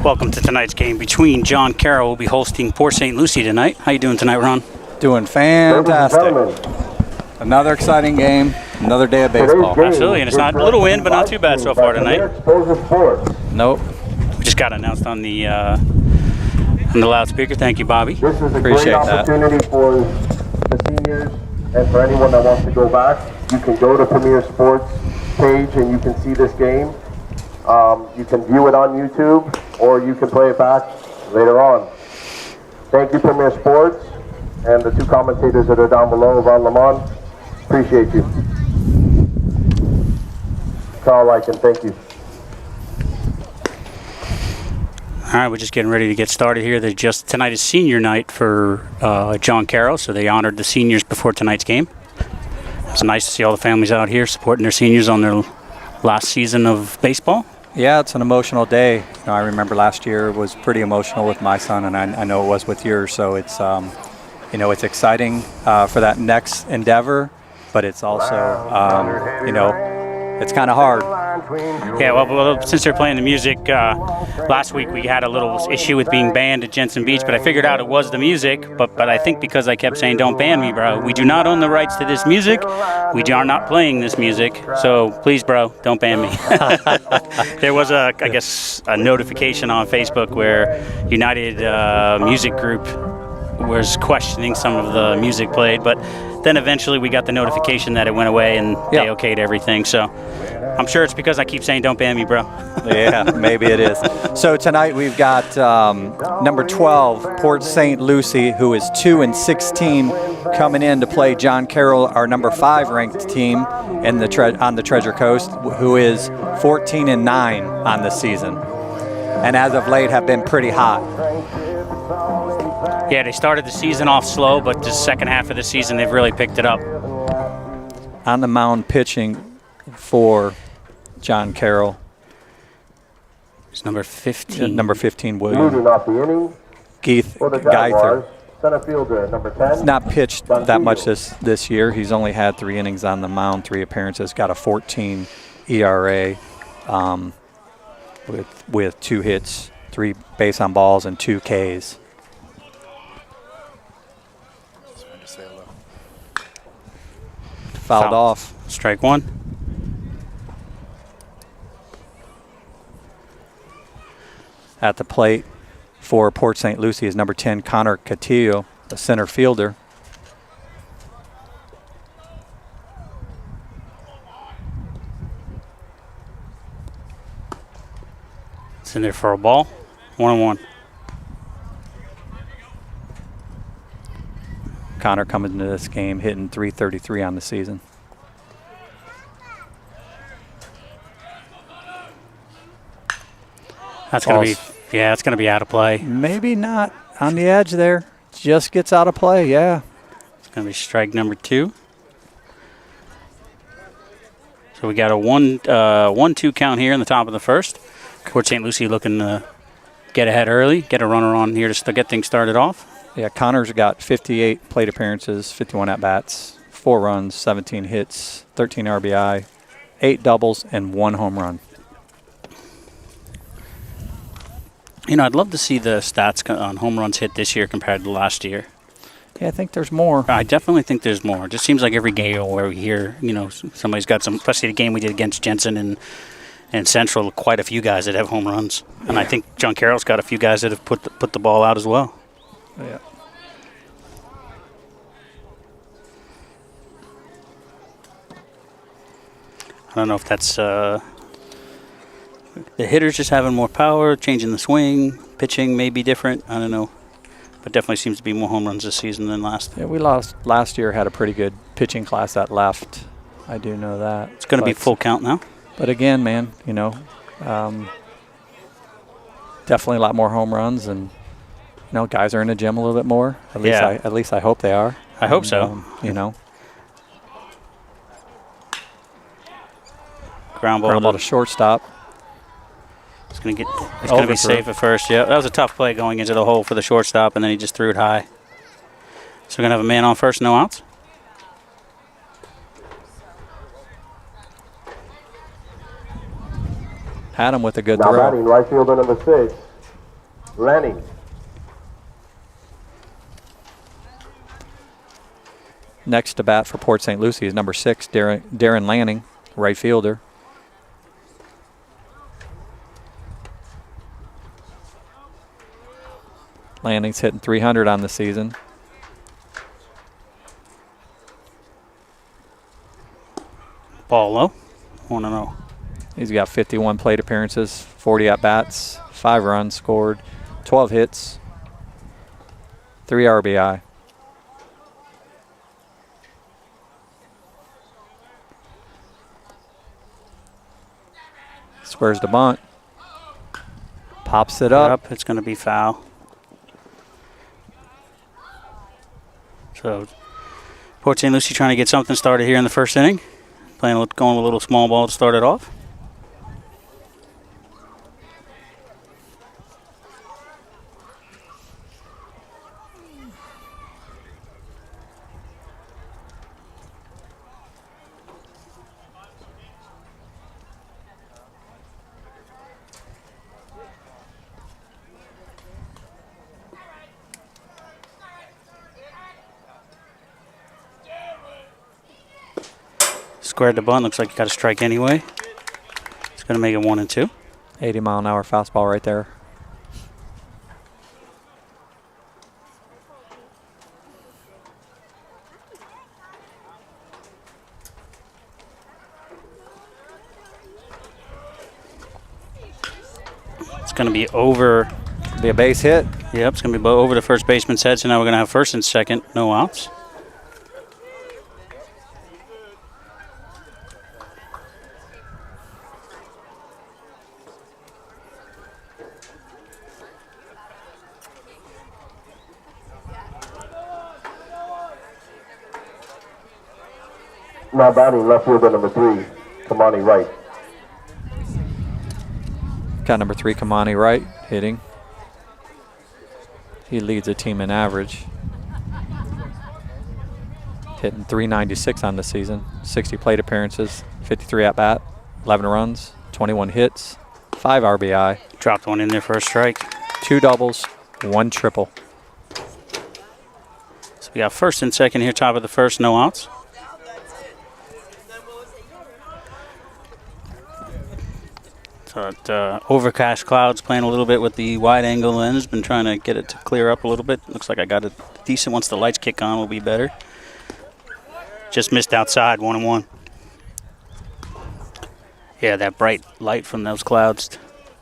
Welcome to tonight's game between John Carroll. Will be hosting Port St. Lucie tonight. How you doing tonight, Ron? Doing fantastic. Another exciting game, another day of baseball. Absolutely, and it's not a little wind, but not too bad so far tonight. Nope. We just got announced on the loudspeaker. Thank you, Bobby. This is a Appreciate great that. opportunity for the seniors and for anyone that wants to go back. You can go to Premier Sports page and you can see this game. You can view it on YouTube or you can play it back later on. Thank you, Premier Sports, and the two commentators that are down below, Ron Lamont. Appreciate you. Carl Lycan, thank you. All right, we're just getting ready to get started here. Tonight is senior night for John Carroll, so they honored the seniors before tonight's game. It's nice to see all the families out here supporting their seniors on their last season of baseball. Yeah, it's an emotional day. You know, I remember last year was pretty emotional with my son, and I know it was with yours. So it's, it's exciting for that next endeavor, but it's also, it's kind of hard. Yeah, well, since they're playing the music, last week we had a little issue with being banned at Jensen Beach, but I figured out it was the music, but I think because I kept saying, don't ban me, bro. We do not own the rights to this music. We are not playing this music, so please, bro, don't ban me. There was, a notification on Facebook where United Music Group was questioning some of the music played, but then eventually we got the notification that it went away and they okayed everything. So I'm sure it's because I keep saying, don't ban me, bro. Yeah, maybe it is. So tonight we've got number 12, Port St. Lucie, who is 2-16, coming in to play John Carroll, our number 5 ranked team on the Treasure Coast, who is 14-9 on the season, and as of late have been pretty hot. Yeah, they started the season off slow, but the second half of the season they've really picked it up. On the mound pitching for John Carroll. It's number 15. Number 15, William. Moving off the inning. Geither. Center fielder, number 10. He's not pitched that much this year. He's only had 3 innings on the mound, 3 appearances, got a 14 ERA with 2 hits, 3 base on balls, and 2 Ks. Fouled off. Strike 1. At the plate for Port St. Lucie is number 10, Connor Catillo, the center fielder. It's in there for a ball. 1-1. Connor coming into this game hitting .333 on the season. That's going to be, it's going to be out of play. Maybe not on the edge there. Just gets out of play, yeah. It's going to be strike number 2. So we got a 1-2 count here in the top of the first. Port St. Lucie looking to get ahead early, get a runner on here to get things started off. Yeah, Connor's got 58 plate appearances, 51 at-bats, 4 runs, 17 hits, 13 RBI, 8 doubles, and 1 home run. You know, I'd love to see the stats on home runs hit this year compared to last year. Yeah, I think there's more. I definitely think there's more. It just seems like every game where we hear, somebody's got some, especially the game we did against Jensen and Central, quite a few guys that have home runs. And I think John Carroll's got a few guys that have put the ball out as well. Yeah. I don't know if that's the hitters just having more power, changing the swing, pitching may be different. I don't know. But definitely seems to be more home runs this season than last. Yeah, we last year, had a pretty good pitching class that left. I do know that. It's going to be full count now. But again, man, definitely a lot more home runs, and guys are in the gym a little bit more. At least I hope they are. I hope so. Ground ball to shortstop. It's going to be safe at first. Yeah, that was a tough play going into the hole for the shortstop, and then he just threw it high. So we're going to have a man on first, no outs. Had him with a good now throw. batting right fielder number 6, Lanning. Next to bat for Port St. Lucie is number 6, Darren Lanning, right fielder. Lanning's hitting .300 on the season. Ball low. 1-0. He's got 51 plate appearances, 40 at-bats, 5 runs scored, 12 hits, 3 RBI. Squares the bunt. Pops it up. It's going to be foul. So Port St. Lucie trying to get something started here in the first inning. Going a little small ball to start it off. Squared the bunt. Looks like you got a strike anyway. It's going to make it 1-2. 80-mile-an-hour fastball right there. It's going to be over. Be a base hit. Yep, it's going to be over the first baseman's head. So now we're going to have first and second, no outs. Now batting left fielder number 3, Kamani Wright. Got number 3, Kamani Wright, hitting. He leads the team in average. Hitting .396 on the season, 60 plate appearances, 53 at-bat, 11 runs, 21 hits, 5 RBI. Dropped one in there for a strike. 2 doubles, 1 triple. So we got first and second here, top of the first, no outs. So overcast clouds playing a little bit with the wide angle lens. Been trying to get it to clear up a little bit. Looks like I got it decent. Once the lights kick on, will be better. Just missed outside, 1-1. Yeah, that bright light from those clouds,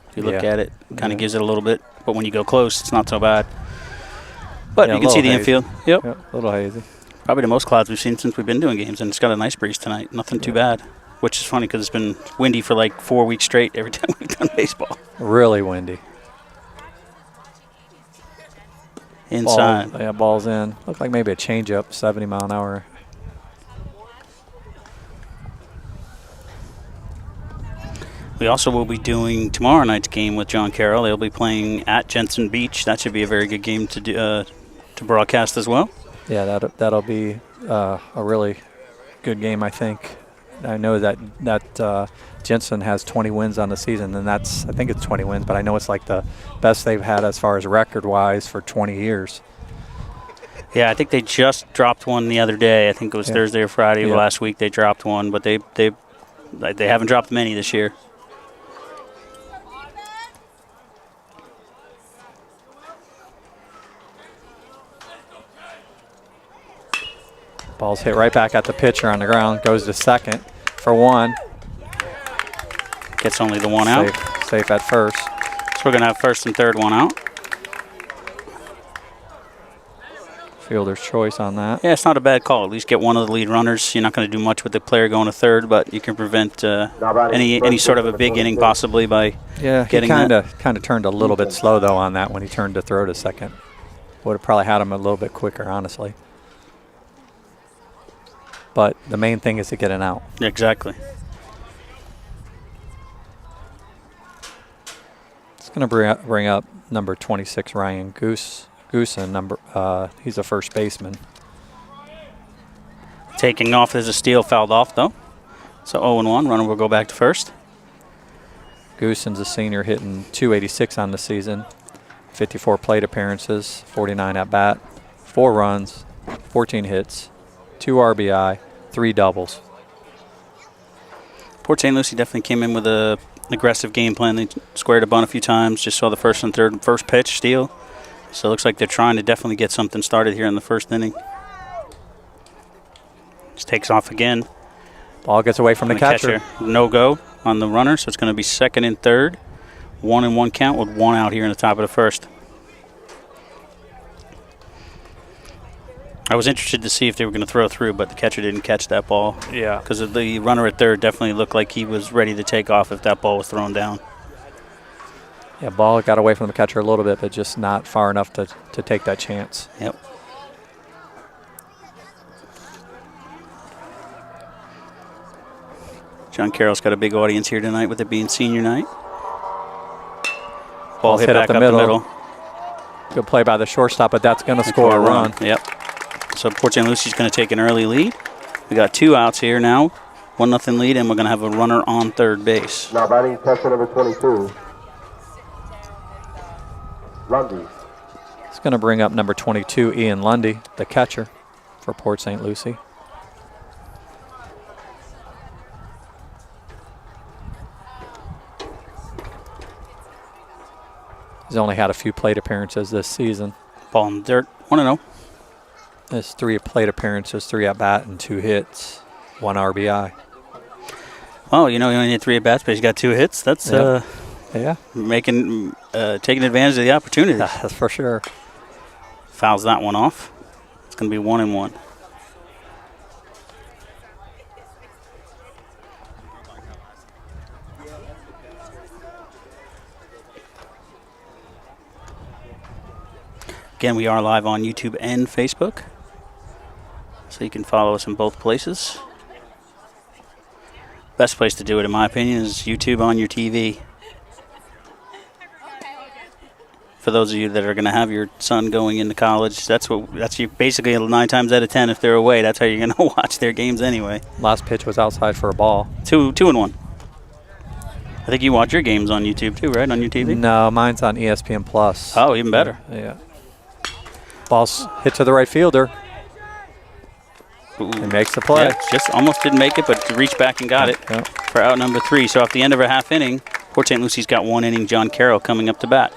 if you look at it, kind of gives it a little bit. But when you go close, it's not so bad. But you can see the infield. Yep. A little hazy. Probably the most clouds we've seen since we've been doing games, and it's got a nice breeze tonight. Nothing too bad. Which is funny because it's been windy for like 4 weeks straight every time we've done baseball. Really windy. Inside. Ball's in. Looked like maybe a changeup, 70-mile-an-hour. We also will be doing tomorrow night's game with John Carroll. They'll be playing at Jensen Beach. That should be a very good game to broadcast as well. Yeah, that'll be a really good game, I think. I know that Jensen has 20 wins on the season, and I think it's 20 wins, but I know it's like the best they've had as far as record-wise for 20 years. Yeah, I think they just dropped one the other day. I think it was Thursday or Friday of last week they dropped one, but they haven't dropped many this year. Ball's hit right back at the pitcher on the ground. Goes to second for 1. Gets only the 1 out. Safe at first. So we're going to have first and third 1 out. Fielder's choice on that. Yeah, it's not a bad call. At least get one of the lead runners. You're not going to do much with the player going to third, but you can prevent any sort of a big inning possibly by getting that. He kind of turned a little bit slow, though, on that when he turned to throw to second. Would have probably had him a little bit quicker, honestly. But the main thing is to get an out. Exactly. It's going to bring up number 26, Ryan Goosen. He's a first baseman. Taking off as a steal, fouled off, though. So 0-1. Runner will go back to first. Goosen's a senior, hitting .286 on the season. 54 plate appearances, 49 at bat, 4 runs, 14 hits, 2 RBI, 3 doubles. Port St. Lucie definitely came in with a aggressive game plan. They squared a bunt a few times. Just saw the first and first pitch steal. So it looks like they're trying to definitely get something started here in the first inning. Just takes off again. Ball gets away from the catcher. No go on the runner, so it's going to be second and third. 1-1 count with 1 out here in the top of the first. I was interested to see if they were going to throw through, but the catcher didn't catch that ball. Yeah. Because the runner at third definitely looked like he was ready to take off if that ball was thrown down. Yeah, ball got away from the catcher a little bit, but just not far enough to take that chance. Yep. John Carroll's got a big audience here tonight with it being senior night. Ball hit back up the middle. Good play by the shortstop, but that's going to score a run. Yep. So Port St. Lucie's going to take an early lead. We got 2 outs here now. 1-0 lead, and we're going to have a runner on third base. Now batting catcher number 22. Lundy. It's going to bring up number 22, Ian Lundy, the catcher for Port St. Lucie. He's only had a few plate appearances this season. Ball in the dirt, 1-0. There's 3 plate appearances, 3 at bat, and 2 hits, 1 RBI. Oh, you know, he only had 3 at bats, but he's got 2 hits. That's yeah, taking advantage of the opportunity. That's for sure. Fouls that one off. It's going to be 1-1. Again, we are live on YouTube and Facebook, so you can follow us in both places. Best place to do it, in my opinion, is YouTube on your TV. For those of you that are going to have your son going into college, that's basically 9 times out of 10 if they're away. That's how you're going to watch their games anyway. Last pitch was outside for a ball. 2-1. I think you watch your games on YouTube too, right? On your TV? No, mine's on ESPN Plus. Oh, even better. Yeah. Ball's hit to the right fielder. Ooh. He makes the play. Yeah, just almost didn't make it, but reached back and got it for out number 3. So at the end of a half inning, Port St. Lucie's got 1 inning. John Carroll coming up to bat.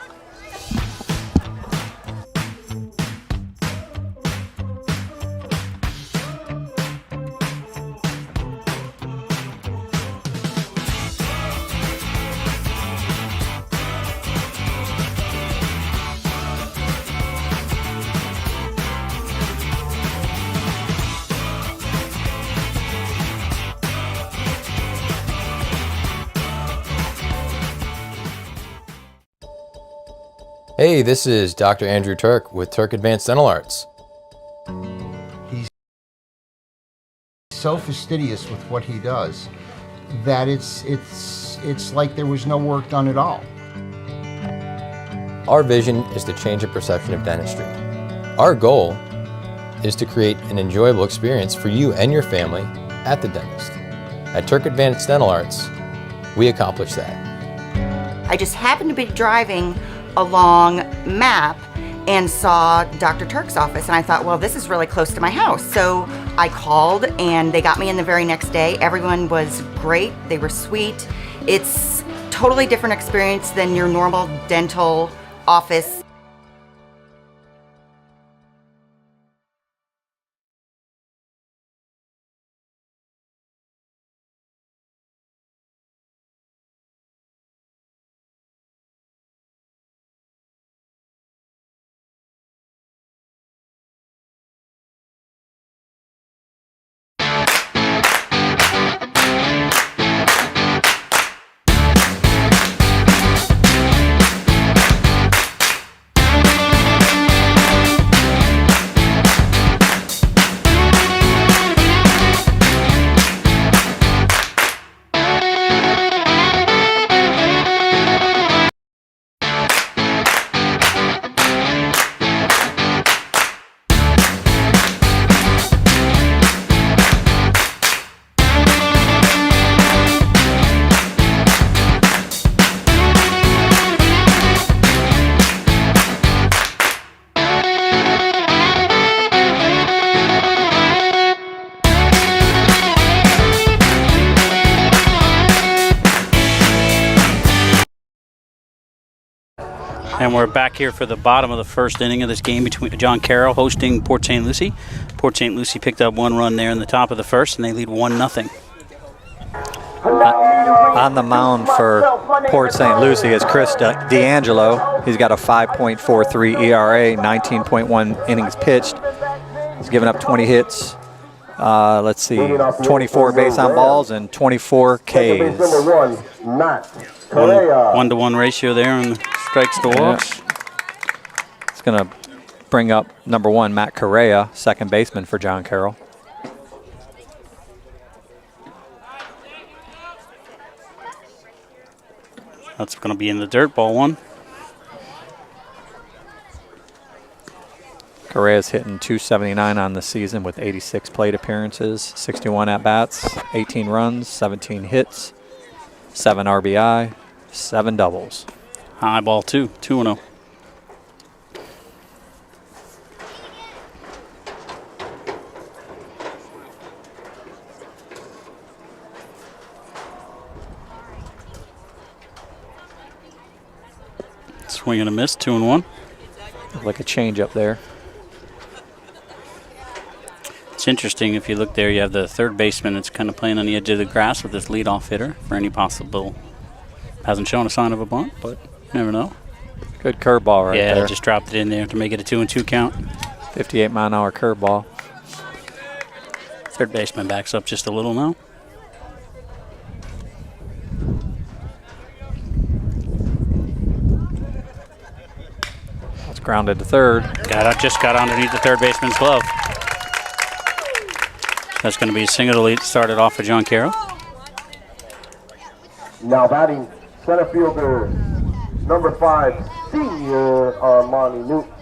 Hey, this is Dr. Andrew Turk with Turk Advanced Dental Arts. He's so fastidious with what he does that it's like there was no work done at all. Our vision is to change the perception of dentistry. Our goal is to create an enjoyable experience for you and your family at the dentist. At Turk Advanced Dental Arts, we accomplish that. I just happened to be driving along Map and saw Dr. Turk's office, and I thought, well, this is really close to my house. So I called and they got me in the very next day. Everyone was great. They were sweet. It's totally different experience than your normal dental office. And we're back here for the bottom of the first inning of this game between John Carroll hosting Port St. Lucie. Port St. Lucie picked up 1 run there in the top of the first, and they lead 1-0. On the mound for Port St. Lucie is Chris D'Angelo. He's got a 5.43 ERA, 19.1 innings pitched. He's given up 20 hits. Let's see, 24 base on balls and 24 Ks. Number 1, Matt Correa. 1-to-1 ratio there on the strikes to walks. It's going to bring up number 1, Matt Correa, second baseman for John Carroll. That's going to be in the dirt, ball 1. Correa's hitting .279 on the season with 86 plate appearances, 61 at-bats, 18 runs, 17 hits, 7 RBI, 7 doubles. High ball 2, 2-0. Swing and a miss, 2-1. Like a change up there. It's interesting, if you look there, you have the third baseman that's kind of playing on the edge of the grass with this leadoff hitter for any possible. Hasn't shown a sign of a bunt, but you never know. Good curveball right there. Yeah, just dropped it in there to make it a 2-2 count. 58-mile-an-hour curveball. Third baseman backs up just a little now. It's grounded to third. Just got underneath the third baseman's glove. That's going to be a single to lead. Started off for John Carroll. Now batting center fielder, number 5, senior Armani Newton.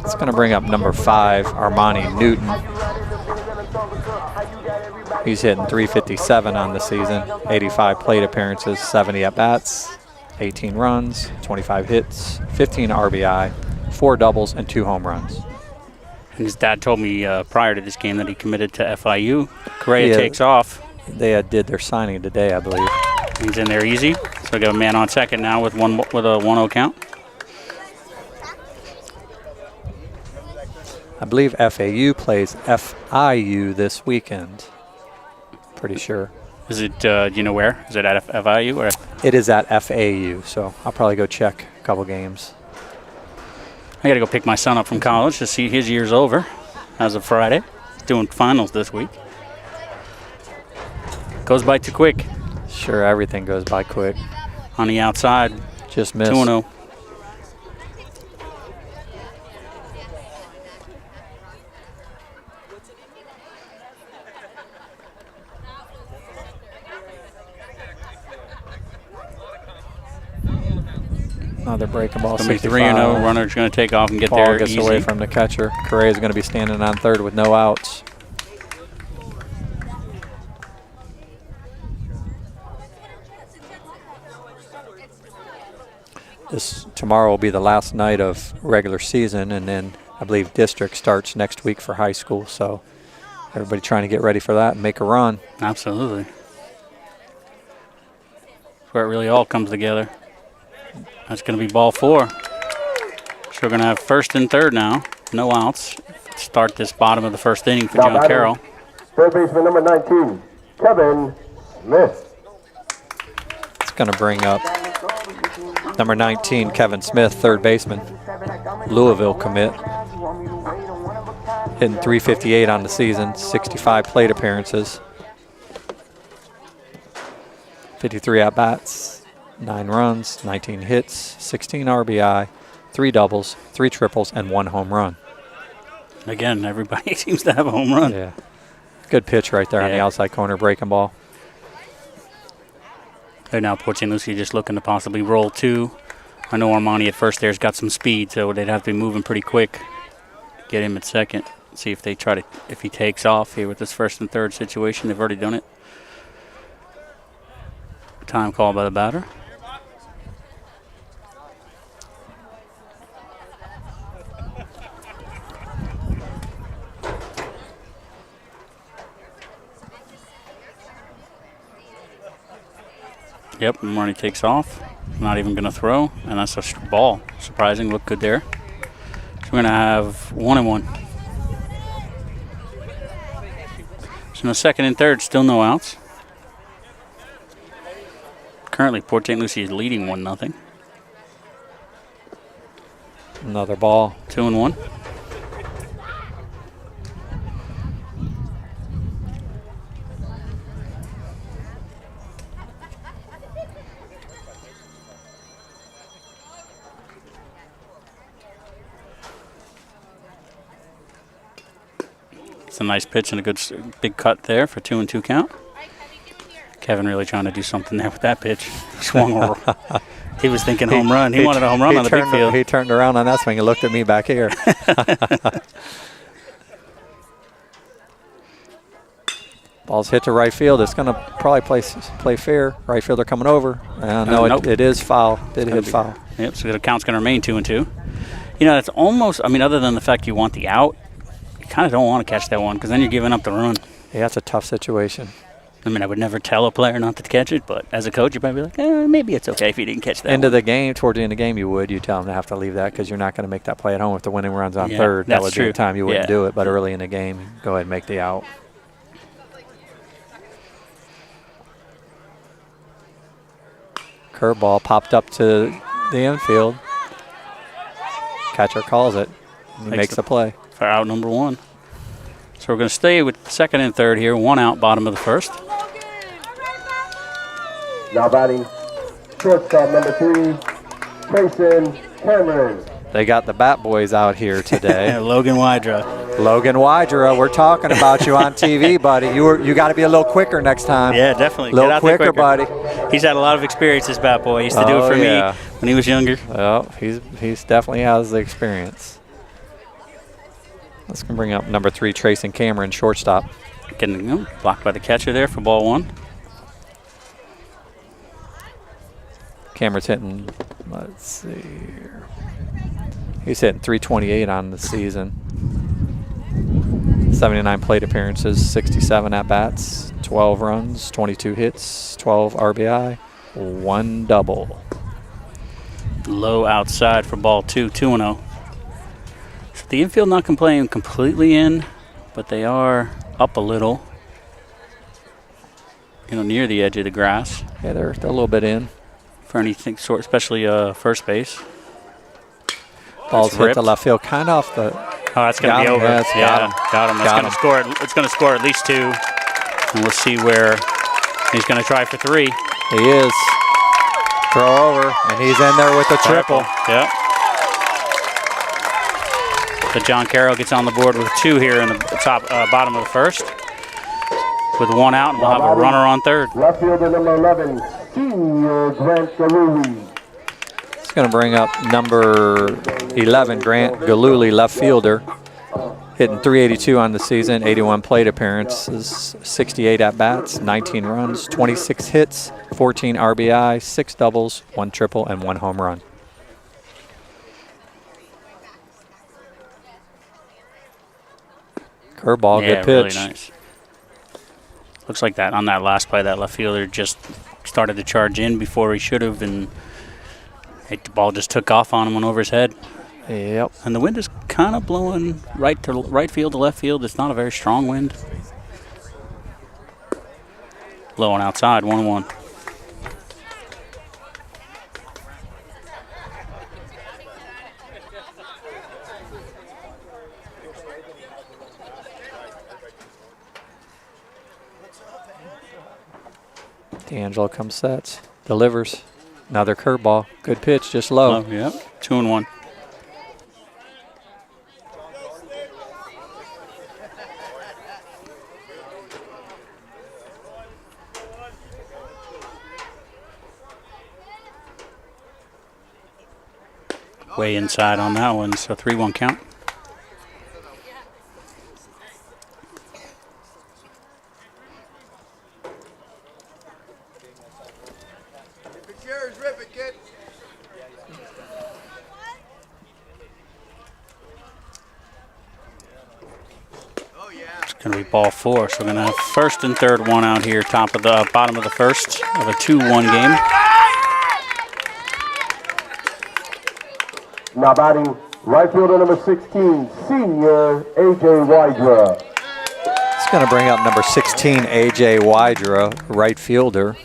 It's going to bring up number 5, Armani Newton. He's hitting .357 on the season, 85 plate appearances, 70 at-bats, 18 runs, 25 hits, 15 RBI, 4 doubles, and 2 home runs. And his dad told me prior to this game that he committed to FIU. Correa takes off. They did their signing today, I believe. He's in there easy. So we got a man on second now with a 1-0 count. I believe FAU plays FIU this weekend. Pretty sure. Is it, do you know where? Is it at FIU? Or? It is at FAU, so I'll probably go check a couple games. I got to go pick my son up from college to see his year's over as of Friday. He's doing finals this week. Goes by too quick. Sure, everything goes by quick. On the outside, just missed. 2-0. Another breaking ball. It's going to be 3-0. Runner's going to take off and get there gets easy. Away from the catcher. Correa's going to be standing on third with no outs. Tomorrow will be the last night of regular season, and then I believe district starts next week for high school. So everybody trying to get ready for that and make a run. Absolutely. That's where it really all comes together. That's going to be ball 4. So we're going to have first and third now. No outs. Start this bottom of the first inning for John Carroll. Third baseman number 19, Kevin Smith. It's going to bring up number 19, Kevin Smith, third baseman. Louisville commit. Hitting .358 on the season, 65 plate appearances. 53 at-bats. 9 runs, 19 hits, 16 RBI, 3 doubles, 3 triples, and 1 home run. Again, everybody seems to have a home run. Yeah. Good pitch right there on the outside corner, breaking ball. Right now, Port St. Lucie just looking to possibly roll 2. I know Armani at first there's got some speed, so they'd have to be moving pretty quick. Get him at second. See if they if he takes off here with this first and third situation. They've already done it. Time call by the batter. Yep, Marnie takes off. Not even going to throw, and that's a ball. Surprising, looked good there. So we're going to have 1-1. So no second and third, still no outs. Currently, Port St. Lucie is leading 1-0. Another ball. 2-1. It's a nice pitch and a good big cut there for 2-2 count. Kevin really trying to do something there with that pitch. He swung over. He was thinking home run. He wanted a home run on the big field. He turned around on that swing and looked at me back here. Ball's hit to right field. It's going to probably play fair. Right fielder coming over. No, nope. it is foul. Did hit foul. Yep, so the count's going to remain 2-2. You know, it's almost, I mean, other than the fact you want the out, you kind of don't want to catch that one because then you're giving up the run. Yeah, that's a tough situation. I mean, I would never tell a player not to catch it, but as a coach, you'd probably be like, maybe it's okay if you didn't catch that End one. of the game, toward the end of the game, you tell them to have to leave that because you're not going to make that play at home if the winning run's on third. That would be the time you wouldn't do it, but early in the game, go ahead and make the out. Curveball popped up to the infield. Catcher calls it. He makes the play. For out number 1. So we're going to stay with second and third here. 1 out, bottom of the first. Now batting, shortstop number 3, Grayson Cameron. They got the bat boys out here today. Logan Wydra. Logan Wydra, we're talking about you on TV, buddy. You got to be a little quicker next time. Yeah, definitely. A little quicker, buddy. He's had a lot of experience, this bat boy. He used to do it for me when he was younger. Well, he's definitely has the experience. Let's bring up number 3, Trayson Cameron, shortstop. Getting blocked by the catcher there for ball 1. Cameron's hitting, let's see here. He's hitting 328 on the season. 79 plate appearances, 67 at-bats, 12 runs, 22 hits, 12 RBI, 1 double. Low outside for ball 2, 2-0. So the infield not playing completely in, but they are up a little. Near the edge of the grass. Yeah, they're a little bit in. For anything sort, especially first base. Ball's hit to left field, kind of off the. Oh, that's going to be over. Yeah, got him. That's going to score. It's going to score at least 2, and we'll see where he's going to try for 3. He is. Throw over, and he's in there with the triple. Yep. So John Carroll gets on the board with 2 here in the bottom of the first, with 1 out, and we'll have a runner on third. Left fielder number 11, senior Grant Galuli. It's going to bring up number 11, Grant Galuli, left fielder, hitting 382 on the season, 81 plate appearances, 68 at-bats, 19 runs, 26 hits, 14 RBI, 6 doubles, 1 triple, and 1 home run. Curveball, good pitch. Really nice. Looks like that on that last play, that left fielder just started to charge in before he should have, and the ball just took off on him, went over his head. Yep. And the wind is kind of blowing right field to left field. It's not a very strong wind. Blowing outside, 1-1. D'Angelo comes sets, delivers. Another curveball. Good pitch, just low. Yep, 2-1. Way inside on that one, so 3-1 count. Going to be ball 4, so we're going to have first and third, one out here, bottom of the first of a 2-1 game. Now batting right fielder number 16, senior A.J. Wydra. It's going to bring up number 16, A.J. Wydra, right fielder.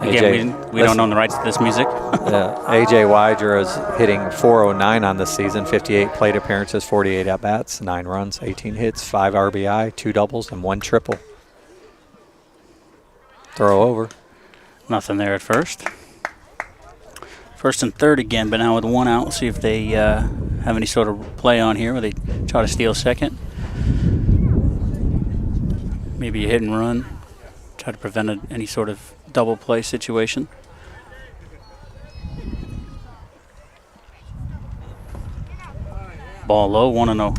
Again, we don't own the rights to this music. A.J. Wydra is hitting .409 on this season, 58 plate appearances, 48 at-bats, 9 runs, 18 hits, 5 RBI, 2 doubles, and 1 triple. Throw over. Nothing there at first. First and third again, but now with 1 out. We'll see if they have any sort of play on here where they try to steal second. Maybe a hit and run. Try to prevent any sort of double play situation. Ball low, 1-0.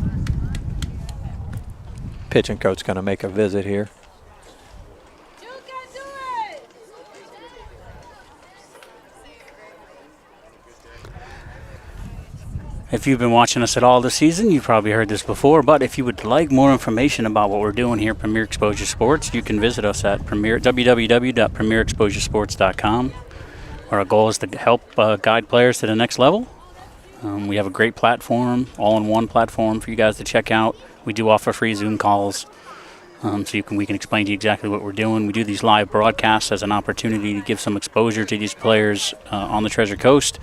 Pitching coach going to make a visit here. If you've been watching us at all this season, you've probably heard this before, but if you would like more information about what we're doing here at Premier Exposure Sports, you can visit us at www.premierexposuresports.com. Our goal is to help guide players to the next level. We have a great platform, all-in-one platform for you guys to check out. We do offer free Zoom calls, so we can explain to you exactly what we're doing. We do these live broadcasts as an opportunity to give some exposure to these players on the Treasure Coast.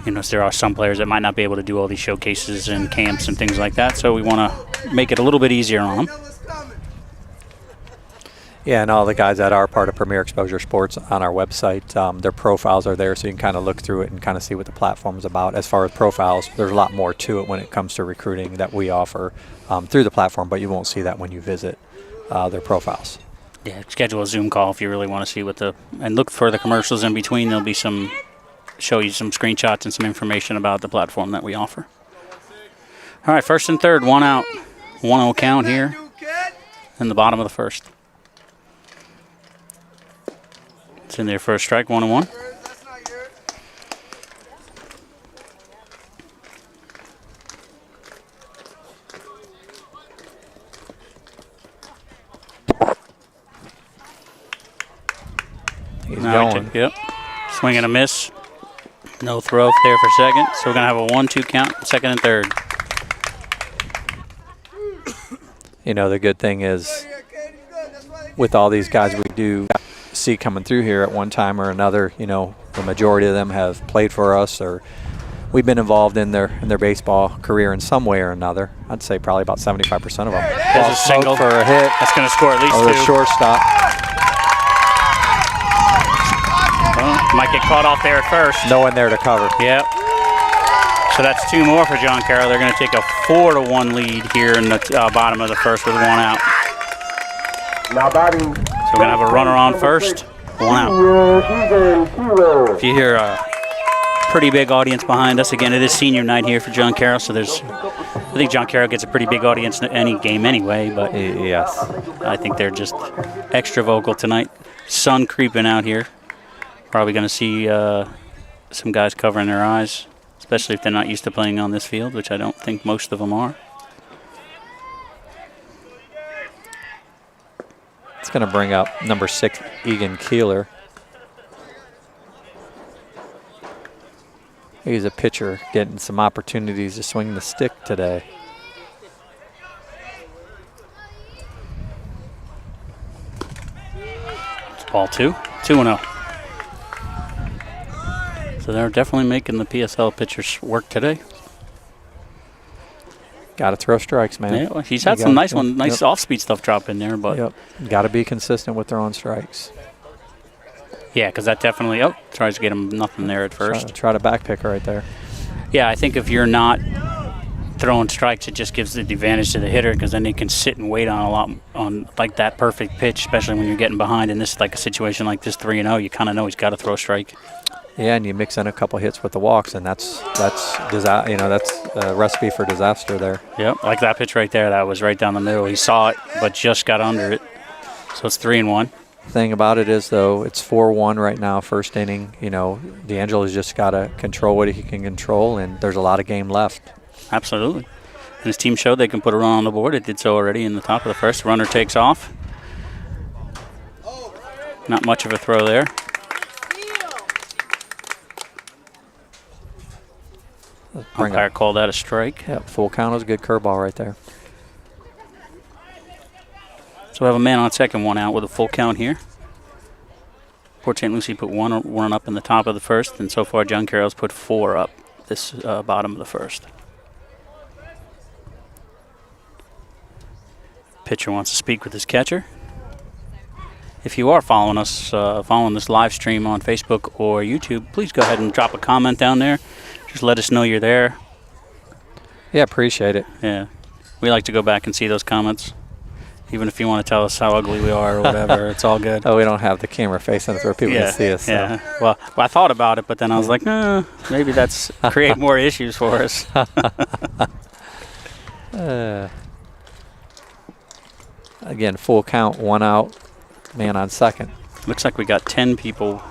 You know, there are some players that might not be able to do all these showcases and camps and things like that, so we want to make it a little bit easier on them. Yeah, and all the guys that are part of Premier Exposure Sports on our website, their profiles are there, so you can kind of look through it and kind of see what the platform's about. As far as profiles, there's a lot more to it when it comes to recruiting that we offer through the platform, but you won't see that when you visit their profiles. Yeah, schedule a Zoom call if you really want to see and look for the commercials in between. There'll be show you some screenshots and some information about the platform that we offer. All right, first and third, 1 out. 1-0 count here in the bottom of the first. It's in there for a strike, 1-1. He's going. Yep. Swing and a miss. No throw there for second. So we're going to have a 1-2 count, second and third. You know, the good thing is with all these guys we do see coming through here at one time or another, you know, the majority of them have played for us or we've been involved in their baseball career in some way or another. I'd say probably about 75% of them. There's a single for a hit. That's going to score at least 2. The shortstop. Might get caught off there at first. No one there to cover. Yep. So that's 2 more for John Carroll. They're going to take a 4-1 lead here in the bottom of the first with 1 out. Now batting. So we're going to have a runner on first, 1 out. If you hear a pretty big audience behind us, again, it is senior night here for John Carroll, so I think John Carroll gets a pretty big audience in any game anyway, but yes, I think they're just extra vocal tonight. Sun creeping out here. Probably going to see some guys covering their eyes, especially if they're not used to playing on this field, which I don't think most of them are. It's going to bring up number 6, Egan Keeler. He's a pitcher getting some opportunities to swing the stick today. It's ball 2, 2-0. So they're definitely making the PSL pitchers work today. Got to throw strikes, man. Yeah, well, he's had some nice off-speed stuff drop in there, but got to be consistent with their own strikes. Yeah, because that definitely tries to get him nothing there at first. Try to back pick right there. Yeah, I think if you're not throwing strikes, it just gives the advantage to the hitter because then they can sit and wait on like that perfect pitch, especially when you're getting behind. In this like a situation like this 3-0, you kind of know he's got to throw a strike. Yeah, and you mix in a couple hits with the walks, and that's a recipe for disaster there. Yep, like that pitch right there. That was right down the middle. He saw it, but just got under it. So it's 3-1. Thing about it is, though, it's 4-1 right now, first inning. You know, D'Angelo's just got to control what he can control, and there's a lot of game left. Absolutely. And his team showed they can put a run on the board. It did so already in the top of the first. Runner takes off. Not much of a throw there. Umpire called that a strike. Yeah, full count was a good curveball right there. So we have a man on second, one out with a full count here. Port St. Lucie put one up in the top of the first, and so far John Carroll's put 4 up this bottom of the first. Pitcher wants to speak with his catcher. If you are following us, following this live stream on Facebook or YouTube, please go ahead and drop a comment down there. Just let us know you're there. Yeah, appreciate it. Yeah. We like to go back and see those comments. Even if you want to tell us how ugly we are or whatever, it's all good. Oh, we don't have the camera facing us where people can see us. So. Yeah. Well, I thought about it, but then I was like, maybe that's create more issues for us. Again, full count, 1 out, man on second. Looks like we got 10 people.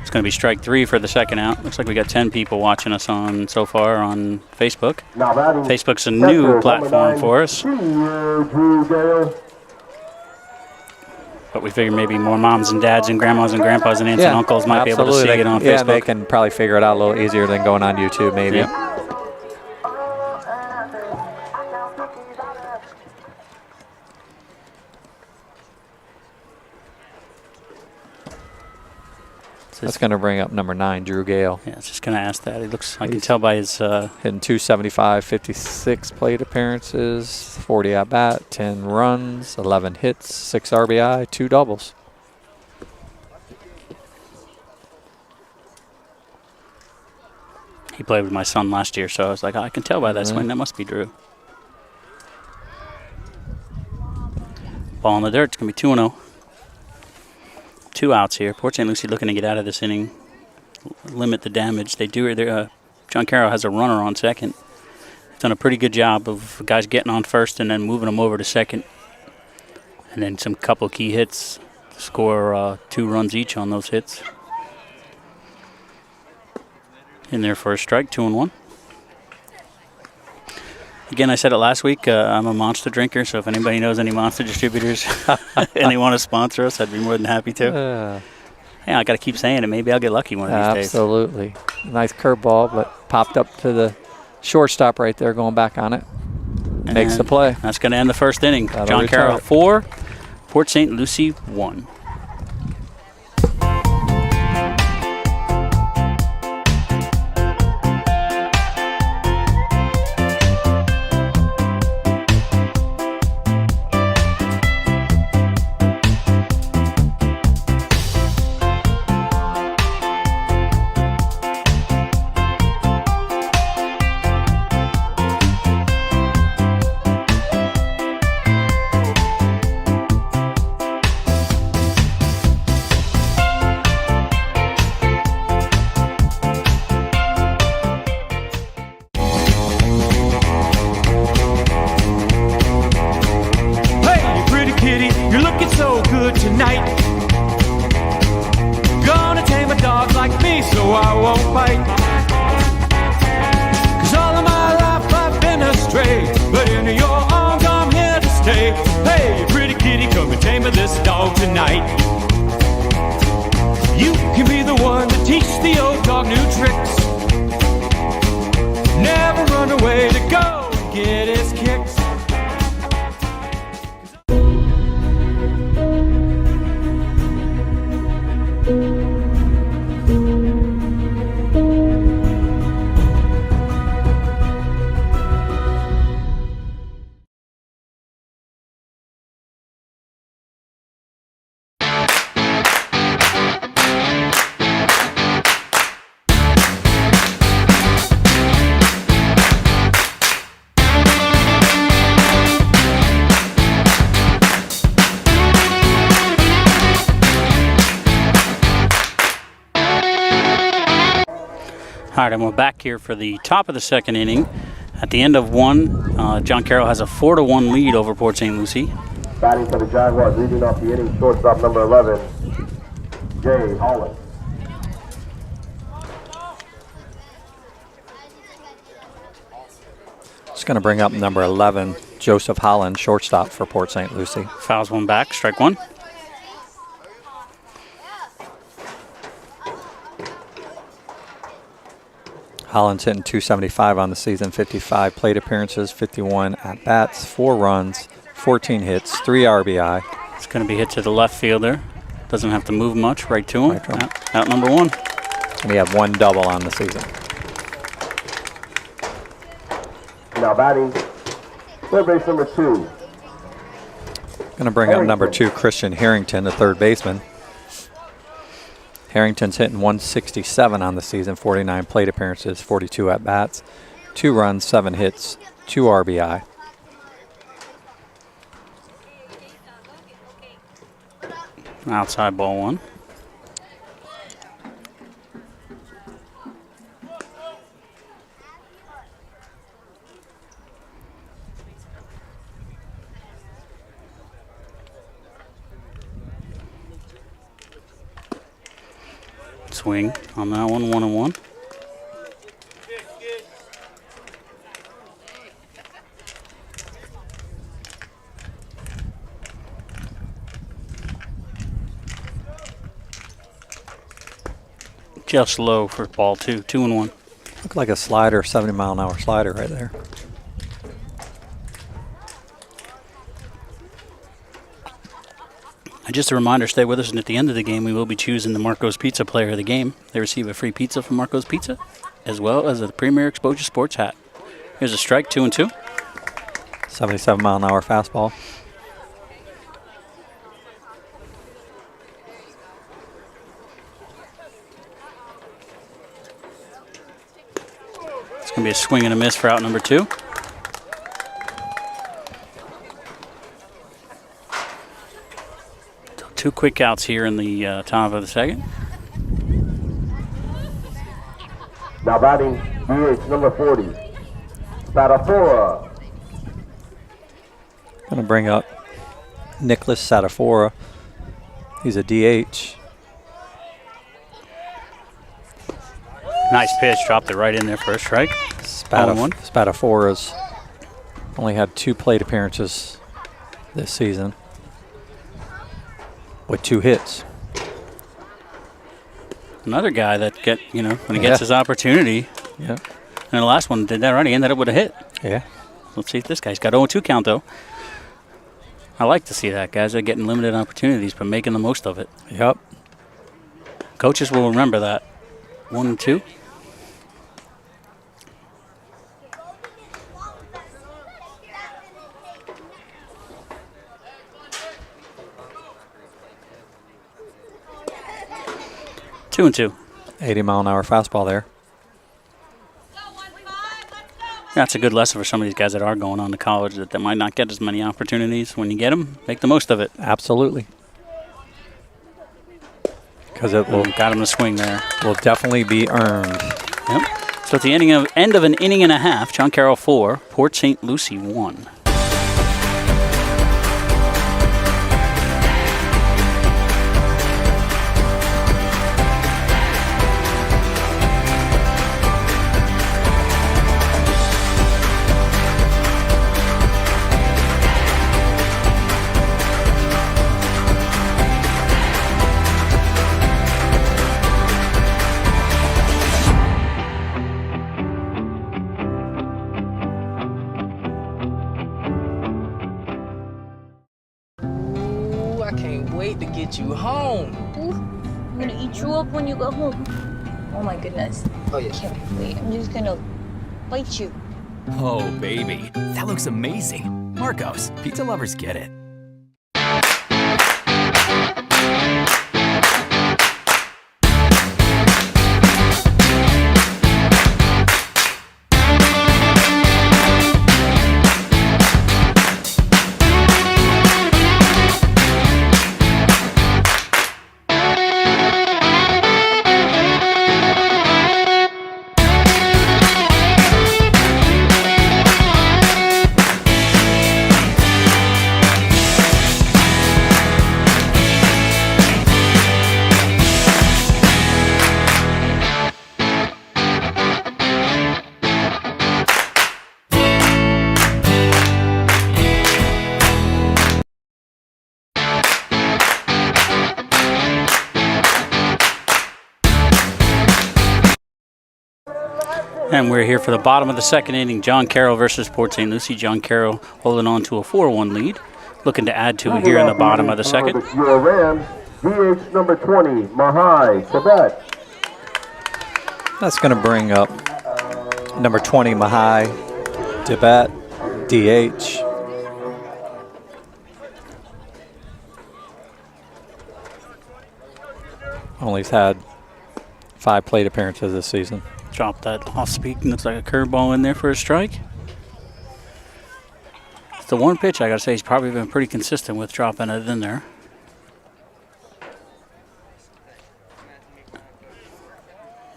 It's going to be strike 3 for the second out. Looks like we got 10 people watching us so far on Facebook. Facebook's a new platform for us. But we figure maybe more moms and dads and grandmas and grandpas and aunts and uncles might be able to see it on Facebook. Yeah, they can probably figure it out a little easier than going on YouTube maybe. Yep. That's going to bring up number 9, Drew Gale. Yeah, I was just going to ask that. He looks, I can tell by his... hitting 275, 56 plate appearances, 40 at-bat, 10 runs, 11 hits, 6 RBI, 2 doubles. He played with my son last year, so I was like, I can tell by that swing. That must be Drew. Ball in the dirt. It's going to be 2-0. 2 outs here. Port St. Lucie looking to get out of this inning, limit the damage. They do. John Carroll has a runner on second. He's done a pretty good job of guys getting on first and then moving them over to second. And then some couple key hits to score 2 runs each on those hits. In there for a strike, 2-1. Again, I said it last week, I'm a Monster drinker, so if anybody knows any Monster distributors and they want to sponsor us, I'd be more than happy to. Yeah, I got to keep saying it. Maybe I'll get lucky one of these days. Absolutely. Nice curveball, but popped up to the shortstop right there, going back on it. And makes the play. That's going to end the first inning. That'll John retire. Carroll 4, Port St. Lucie 1. All right, and we're back here for the top of the second inning. At the end of one, John Carroll has a 4-1 lead over Port St. Lucie. Batting for the Jaguars, leading off the inning, shortstop number 11, Jay Holland. Just going to bring up number 11, Joseph Holland, shortstop for Port St. Lucie. Fouls one back, strike one. Holland's hitting .275 on the season, 55 plate appearances, 51 at-bats, 4 runs, 14 hits, 3 RBI. It's going to be hit to the left fielder. Doesn't have to move much, right to him. Right to him. Out number one. And he had 1 double on the season. Now batting, third base number 2. Going to bring up number 2, Christian Harrington, the third baseman. Harrington's hitting .167 on the season, 49 plate appearances, 42 at-bats, 2 runs, 7 hits, 2 RBI. Outside ball one. Swing on that one, 1-1. Just low for ball 2, 2-1. Looked like a slider, 70-mile-an-hour slider right there. And just a reminder, stay with us, and at the end of the game, we will be choosing the Marco's Pizza Player of the Game. They receive a free pizza from Marco's Pizza, as well as a Premier Exposure Sports hat. Here's a strike, 2-2. 77-mile-an-hour fastball. It's going to be a swing and a miss for out number 2. Two quick outs here in the top of the second. Now batting, DH number 40, Satafora. Going to bring up Nicholas Satafora. He's a DH. Nice pitch, dropped it right in there for a strike. Spatafora's only had 2 plate appearances this season with 2 hits. Another guy that when he gets his opportunity. Yeah. And the last one did that right. He ended up with a hit. Yeah. Let's see if this guy's got 0-2 count though. I like to see that. Guys are getting limited opportunities but making the most of it. Yep. Coaches will remember that. 1-2. Two and 2. 80-mile-an-hour fastball there. That's a good lesson for some of these guys that are going on to college that might not get as many opportunities. When you get them, make the most of it. Absolutely. Because it will Got him to swing there. will definitely be earned. Yep. So at the end of an inning and a half, John Carroll 4, Port St. Lucie 1. You home. Ooh, I'm gonna eat you up when you go home. Oh my goodness. Oh yeah. Can't wait. I'm just gonna bite you. Oh, baby, that looks amazing. Marcos, pizza lovers get it. And we're here for the bottom of the second inning. John Carroll versus Port St. Lucie. John Carroll holding on to a 4-1 lead. Looking to add to it here in the bottom of the second. Your Rams, DH number 20, Mahai Tibet. That's going to bring up number 20, Mahai Tibet, DH. Only had 5 plate appearances this season. Drop that off speed. Looks like a curveball in there for a strike. It's the one pitch I got to say he's probably been pretty consistent with dropping it in there.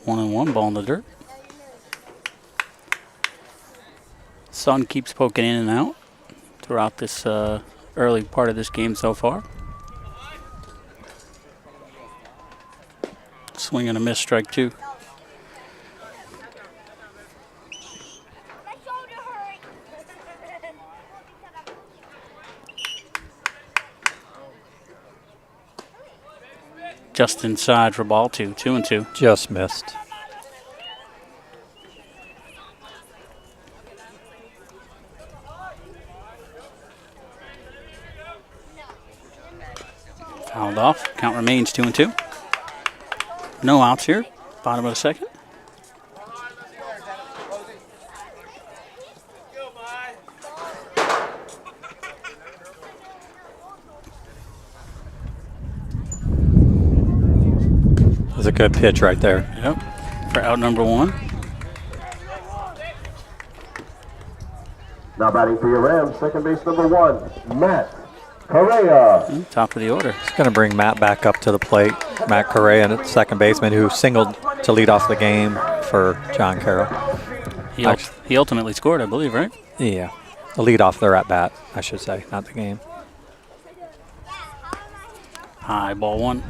1-1, ball in the dirt. Sun keeps poking in and out throughout this early part of this game so far. Swing and a miss, strike 2. Just inside for ball 2, 2-2. Just missed. Fouled off. Count remains 2-2. No outs here. Bottom of the second. That's a good pitch right there. Yep. For out number 1. Now batting for your Rams, second base number 1, Matt Correa. Top of the order. It's going to bring Matt back up to the plate. Matt Correa, second baseman, who singled to lead off the game for John Carroll. He ultimately scored, I believe, right? Yeah. The lead off their at bat, I should say, not the game. High, ball 1.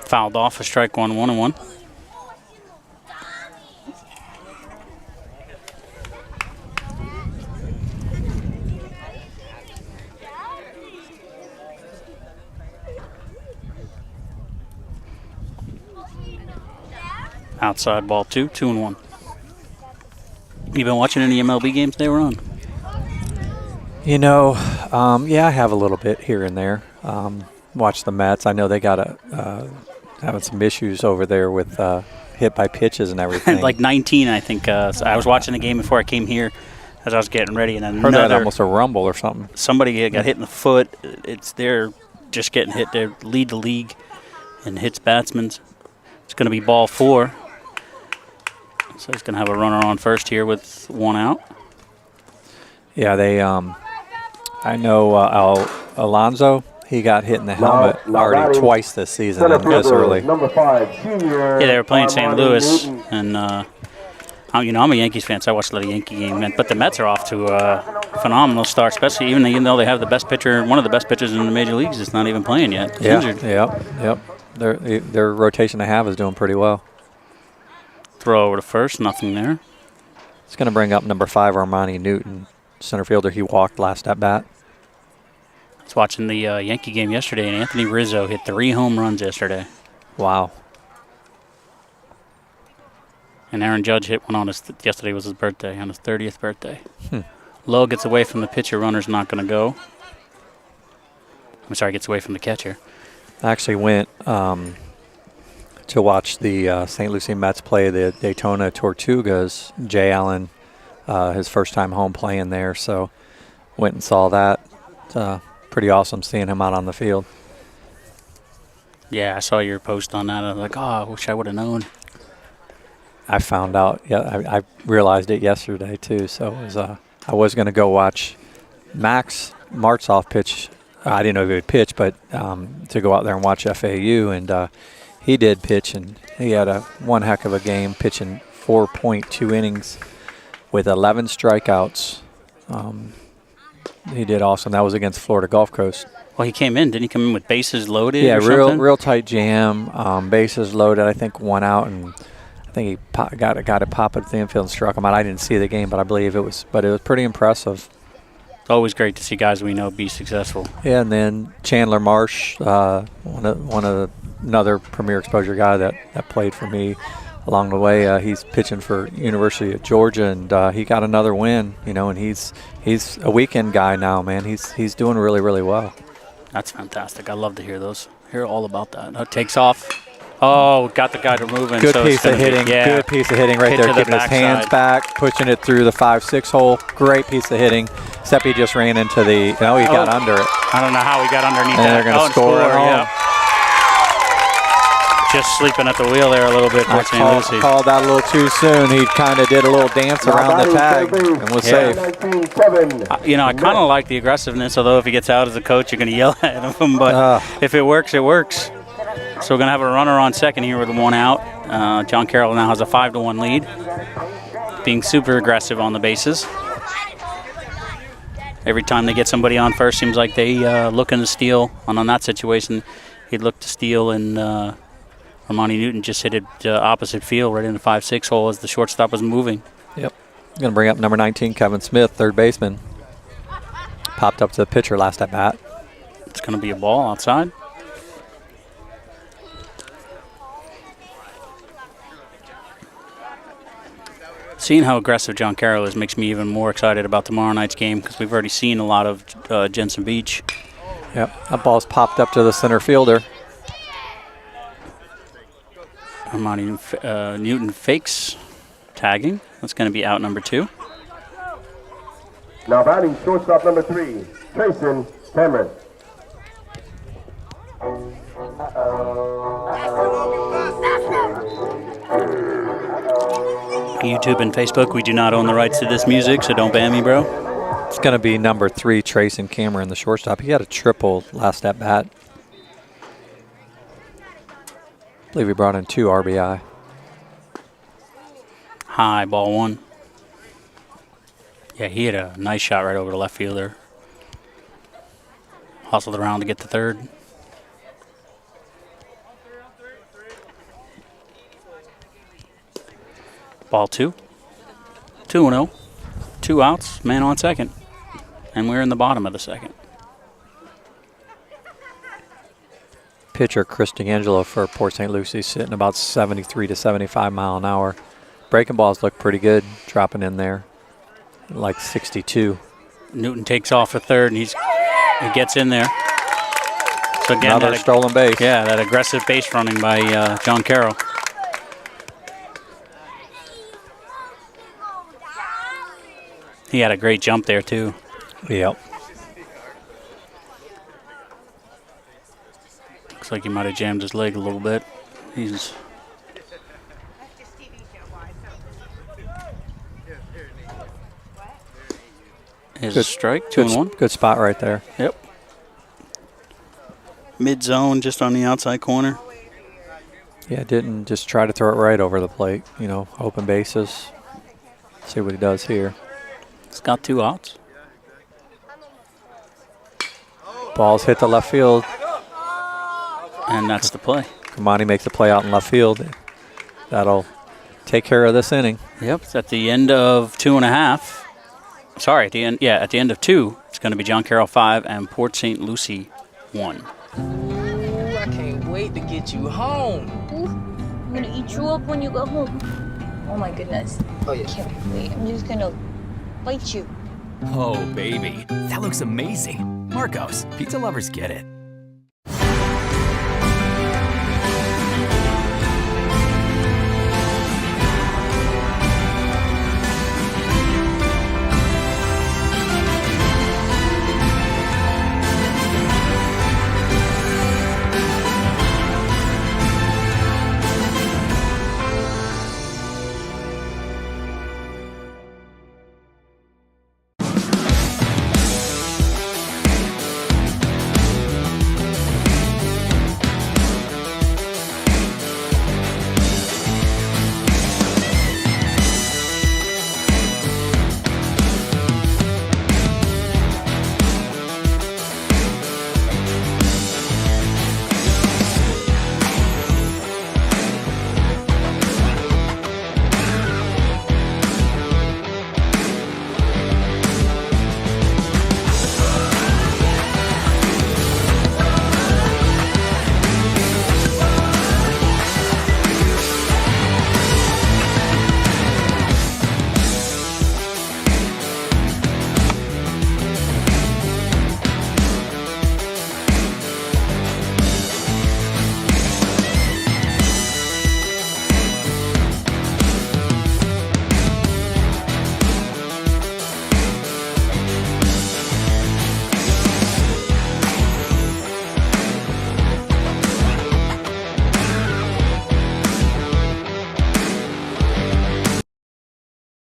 Fouled off a strike 1, 1-1. Outside ball 2, 2-1. You been watching any MLB games they were on? You know, yeah, I have a little bit here and there. Watch the Mets. I know they got having some issues over there with hit by pitches and everything. Like 19, I think. So I was watching the game before I came here as I was getting ready, and heard that almost a rumble or something. Somebody got hit in the foot. They're just getting hit. They lead the league in hits batsmen. It's going to be ball 4. So he's going to have a runner on first here with 1 out. Yeah, they. I know Alonso. He got hit in the helmet already twice this season this early. Number 5, senior. Yeah, they were playing St. Louis, and I'm a Yankees fan, so I watched a lot of Yankee game. But the Mets are off to a phenomenal start, especially even though they have the best pitcher, one of the best pitchers in the major leagues, is not even playing yet. He's injured. Yep. Their rotation they have is doing pretty well. Throw over to first, nothing there. It's going to bring up number 5, Armani Newton, center fielder. He walked last at bat. I was watching the Yankee game yesterday, and Anthony Rizzo hit 3 home runs yesterday. Wow. And Aaron Judge hit one on yesterday was his birthday, on his 30th birthday. Lowe gets away from the pitcher, runner's not going to go. I'm sorry, gets away from the catcher. I actually went to watch the St. Lucie Mets play the Daytona Tortugas. Jay Allen, his first time home playing there, so went and saw that. Pretty awesome seeing him out on the field. Yeah, I saw your post on that. I was like, I wish I would have known. I found out. Yeah, I realized it yesterday too. So it was, I was going to go watch Max Martzoff pitch. I didn't know if he would pitch, but to go out there and watch FAU, and he did pitch, and he had one heck of a game, pitching 4.2 innings with 11 strikeouts. He did awesome. That was against Florida Gulf Coast. Well, he came in. Didn't he come in with bases loaded? Yeah, or something? real tight jam. Bases loaded. I think 1 out, and I think he got it pop at the infield and struck him out. I didn't see the game, but I believe it was pretty impressive. It's always great to see guys we know be successful. Yeah, and then Chandler Marsh, another premier exposure guy that played for me along the way. He's pitching for University of Georgia, and he got another win. And he's a weekend guy now, man. He's doing really, really well. That's fantastic. I love to hear those. Hear all about that. It takes off. Oh, got the guy to move in. Good so piece of hitting. Good piece of hitting right Hit there. to the Getting his hands back, pushing it through the 5-6 hole. Great piece of hitting. Except he just ran into the. No, he got under it. I don't know how he got underneath and that. They're going to score at home. Yeah. Just sleeping at the wheel there a little bit. I called that a little too soon. He kind of did a little dance around the tag and was safe. I kind of like the aggressiveness, although if he gets out as a coach, you're going to yell at him. But if it works, it works. So we're going to have a runner on second here with one out. John Carroll now has a 5-1 lead, being super aggressive on the bases. Every time they get somebody on first, seems like they looking to steal. And on that situation, he'd look to steal, and Armani Newton just hit it opposite field right in the 5-6 hole as the shortstop was moving. Yep. Going to bring up number 19, Kevin Smith, third baseman. Popped up to the pitcher last at bat. It's going to be a ball outside. Seeing how aggressive John Carroll is makes me even more excited about tomorrow night's game because we've already seen a lot of Jensen Beach. Yep, that ball's popped up to the center fielder. Armani Newton fakes tagging. That's going to be out number 2. Now batting shortstop number 3, Trayson Cameron. YouTube and Facebook, we do not own the rights to this music, so don't ban me, bro. It's going to be number 3, Trayson Cameron, the shortstop. He had a triple last at bat. I believe he brought in 2 RBI. High, ball 1. Yeah, he had a nice shot right over the left fielder. Hustled around to get the third. Ball 2. 2-0. 2 outs, man on second. And we're in the bottom of the second. Pitcher Chris D'Angelo for Port St. Lucie sitting about 73 to 75 mile an hour. Breaking balls look pretty good, dropping in there like 62. Newton takes off for third, and he gets in there. So again, another stolen base. Yeah, that aggressive base running by John Carroll. He had a great jump there, too. Yep. Looks like he might have jammed his leg a little bit. He's... His good strike, 2-1. Good spot right there. Yep. Mid-zone, just on the outside corner. Yeah, didn't just try to throw it right over the plate. Open bases. See what he does here. It's got 2 outs. Ball's hit the left field. And that's the play. Kamani makes the play out in left field. That'll take care of this inning. Yep, it's at the end of 2.5. Sorry, at the end of 2. It's going to be John Carroll 5 and Port St. Lucie 1. Ooh, I can't wait to get you home. Ooh, I'm gonna eat you up when you go home. Oh my goodness. Oh, yeah. Can't wait. I'm just gonna bite you. Oh, baby. That looks amazing. Marcos, pizza lovers get it.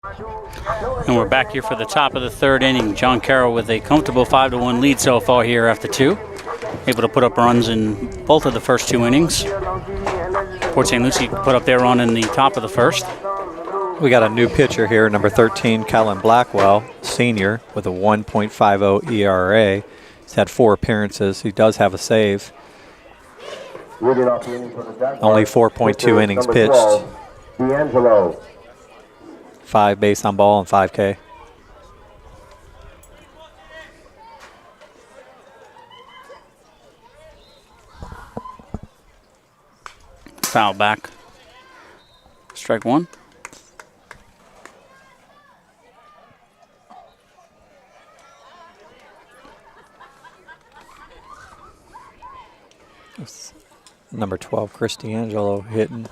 And we're back here for the top of the third inning. John Carroll with a comfortable 5-1 lead so far here after 2. Able to put up runs in both of the first 2 innings. Port St. Lucie put up their run in the top of the first. We got a new pitcher here, number 13, Kellen Blackwell, senior, with a 1.50 ERA. He's had 4 appearances. He does have a save. Only 4.2 innings pitched. D'Angelo. 5 base on ball and 5 K. Foul back. Strike 1. Number 12, Chris D'Angelo hitting.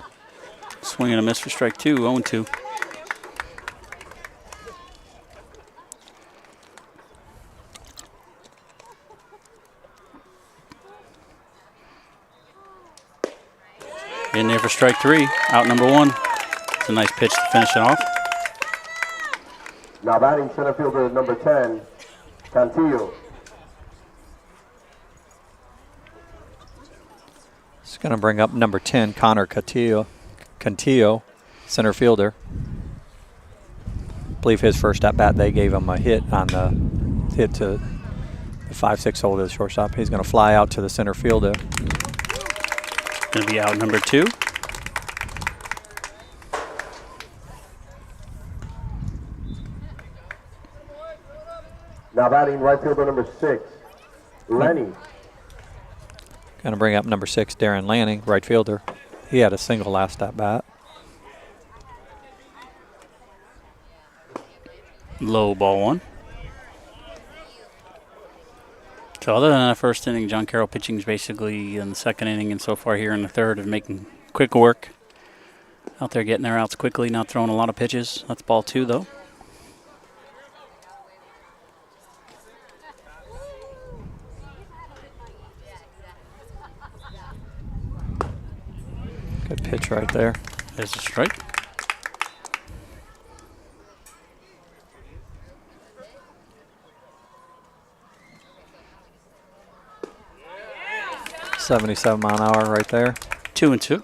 Swing and a miss for strike 2, 0-2. In there for strike 3, out number 1. It's a nice pitch to finish it off. Now batting center fielder number 10, Cantillo. It's going to bring up number 10, Connor Cantillo, center fielder. I believe his first at bat, they gave him a hit on the hit to the 5-6 hole to the shortstop. He's going to fly out to the center fielder. Going to be out number 2. Now batting right fielder number 6, Lenny. Going to bring up number 6, Darren Lanning, right fielder. He had a single last at bat. Low ball 1. So other than that first inning, John Carroll pitching is basically in the second inning and so far here in the third of making quick work. Out there getting their outs quickly, not throwing a lot of pitches. That's ball 2 though. Good pitch right there. There's a strike. .77 mile an hour right there. 2-2.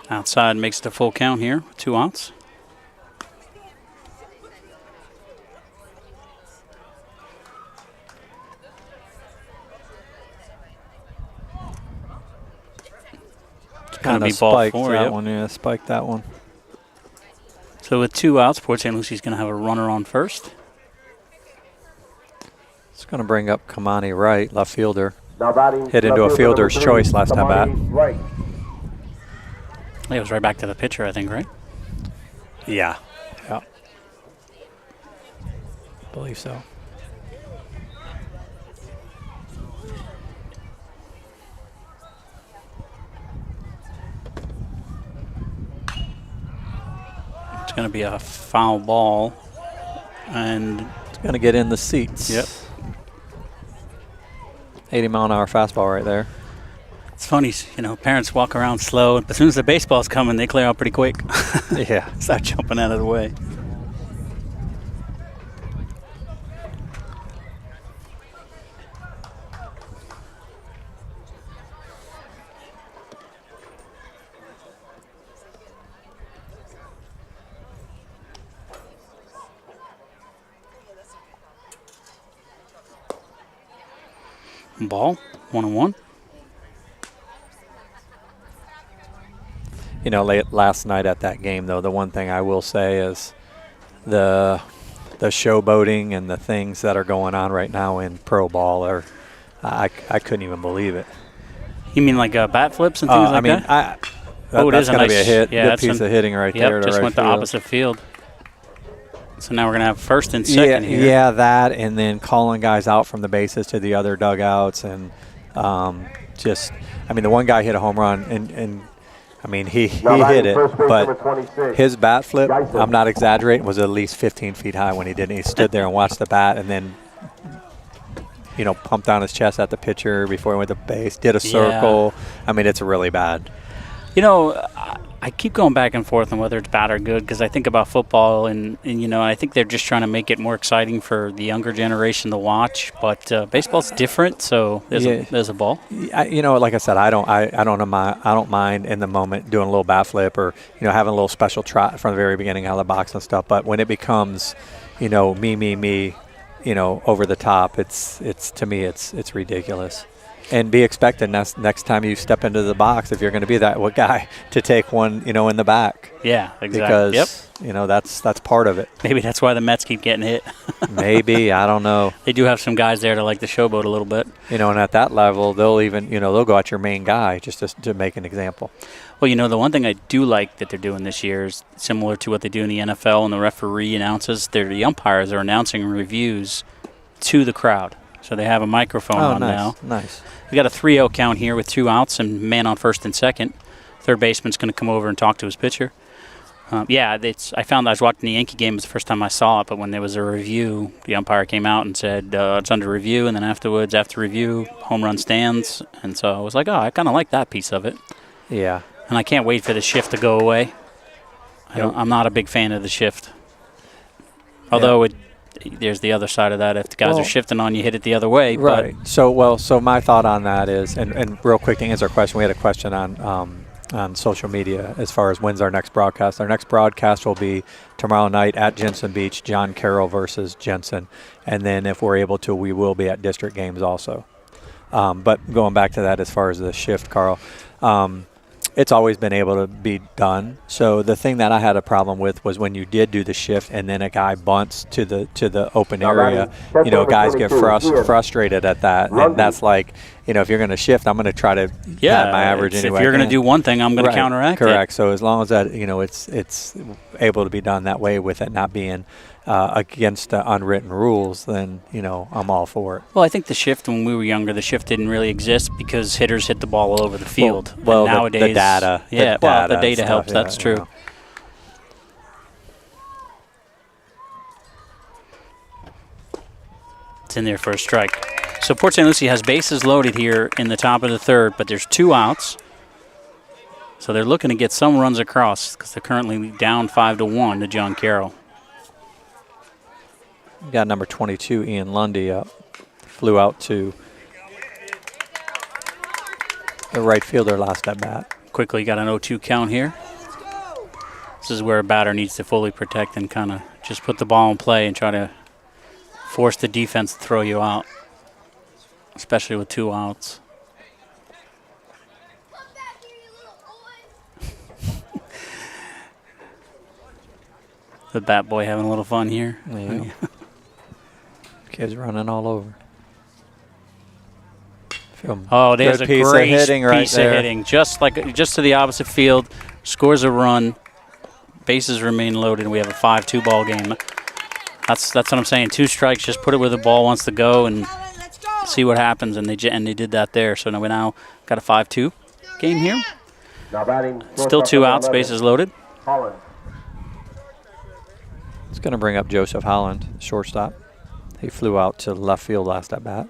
Outside makes the full count here, 2 outs. Kind of spiked that one, yeah, spiked that one. So with 2 outs, Port St. Lucie's going to have a runner on first. It's going to bring up Kamani Wright, left fielder. Now batting Hit into a fielder's choice last at bat. Right. It was right back to the pitcher, I think, right? Yeah. Yeah. Believe so. It's going to be a foul ball, and it's going to get in the seats. Yep. 80 mile an hour fastball right there. It's funny, you know, parents walk around slow, but as soon as the baseball's coming, they clear out pretty quick. Yeah. Start jumping out of the way. Ball, 1-1. You know, last night at that game, though, the one thing I will say is the showboating and the things that are going on right now in pro ball are, I couldn't even believe it. You mean like bat flips and things like that? That's going to be a hit. Yeah, good piece of hitting right there. Just right went field. the opposite field. So now we're going to have first and second here. Yeah, that, and then calling guys out from the bases to the other dugouts, and the one guy hit a home run, and I mean, he Now hit batting it, first base, number but 26. his bat flip, Dyson. I'm not exaggerating, was at least 15 feet high when he did it. He stood there and watched the bat and then, pumped down his chest at the pitcher before he went to base, did a circle. I mean, it's really bad. I keep going back and forth on whether it's bad or good because I think about football and I think they're just trying to make it more exciting for the younger generation to watch. But baseball's different, so there's a ball. Like I said, I don't mind in the moment doing a little bat flip or having a little special trot from the very beginning out of the box and stuff. But when it becomes, me, over the top, it's to me it's ridiculous. And be expected next time you step into the box, if you're going to be that guy, to take one, in the back. Yeah, exactly. Because, that's part of it. Maybe that's why the Mets keep getting hit. Maybe, I don't know. They do have some guys there to like the showboat a little bit. And at that level, they'll even, they'll go at your main guy just to make an example. Well, the one thing I do like that they're doing this year is similar to what they do in the NFL and the referee announces. The umpires are announcing reviews to the crowd. So they have a microphone on now. Nice. We got a 3-0 count here with 2 outs and man on first and second. Third baseman's going to come over and talk to his pitcher. I found I was watching the Yankee game. It was the first time I saw it, but when there was a review, the umpire came out and said it's under review, and then afterwards, after review, home run stands. And so I was like, I kind of like that piece of it. Yeah. And I can't wait for the shift to go away. I'm not a big fan of the shift. Although there's the other side of that. If the guys are shifting on you, hit it the other way. Right. But So my thought on that is, and real quick to answer our question, we had a question on social media as far as when's our next broadcast. Our next broadcast will be tomorrow night at Jensen Beach, John Carroll versus Jensen. And then if we're able to, we will be at district games also. But going back to that as far as the shift, Carl, it's always been able to be done. So the thing that I had a problem with was when you did do the shift and then a guy bunts to the open area, guys get frustrated at that. And that's like, if you're going to shift, I'm going to try to pad my average anyway. If you're going to do one thing, I'm going to counteract it. Correct. So as long as that, it's able to be done that way with it not being against the unwritten rules, then, I'm all for it. Well, I think the shift, when we were younger, the shift didn't really exist because hitters hit the ball all over the field. Well, nowadays, the data. The data helps. That's true. It's in there for a strike. So Port St. Lucie has bases loaded here in the top of the third, but there's 2 outs. So they're looking to get some runs across because they're currently down 5-1 to John Carroll. Got number 22, Ian Lundy, up. Flew out to the right fielder last at bat. Quickly got an 0-2 count here. This is where a batter needs to fully protect and kind of just put the ball in play and try to force the defense to throw you out, especially with 2 outs. The bat boy having a little fun here. Yeah. Kids running all over. Oh, there's a great piece of hitting. Just to the opposite field, scores a run, bases remain loaded, and we have a 5-2 ball game. That's what I'm saying. 2 strikes, just put it where the ball wants to go and see what happens, and they did that there. So now we got a 5-2 game here. Still 2 outs, bases loaded. Holland. It's going to bring up Joseph Holland, shortstop. He flew out to left field last at bat.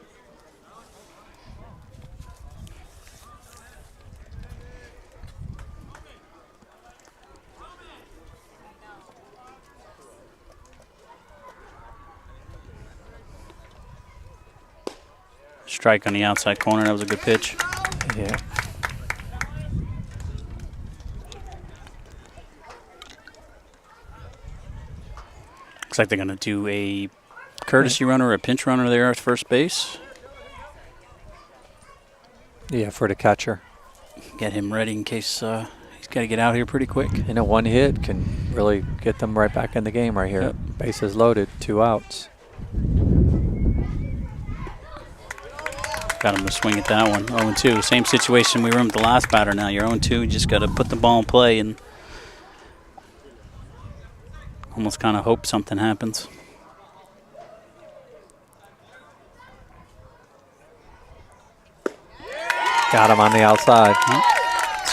Strike on the outside corner. That was a good pitch. Yeah. Looks like they're going to do a courtesy runner or a pinch runner there at first base. Yeah, for the catcher. Get him ready in case he's got to get out here pretty quick. One hit can really get them right back in the game right here. Yep. Bases loaded, 2 outs. Got him to swing at that one. 0-2. Same situation we were in with the last batter now. You're 0-2. You just got to put the ball in play and almost kind of hope something happens. Got him on the outside.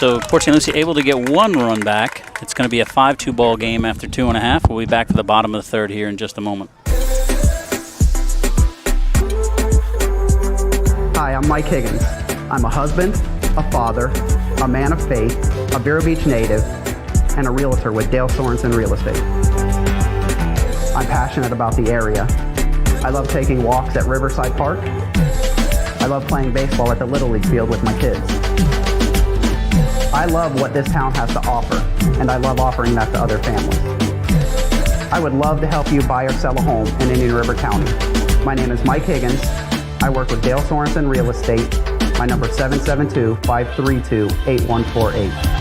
So Port St. Lucie able to get 1 run back. It's going to be a 5-2 ball game after 2.5. We'll be back to the bottom of the 3rd here in just a moment. Hi, I'm Mike Higgins. I'm a husband, a father, a man of faith, a Vero Beach native, and a realtor with Dale Sorensen Real Estate. I'm passionate about the area. I love taking walks at Riverside Park. I love playing baseball at the Little League field with my kids. I love what this town has to offer, and I love offering that to other families. I would love to help you buy or sell a home in Indian River County. My name is Mike Higgins. I work with Dale Sorensen Real Estate. My number is 772-532-8148.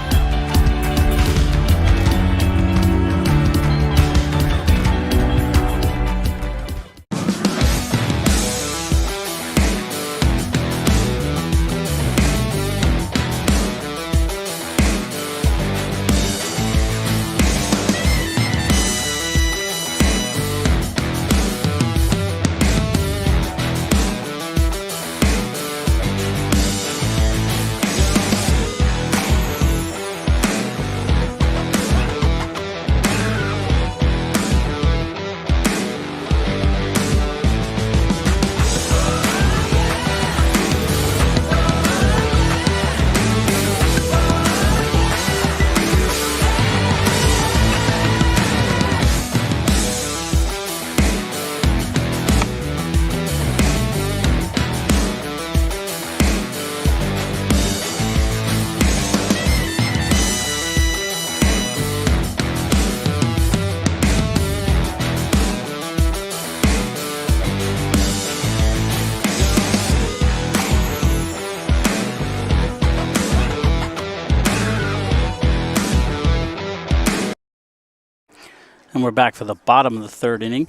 And we're back for the bottom of the 3rd inning.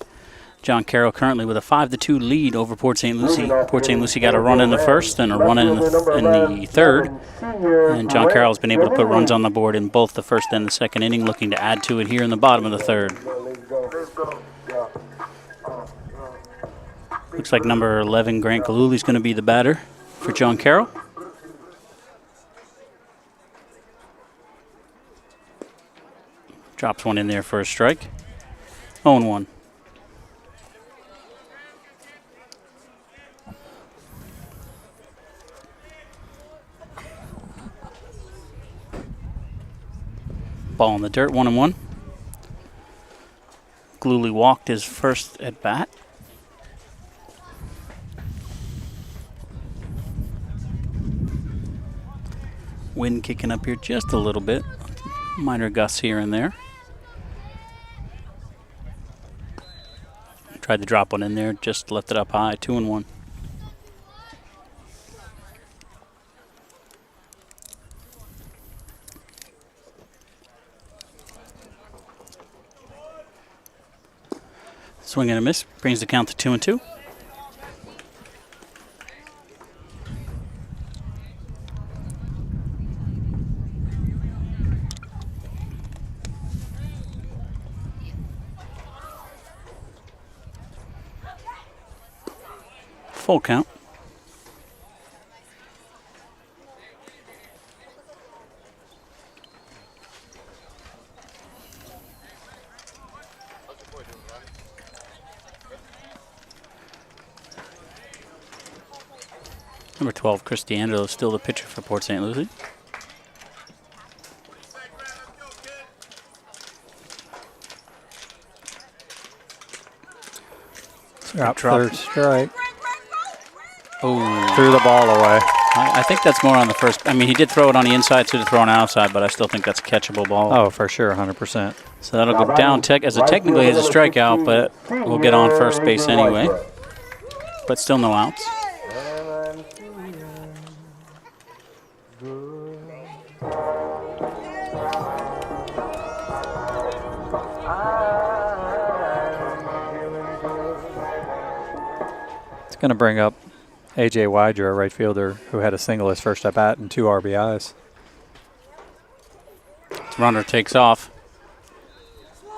John Carroll currently with a 5-2 lead over Port St. Lucie. Port St. Lucie got a run in the 1st and a run in the 3rd. And John Carroll's been able to put runs on the board in both the 1st and the 2nd inning, looking to add to it here in the bottom of the 3rd. Looks like number 11, Grant Galuli's going to be the batter for John Carroll. Drops one in there for a strike. 0-1. Ball in the dirt, 1-1. Glooly walked his first at bat. Wind kicking up here just a little bit. Minor gusts here and there. Tried to drop one in there, just left it up high, 2-1. Swing and a miss, brings the count to 2-2. Full count. Number 12, Chris D'Angelo, still the pitcher for Port St. Lucie. Drop 3rd strike. Oh, Threw the ball away. I think that's more on the first. I mean, he did throw it on the inside, so to throw on the outside, but I still think that's a catchable ball. Oh, for sure, 100%. So that'll go down as it technically is a strikeout, but we'll get on first base anyway. But still no outs. It's going to bring up A.J. Widger, a right fielder, who had a single his first at bat and 2 RBIs. Runner takes off.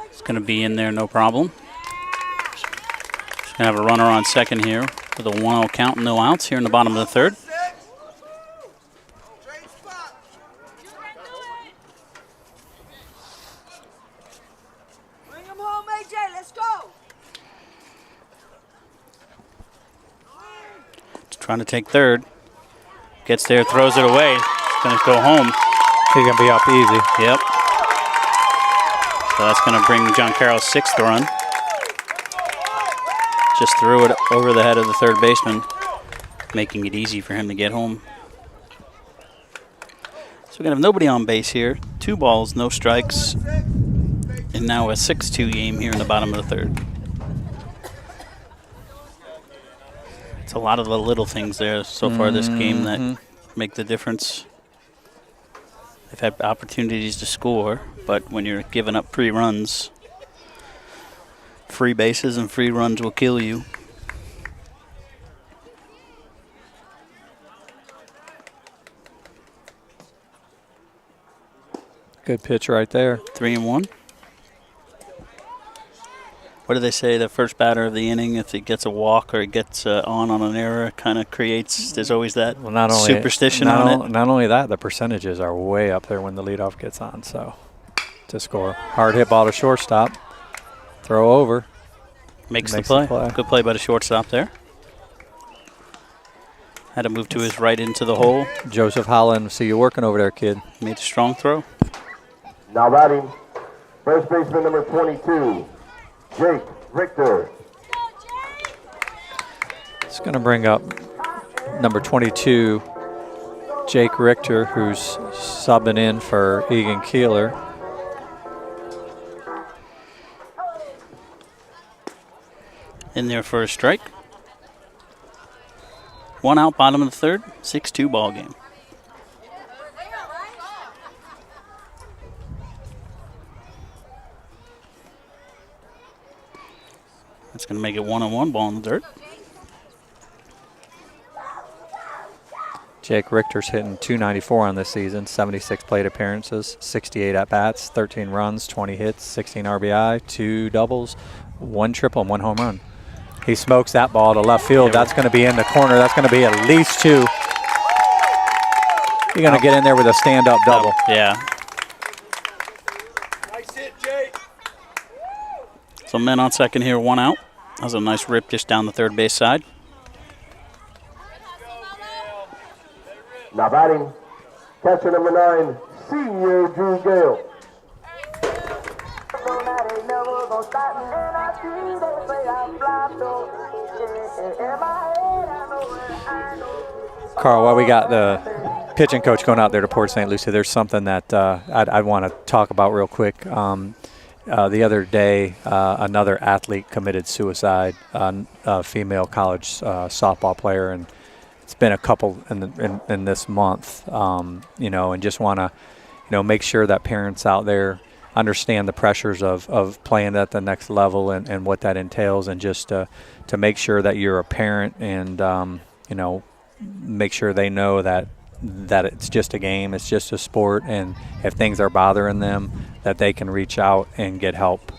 It's going to be in there, no problem. Just going to have a runner on second here with a 1-0 count and no outs here in the bottom of the 3rd. trying to take third. Gets there, throws it away. It's going to go home. He's going to be up easy. Yep. So that's going to bring John Carroll's 6th run. Just threw it over the head of the third baseman, making it easy for him to get home. So we're going to have nobody on base here. 2 balls, no strikes. And now a 6-2 game here in the bottom of the third. It's a lot of the little things there so far this game that make the difference. They've had opportunities to score, but when you're giving up 3 runs, free bases and free runs will kill you. Good pitch right there. 3-1. What do they say? The first batter of the inning, if it gets a walk or it gets on an error, kind of creates. There's always that superstition on it. Not only that, the percentages are way up there when the leadoff gets on. So to score, hard hit ball to shortstop, throw over, makes the play. Good play by the shortstop there. Had to move to his right into the hole. Joseph Holland, see you working over there, kid. Made a strong throw. Now batting, first baseman number 22, Jake Richter. It's going to bring up number 22, Jake Richter, who's subbing in for Egan Keeler. In there for a strike. 1 out, bottom of the third, 6-2 ball game. That's going to make it 1-1, ball in the dirt. Jake Richter's hitting .294 on this season, 76 plate appearances, 68 at-bats, 13 runs, 20 hits, 16 RBI, 2 doubles, 1 triple, and 1 home run. He smokes that ball to left field. That's going to be in the corner. That's going to be at least 2. You're going to get in there with a stand-up double. Yeah. Nice hit, Jake. So men on second here, 1 out. That was a nice rip just down the third base side. Now batting, catcher number 9, senior Drew Gale. Carl, while we got the pitching coach going out there to Port St. Lucie, there's something that I'd want to talk about real quick. The other day, another athlete committed suicide, a female college softball player, and it's been a couple in this month, and just want to, make sure that parents out there understand the pressures of playing at the next level and what that entails, and just to make sure that you're a parent and, make sure they know that it's just a game, it's just a sport, and if things are bothering them, that they can reach out and get help.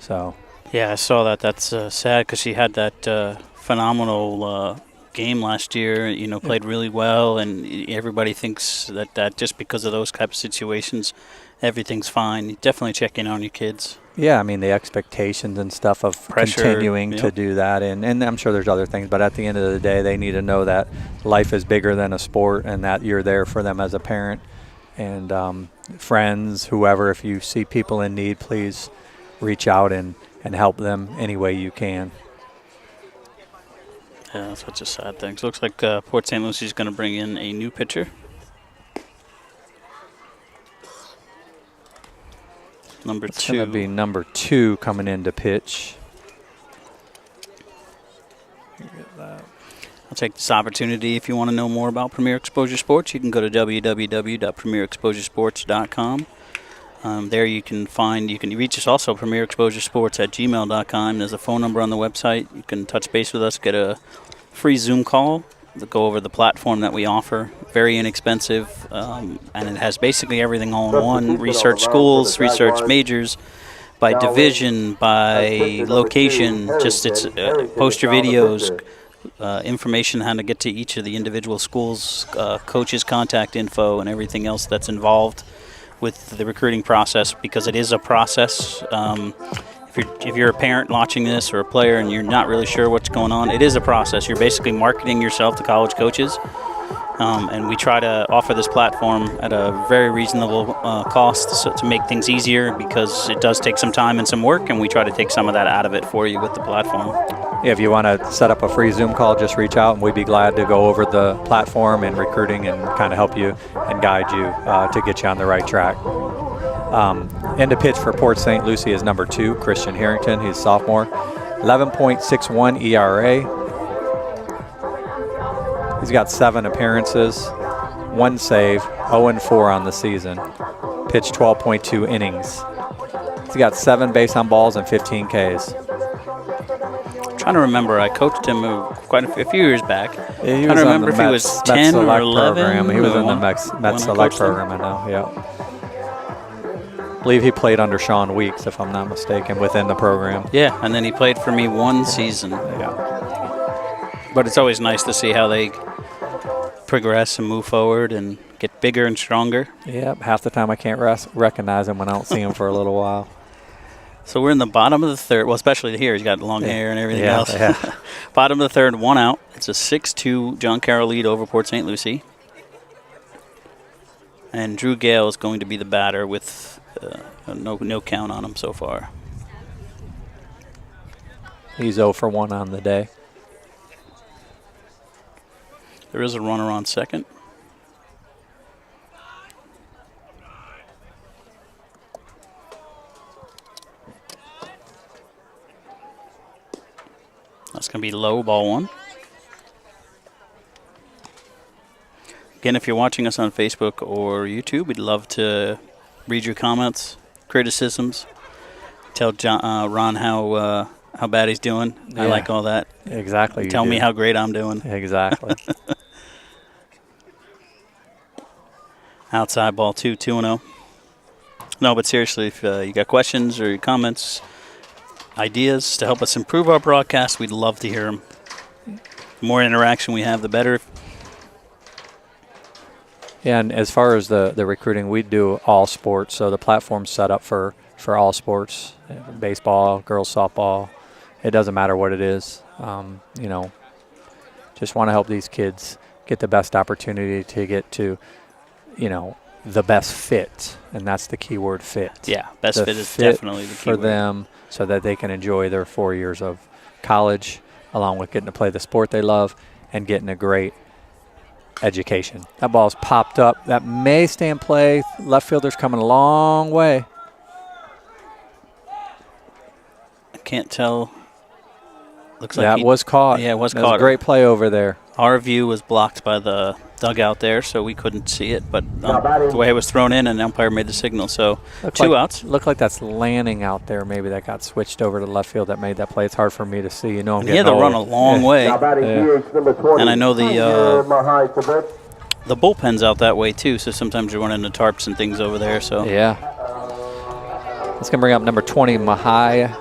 So. Yeah, I saw that. That's sad because she had that phenomenal game last year, played really well, and everybody thinks that just because of those type of situations, everything's fine. Definitely check in on your kids. Yeah, I mean, the expectations and stuff of pressure, continuing to do that, and I'm sure there's other things, but at the end of the day, they need to know that life is bigger than a sport and that you're there for them as a parent. And friends, whoever, if you see people in need, please reach out and help them any way you can. Yeah, that's such a sad thing. So it looks like Port St. Lucie's going to bring in a new pitcher. Number 2. It's going to be number 2 coming in to pitch. I'll take this opportunity. If you want to know more about Premier Exposure Sports, you can go to www.premierexposuresports.com. There you can reach us also, premierexposuresports@gmail.com. There's a phone number on the website. You can touch base with us, get a free Zoom call to go over the platform that we offer. Very inexpensive, and it has basically everything all in one. Research schools, research majors, by division, by location. Just post your videos, information how to get to each of the individual schools, coaches' contact info, and everything else that's involved with the recruiting process, because it is a process. If if you're a parent watching this or a player and you're not really sure what's going on, it is a process. You're basically marketing yourself to college coaches. And we try to offer this platform at a very reasonable cost to make things easier, because it does take some time and some work, and we try to take some of that out of it for you with the platform. If you want to set up a free Zoom call, just reach out and we'd be glad to go over the platform and recruiting and kind of help you and guide you to get you on the right track. End of pitch for Port St. Lucie is number 2, Christian Harrington. He's a sophomore. 11.61 ERA. He's got 7 appearances, 1 save, 0-4 on the season. Pitched 12.2 innings. He's got 7 base on balls and 15 Ks. I'm trying to remember, I coached him quite a few years back. Yeah, I'm trying to remember if he was 10 or 11. Program. He was in the Met Select program, I know, yeah. I believe he played under Sean Weeks, if I'm not mistaken, within the program. Yeah, and then he played for me 1 season. Yeah. But it's always nice to see how they progress and move forward and get bigger and stronger. Yep, half the time I can't recognize him when I don't see him for a little while. So we're in the bottom of the third. Well, especially here, he's got long hair and everything else. Yeah. Bottom of the third, 1 out. It's a 6-2 John Carroll lead over Port St. Lucie. And Drew Gale is going to be the batter with no count on him so far. He's 0 for 1 on the day. There is a runner on second. That's going to be low, ball 1. Again, if you're watching us on Facebook or YouTube, we'd love to read your comments, criticisms. Tell Ron how bad he's doing. Yeah. I like all that. Exactly. Tell me how great I'm doing. Exactly. Outside ball 2, 2-0. No, but seriously, if you got questions or comments, ideas to help us improve our broadcast, we'd love to hear them. The more interaction we have, the better. Yeah, and as far as the recruiting, we do all sports, so the platform's set up for all sports, baseball, girls softball. It doesn't matter what it is. Just want to help these kids get the best opportunity to get to, the best fit, and that's the key word, fit. Yeah, best fit is definitely the key for word. them, so that they can enjoy their 4 years of college, along with getting to play the sport they love and getting a great education. That ball's popped up. That may stay in play. Left fielder's coming a long way. I can't tell. Looks like that was caught. Yeah, it was that caught. Was a great play over there. Our view was blocked by the dugout there, so we couldn't see it. But the way it was thrown in, and the umpire made the signal. So two outs. Looked like that's Lanning out there. Maybe that got switched over to left field that made that play. It's hard for me to see. I'm he had to run a long way. And I know the bullpen's out that way too. So sometimes you're running the tarps and things over there. So yeah. It's gonna bring up number 20, Mahai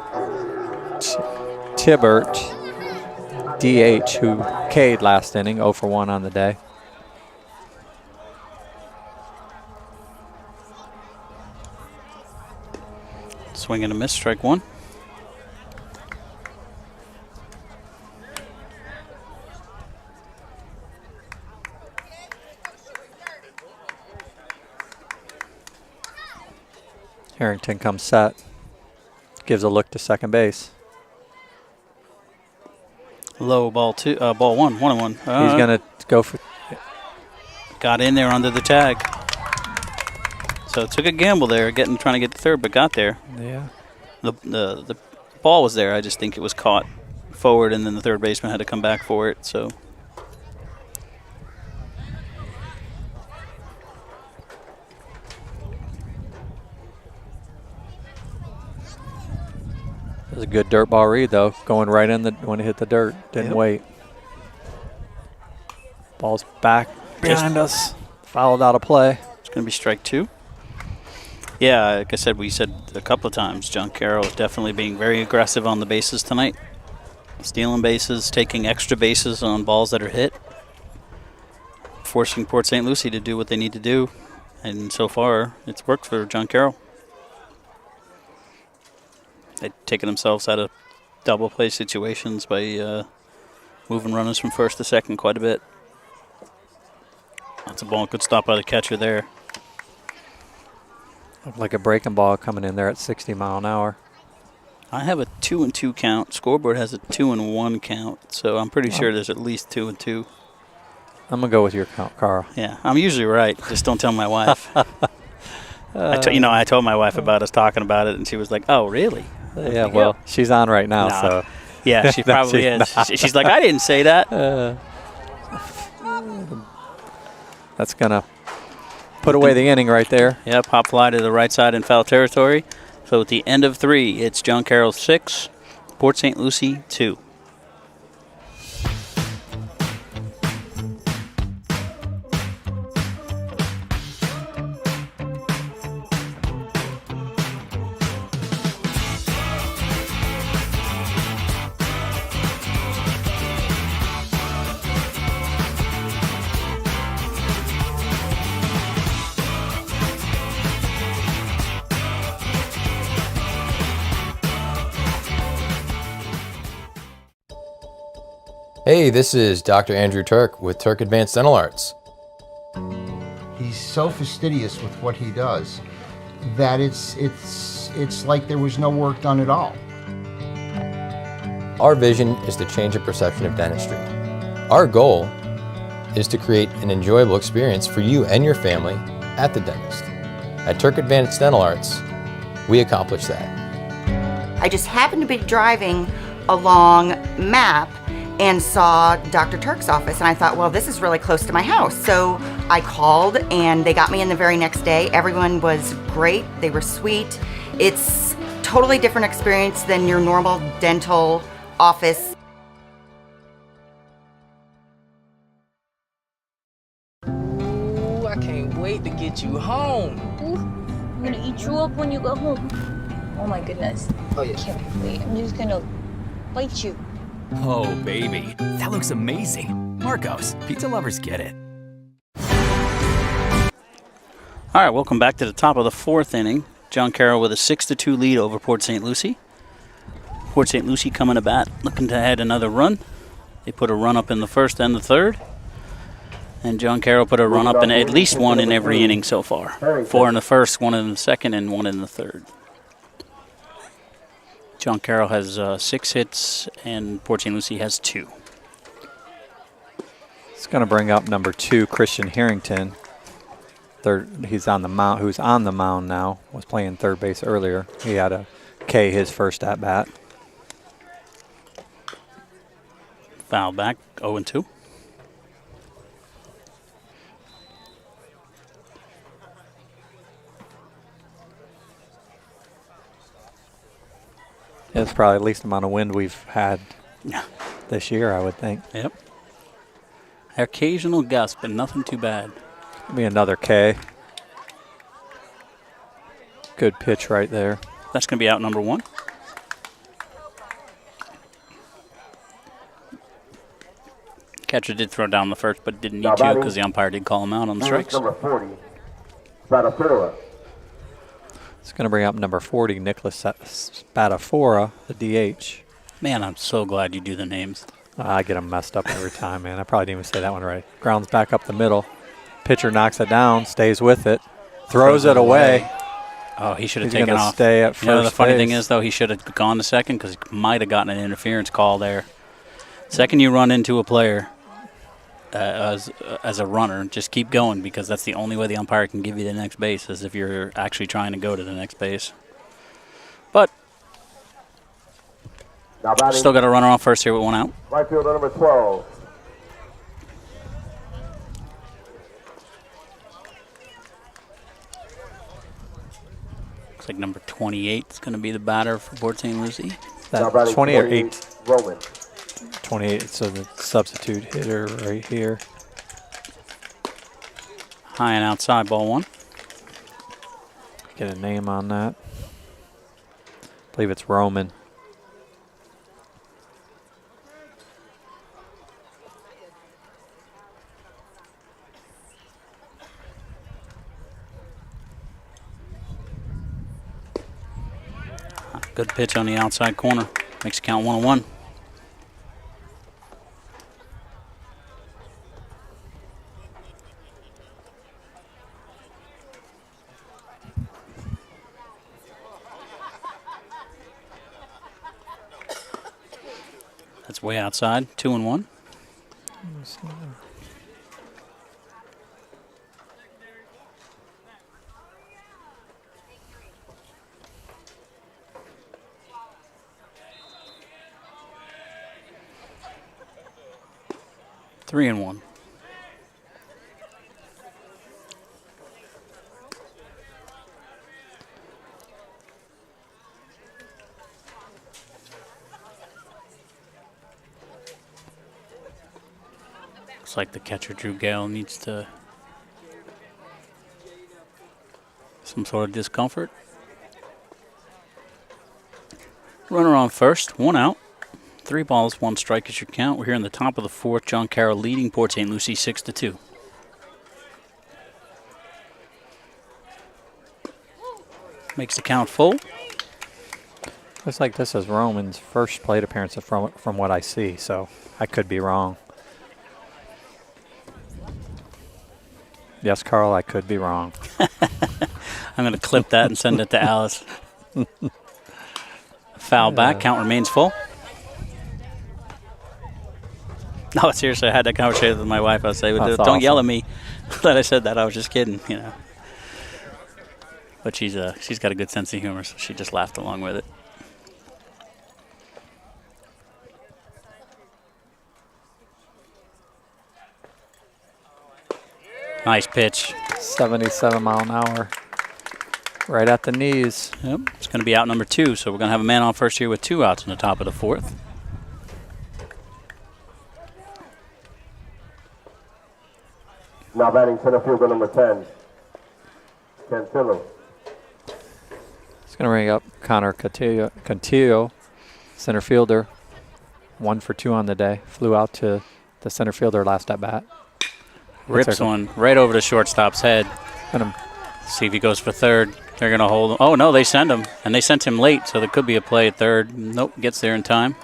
Tibbert, DH, who K'd last inning, 0 for 1 on the day. Swing and a miss, strike 1. Harrington comes set, gives a look to second base. Low, ball 2, ball 1, 1-1. He's gonna go for. Got in there under the tag. So it took a gamble there, trying to get to third, but got there. Yeah. The ball was there. I just think it was caught forward, and then the third baseman had to come back for it. So. It was a good dirt ball read, though, going right in when it hit the dirt. Didn't wait. Ball's back behind us. Fouled out of play. It's going to be strike 2. Yeah, like I said, we said a couple of times, John Carroll is definitely being very aggressive on the bases tonight. Stealing bases, taking extra bases on balls that are hit. Forcing Port St. Lucie to do what they need to do. And so far, it's worked for John Carroll. They've taken themselves out of double play situations by moving runners from first to second quite a bit. That's a ball. Good stop by the catcher there. Looked like a breaking ball coming in there at 60 mile an hour. I have a 2-2 count. Scoreboard has a 2-1 count, so I'm pretty sure there's at least 2-2. I'm going to go with your count, Carl. Yeah, I'm usually right. Just don't tell my wife. I told my wife about us talking about it, and she was like, "Oh, really?" Yeah, well, she's on right now, so. Yeah, she probably is. She's like, "I didn't say that." That's going to put away the inning right there. Yeah, pop fly to the right side in foul territory. So at the end of 3, it's John Carroll 6, Port St. Lucie 2. Hey, this is Dr. Andrew Turk with Turk Advanced Dental Arts. He's so fastidious with what he does that it's like there was no work done at all. Our vision is to change the perception of dentistry. Our goal is to create an enjoyable experience for you and your family at the dentist. At Turk Advanced Dental Arts, we accomplish that. I just happened to be driving along Map and saw Dr. Turk's office, and I thought, well, this is really close to my house. So I called, and they got me in the very next day. Everyone was great. They were sweet. It's totally different experience than your normal dental office. Ooh, I can't wait to get you home. Ooh, I'm gonna eat you up when you go home. Oh my goodness. Oh, yeah. Can't wait. I'm just gonna bite you. Oh, baby, that looks amazing. Marcos, pizza lovers get it. All right, welcome back to the top of the 4th inning. John Carroll with a 6-2 lead over Port St. Lucie. Port St. Lucie coming to bat, looking to add another run. They put a run up in the 1st and the 3rd. And John Carroll put a run up in at least one in every inning so far. 4 in the 1st, 1 in the 2nd, and 1 in the 3rd. John Carroll has 6 hits, and Port St. Lucie has 2. It's going to bring up number 2, Christian Harrington. He's on the mound. Who's on the mound now? Was playing third base earlier. He had a K his first at bat. Foul back, 0-2. It's probably the least amount of wind we've had this year, I would think. Yep. Occasional gust, but nothing too bad. Be another K. Good pitch right there. That's going to be out number 1. Catcher did throw down the first, but didn't need to because the umpire did call him out on the strikes. Number 40, Spadafora. It's going to bring up number 40, Nicholas Spadafora, the DH. Man, I'm so glad you do the names. I get them messed up every time, man. I probably didn't even say that one right. Grounds back up the middle. Pitcher knocks it down, stays with it, throws it away. Oh, he should have He's taken gonna off. stay at You know, the first funny base. thing is, though, he should have gone to second because he might have gotten an interference call there. Second you run into a player as a runner, just keep going because that's the only way the umpire can give you the next base is if you're actually trying to go to the next base. But still got a runner on first here with 1 out. Right fielder number 12. Looks like number 28 is going to be the batter for Port St. Lucie. That 20 or 8? Roman. 28, so the substitute hitter right here. High and outside, ball 1. Get a name on that. I believe it's Roman. Good pitch on the outside corner. Makes it count 1-1. That's way outside. 2-1. Three and one. Looks like the catcher Drew Gale needs to some sort of discomfort. Runner on first, 1 out. 3 balls, 1 strike is your count. We're here in the top of the 4th. John Carroll leading Port St. Lucie 6-2. Makes the count full. Looks like this is Roman's first plate appearance from what I see, so I could be wrong. Yes, Carl, I could be wrong. I'm going to clip that and send it to Alice. Foul back, count remains full. No, seriously, I had that conversation with my wife. I was saying, don't yell at me that I said that. I was just kidding, you know. But she's got a good sense of humor, so she just laughed along with it. Nice pitch. 77 mile an hour. Right at the knees. Yep, it's going to be out number 2, so we're going to have a man on first here with 2 outs in the top of the 4th. Now batting center fielder number 10, Cantillo. It's going to bring up Connor Cantillo, center fielder. 1 for 2 on the day. Flew out to the center fielder last at bat. Rips one right over the shortstop's head. See if he goes for third. They're going to hold him. Oh, no, they send him. And they sent him late, so there could be a play at third. Nope, gets there in time.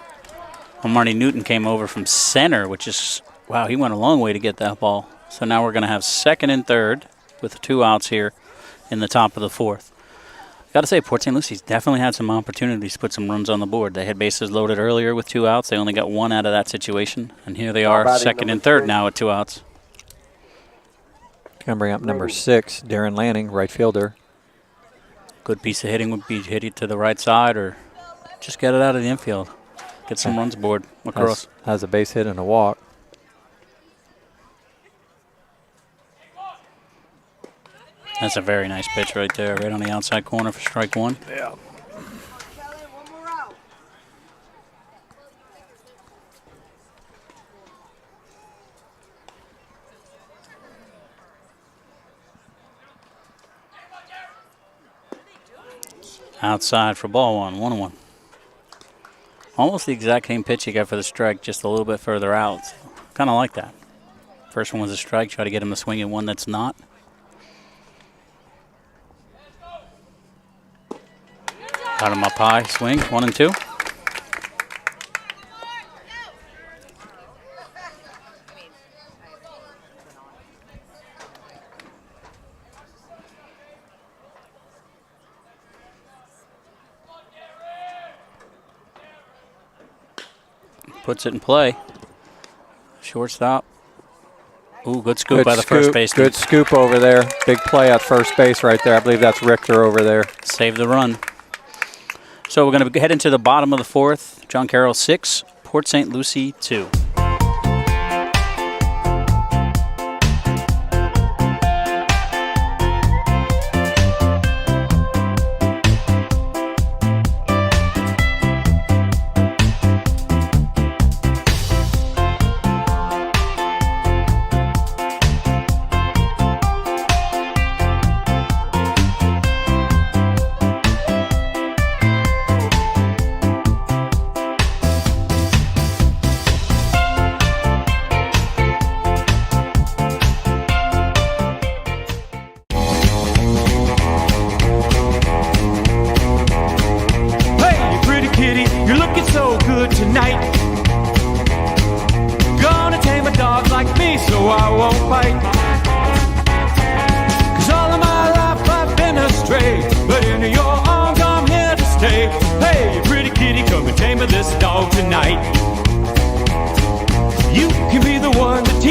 Well, Marty Newton came over from center, which is, wow, he went a long way to get that ball. So now we're going to have second and third with 2 outs here in the top of the 4th. Got to say, Port St. Lucie's definitely had some opportunities to put some runs on the board. They had bases loaded earlier with 2 outs. They only got 1 out of that situation. And here they are, second and third now at 2 outs. Going to bring up number 6, Darren Lanning, right fielder. Good piece of hitting would be hit it to the right side or just get it out of the infield. Get some runs aboard across. Has a base hit and a walk. That's a very nice pitch right there, right on the outside corner for strike 1. Yeah. Outside for ball 1, 1-1. Almost the exact same pitch he got for the strike, just a little bit further out. So, kind of like that. First one was a strike, try to get him to swing at one that's not. Got him up high, swing, 1 and 2. Puts it in play. Shortstop. Ooh, good scoop by the first baseman. Good scoop over there. Big play at first base right there. I believe that's Richter over there. Save the run. So we're going to head into the bottom of the 4th. John Carroll 6, Port St. Lucie 2.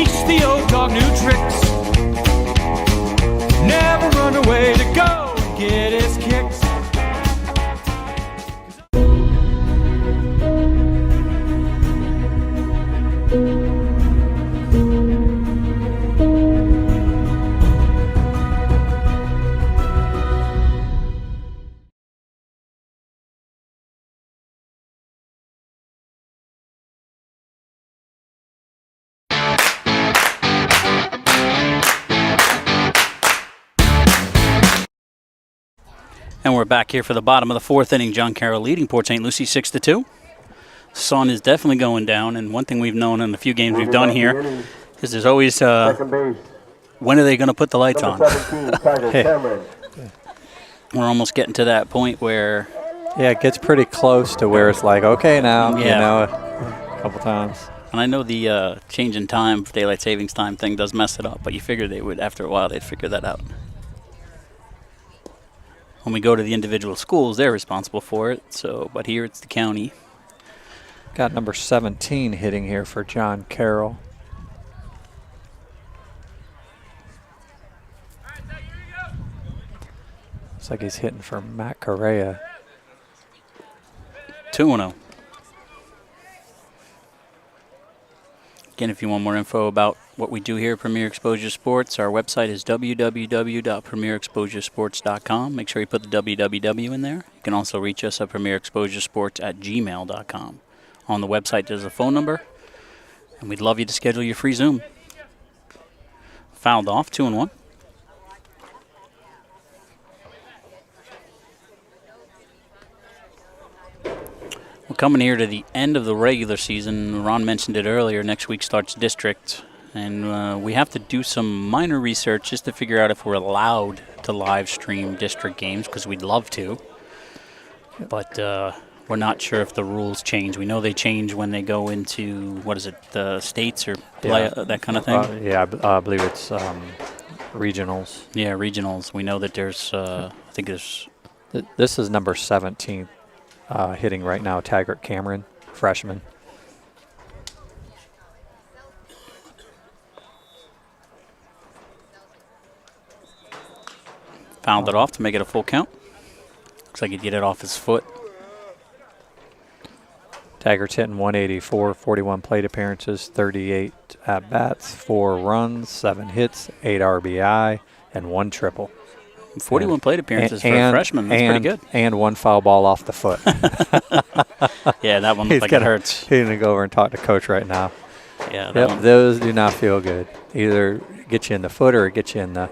Teach the old dog new tricks. Never run away to go and get his kicks. And we're back here for the bottom of the fourth inning. John Carroll leading Port St. Lucie 6-2. Sun is definitely going down, and one thing we've known in the few games we've done here is there's always when are they going to put the lights on? We're almost getting to that point where it gets pretty close to where it's like, okay, now a couple times. And I know the change in time, daylight savings time thing does mess it up, but you figure they would, after a while, they'd figure that out. When we go to the individual schools, they're responsible for it. So, but here it's the county. Got number 17 hitting here for John Carroll. Looks like he's hitting for Matt Correa. 2-0. Again, if you want more info about what we do here at Premier Exposure Sports, our website is www.premierexposuresports.com. Make sure you put the www in there. You can also reach us at premierexposuresports@gmail.com. On the website, there's a phone number, and we'd love you to schedule your free Zoom. Fouled off, 2-1. We're coming here to the end of the regular season. Ron mentioned it earlier. Next week starts district. And we have to do some minor research just to figure out if we're allowed to live stream district games, because we'd love to. But we're not sure if the rules change. We know they change when they go into, the states or that kind of thing? I believe it's regionals. Yeah, regionals. We know that there's, I think there's... This is number 17. Hitting right now, Taggart Cameron, freshman. Fouled it off to make it a full count. Looks like he'd get it off his foot. Taggart's hitting 184, 41 plate appearances, 38 at-bats, 4 runs, 7 hits, 8 RBI, and 1 triple. 41 plate appearances for a freshman. That's pretty good. And 1 foul ball off the foot. Yeah, that one looks like it hurts. He's going to go over and talk to Coach right now. Yeah, those do not feel good. Either get you in the foot or get you in the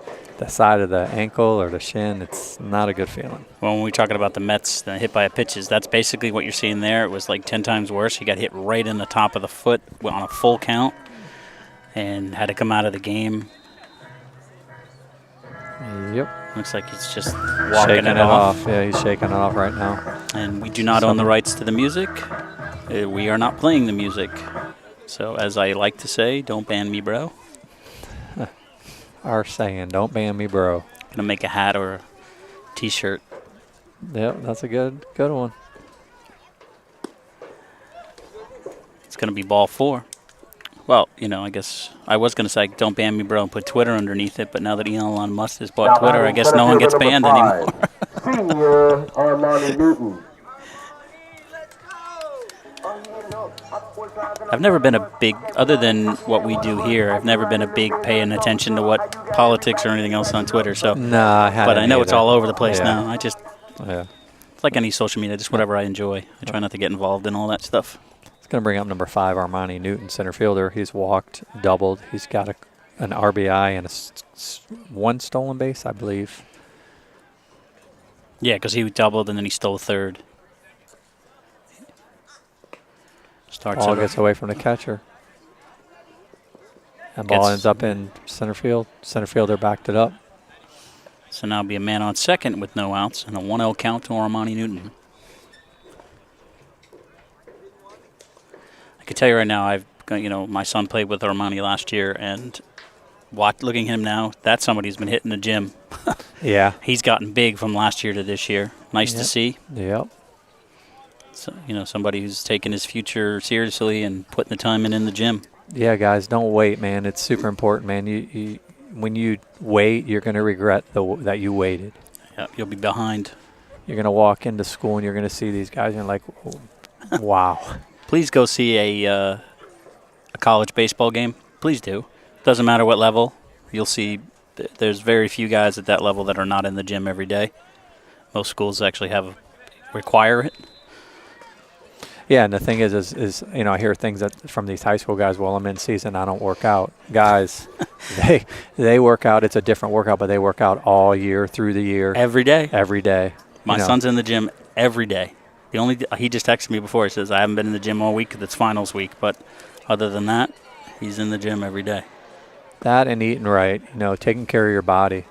side of the ankle or the shin. It's not a good feeling. Well, when we're talking about the Mets, the hit by a pitches, that's basically what you're seeing there. It was like 10 times worse. He got hit right in the top of the foot on a full count and had to come out of the game. Yep. Looks like he's just walking shaking it off. Yeah, he's shaking it off right now. And we do not own the rights to the music. We are not playing the music. So as I like to say, don't ban me, bro. Our saying, don't ban me, bro. Gonna make a hat or a T-shirt. Yep, that's a good one. It's gonna be ball 4. Well, I guess I was going to say don't ban me, bro, and put Twitter underneath it, but now that Elon Musk has bought Twitter, I guess no one gets banned anymore. Senior Armani Newton. I've never been a big, other than what we do here, I've never been a big paying attention to what politics or anything else on Twitter. So, no, but I know it's all over the place now. It's like any social media, just whatever I enjoy. I try not to get involved in all that stuff. Going to bring up number 5, Armani Newton, center fielder. He's walked, doubled. He's got an RBI and 1 stolen base, I believe. Yeah, because he doubled and then he stole third. Ball gets away from the catcher. And ball ends up in center field. Center fielder backed it up. So now it'll be a man on second with no outs and a 1-0 count to Armani Newton. I can tell you right now, my son played with Armani last year, and looking at him now, that's somebody who's been hitting the gym. Yeah. He's gotten big from last year to this year. Nice to see. Yep. So, somebody who's taking his future seriously and putting the time in the gym. Yeah, guys, don't wait, man. It's super important, man. You when you wait, you're going to regret that you waited. Yeah, you'll be behind. You're going to walk into school and you're going to see these guys and you're like, wow. Please go see a college baseball game. Please do. Doesn't matter what level. You'll see there's very few guys at that level that are not in the gym every day. Most schools actually require it. Yeah, and the thing is I hear things from these high school guys. Well, I'm in season, I don't work out. Guys, they work out. It's a different workout, but they work out all year through the year. Every day. Every day. My son's in the gym every day. He just texted me before. He says I haven't been in the gym all week because it's finals week, but other than that, he's in the gym every day. That and eating right, taking care of your body.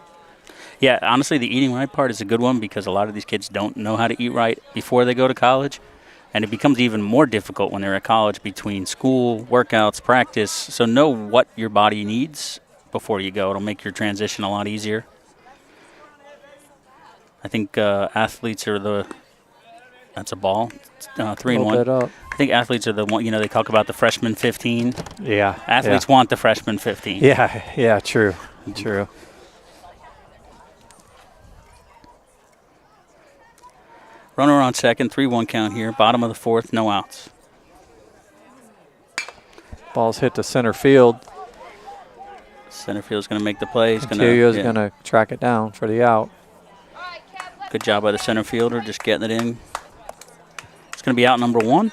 Yeah, honestly, the eating right part is a good one because a lot of these kids don't know how to eat right before they go to college. And it becomes even more difficult when they're at college between school, workouts, practice. So know what your body needs before you go. It'll make your transition a lot easier. I think athletes are that's a ball, 3-1. I think athletes are the one, they talk about the freshman 15. Yeah. Athletes want the freshman 15. Yeah, true. Runner on second, 3-1 count here. Bottom of the fourth, no outs. Ball's hit to center field. Center field's going to make the play. He's going to track it down for the out. Good job by the center fielder, just getting it in. It's going to be out number one.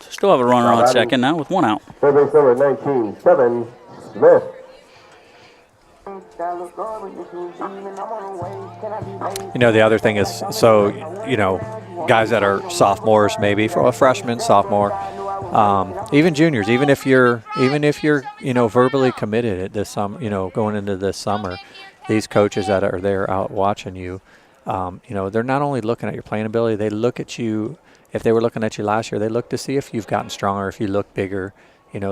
Still have a runner on second now with one out. Third base number 19, 7, Smith. The other thing is, guys that are sophomores, maybe for a freshman, sophomore, even juniors, even if you're verbally committed at this going into this summer, these coaches that are there out watching you, they're not only looking at your playing ability, they look at you. If they were looking at you last year, they look to see if you've gotten stronger, if you look bigger.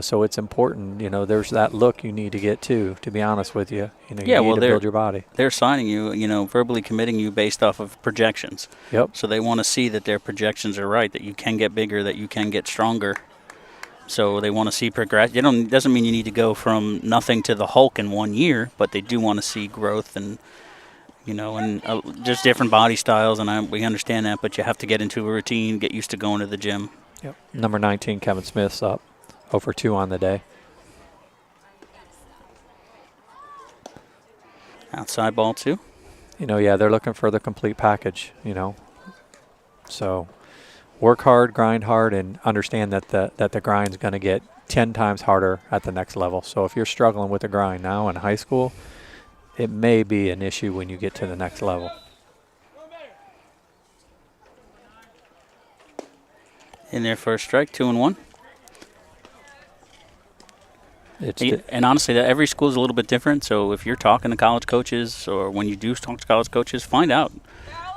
So it's important. There's that look you need to get to be honest with you. You need to build your body. They're signing you, verbally committing you based off of projections. Yep. So they want to see that their projections are right, that you can get bigger, that you can get stronger. So they want to see progress. It doesn't mean you need to go from nothing to the Hulk in 1 year, but they do want to see growth and, just different body styles. And we understand that, but you have to get into a routine, get used to going to the gym. Yep. Number 19, Kevin Smith's up. 0 for 2 on the day. Outside ball, too. They're looking for the complete package, So work hard, grind hard, and understand that the grind's going to get 10 times harder at the next level. So if you're struggling with the grind now in high school, it may be an issue when you get to the next level. In their first strike, 2-1. And honestly, every school is a little bit different. So if you're talking to college coaches, or when you do talk to college coaches, find out.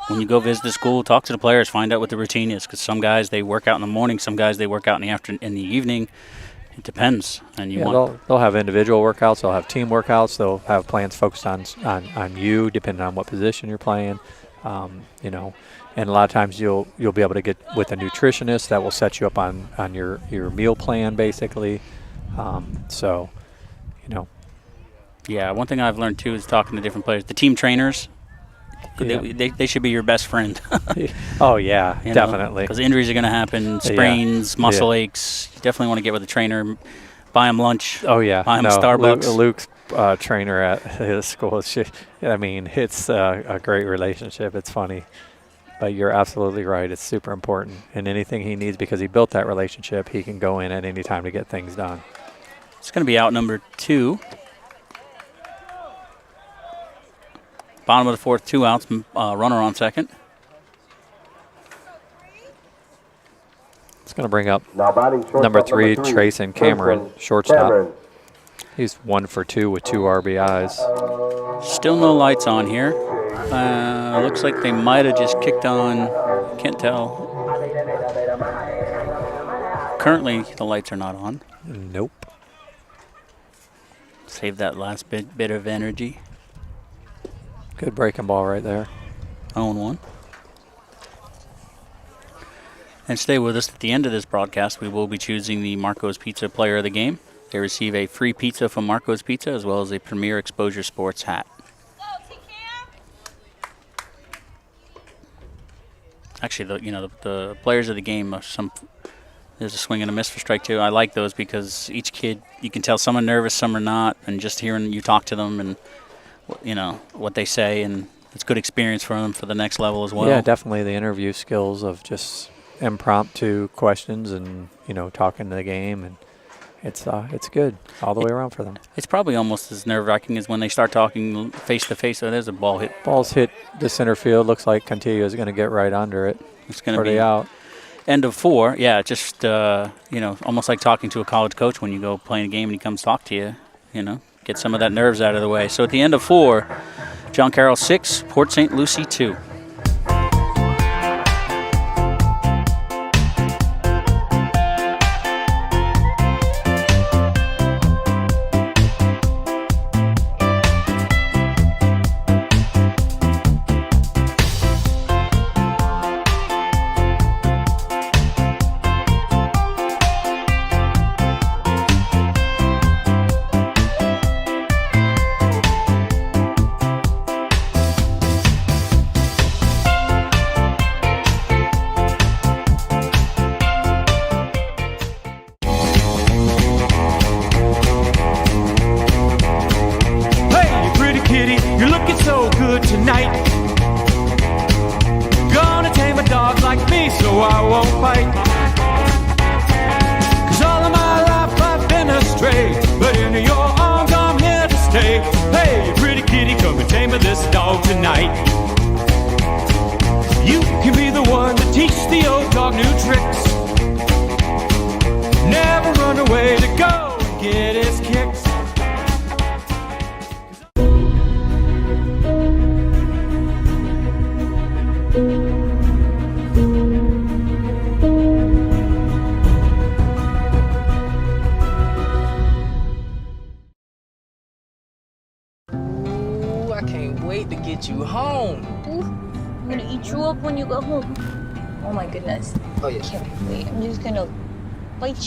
When you go visit the school, talk to the players, find out what the routine is. Because some guys, they work out in the morning. Some guys, they work out in the evening. It depends. And they'll have individual workouts. They'll have team workouts. They'll have plans focused on you, depending on what position you're playing. And a lot of times you'll be able to get with a nutritionist that will set you up on your meal plan, basically. Yeah, one thing I've learned too is talking to different players. The team trainers, they should be your best friend. Oh yeah, definitely. Because injuries are going to happen, sprains, muscle aches. You definitely want to get with a trainer, buy him lunch. Oh yeah, buy him Starbucks. Luke's trainer at his school. It's a great relationship. It's funny. But you're absolutely right. It's super important. And anything he needs, because he built that relationship, he can go in at any time to get things done. It's going to be out number 2. Bottom of the fourth, 2 outs. Runner on second. It's going to bring up number 3, Trayson Cameron, shortstop. He's 1 for 2 with 2 RBIs. Still no lights on here. Looks like they might have just kicked on. Can't tell. Currently, the lights are not on. Nope. Save that last bit of energy. Good breaking ball right there. 0-1. And stay with us at the end of this broadcast. We will be choosing the Marco's Pizza Player of the Game. They receive a free pizza from Marco's Pizza as well as a Premier Exposure Sports hat. Actually, the players of the game, there's a swing and a miss for strike two. I like those because each kid, you can tell some are nervous, some are not, and just hearing you talk to them and what they say, and it's good experience for them for the next level as well. Yeah, definitely the interview skills of just impromptu questions and talking to the game, and it's good all the way around for them. It's probably almost as nerve-wracking as when they start talking face to face. So there's a ball hit. Ball's hit the center field. Looks like Cantillo is going to get right under it. It's going to be out. End of 4. Yeah, just almost like talking to a college coach when you go play a game and he comes talk to you. Get some of that nerves out of the way. So at the end of 4, John Carroll 6, Port St. Lucie 2.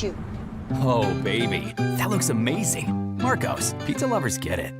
You. Oh, baby, that looks amazing. Marco's, pizza lovers get it.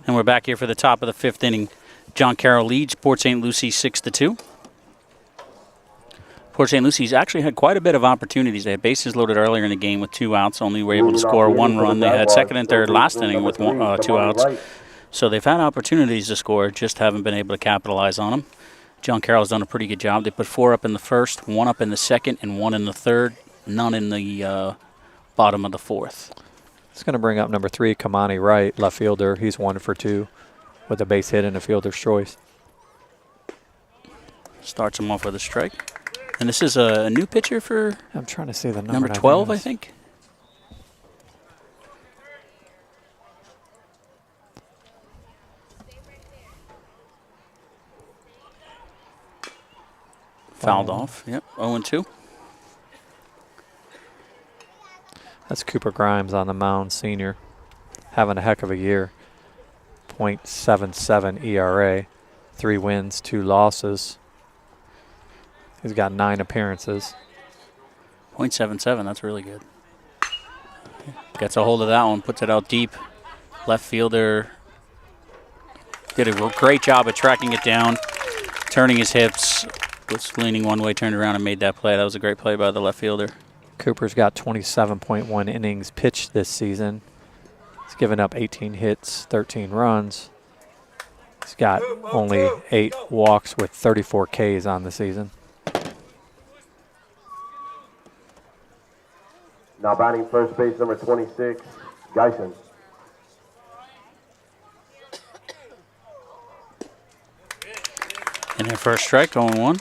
And we're back here for the top of the 5th inning. John Carroll leads Port St. Lucie 6-2. Port St. Lucie's actually had quite a bit of opportunities. They had bases loaded earlier in the game with 2 outs, only were able to score 1 run. They had second and third last inning with 2 outs. So they've had opportunities to score, just haven't been able to capitalize on them. John Carroll's done a pretty good job. They put 4 up in the first, 1 up in the second, and 1 in the third, none in the bottom of the 4th. It's going to bring up number 3, Kamani Wright, left fielder. He's 1 for 2 with a base hit and a fielder's choice. Starts him off with a strike. And this is a new pitcher for I'm trying to see the number 12, I think. Fouled off. Yep, 0-2. That's Cooper Grimes on the mound, senior. Having a heck of a year. .77 ERA. 3 wins, 2 losses. He's got 9 appearances. .77, that's really good. Gets a hold of that one, puts it out deep. Left fielder did a great job of tracking it down, turning his hips, was leaning one way, turned around and made that play. That was a great play by the left fielder. Cooper's got 27.1 innings pitched this season. He's given up 18 hits, 13 runs. He's got only 8 walks with 34 Ks on the season. Now batting first base, number 26, Geisen. And their first strike, 0-1.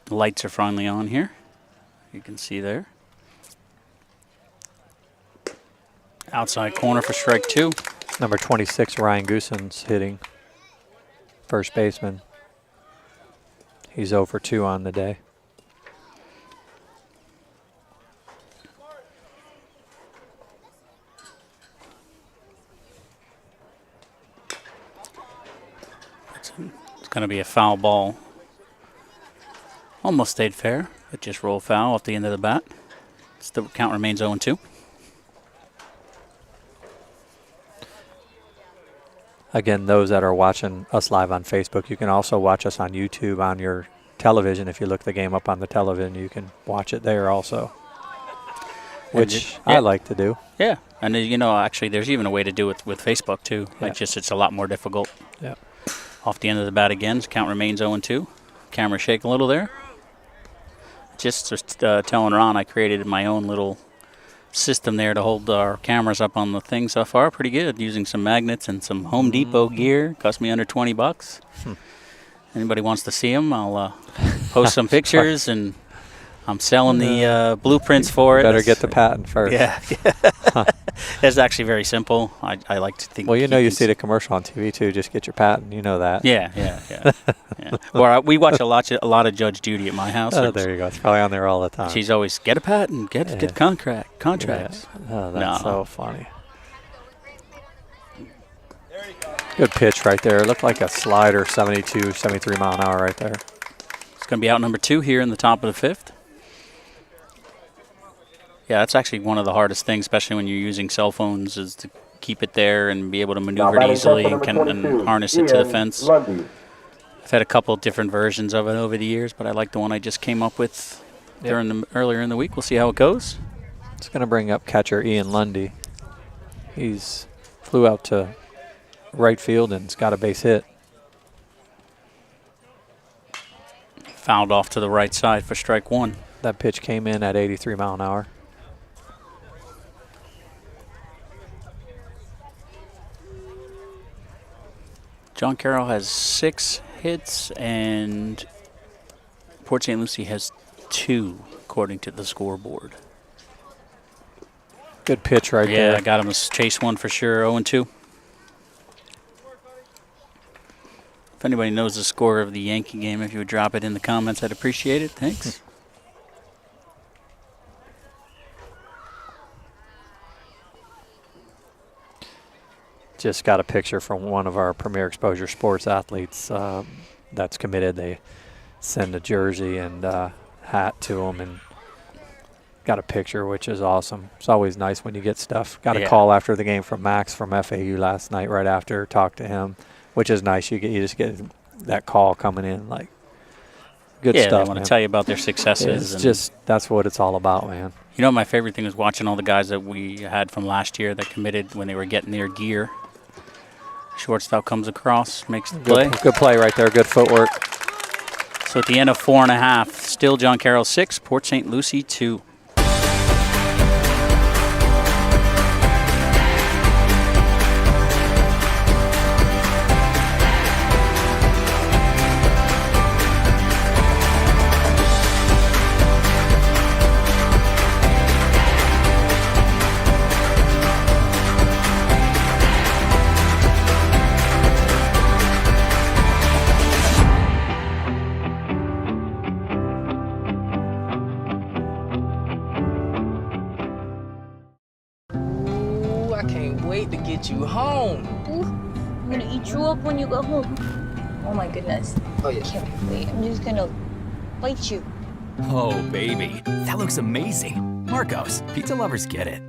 The lights are finally on here. You can see there. Outside corner for strike 2. Number 26, Ryan Goosen's hitting. First baseman. He's 0 for 2 on the day. It's going to be a foul ball. Almost stayed fair, but just rolled foul off the end of the bat. The count remains 0-2. Again, those that are watching us live on Facebook, you can also watch us on YouTube on your television. If you look the game up on the television, you can watch it there also, which I like to do. Yeah, and actually, there's even a way to do it with Facebook too. Yeah. It's a lot more difficult. Yeah. Off the end of the bat again, count remains 0-2. Camera shake a little there. Just telling Ron, I created my own little system there to hold our cameras up on the thing so far. Pretty good, using some magnets and some Home Depot gear. Cost me under $20. Anybody wants to see them, I'll post some pictures, and I'm selling the blueprints for it. Better get the patent first. Yeah. It's actually very simple. I like to think. Well, you see the commercial on TV too. Just get your patent. You know that. Yeah. Yeah. Well, we watch a lot of Judge Judy at my house. Oh, there you go. It's probably on there all the time. She's always get a patent, get contracts. Yeah. Oh, that's so funny. Good pitch right there. It looked like a slider, 72, 73 mile an hour right there. It's going to be out number 2 here in the top of the 5th. Yeah, that's actually one of the hardest things, especially when you're using cell phones, is to keep it there and be able to maneuver it easily and harness it to the fence. I've had a couple of different versions of it over the years, but I like the one I just came up with earlier in the week. We'll see how it goes. It's going to bring up catcher Ian Lundy. He's flew out to right field and's got a base hit. Fouled off to the right side for strike 1. That pitch came in at 83 mile an hour. John Carroll has 6 hits, and Port St. Lucie has 2, according to the scoreboard. Good pitch right there. Yeah, I got him a chase one for sure, 0-2. If anybody knows the score of the Yankee game, if you would drop it in the comments, I'd appreciate it. Thanks. Just got a picture from one of our Premier Exposure Sports athletes that's committed. They send a jersey and hat to them and got a picture, which is awesome. It's always nice when you get stuff. Got a call after the game from Max from FAU last night right after. Talked to him, which is nice. You just get that call coming in, like, good stuff. Yeah, they want to tell you about their successes. It's just, that's what it's all about, man. You know, my favorite thing was watching all the guys that we had from last year that committed when they were getting their gear. Shortstop comes across, makes the play. Good play right there, good footwork. So at the end of 4.5, still John Carroll 6, Port St. Lucie 2. You home. Ooh, I'm gonna eat you up when you go home. Oh my goodness. Oh yeah. Can't wait. I'm just gonna bite you. Oh, baby. That looks amazing. Marcos, pizza lovers get it.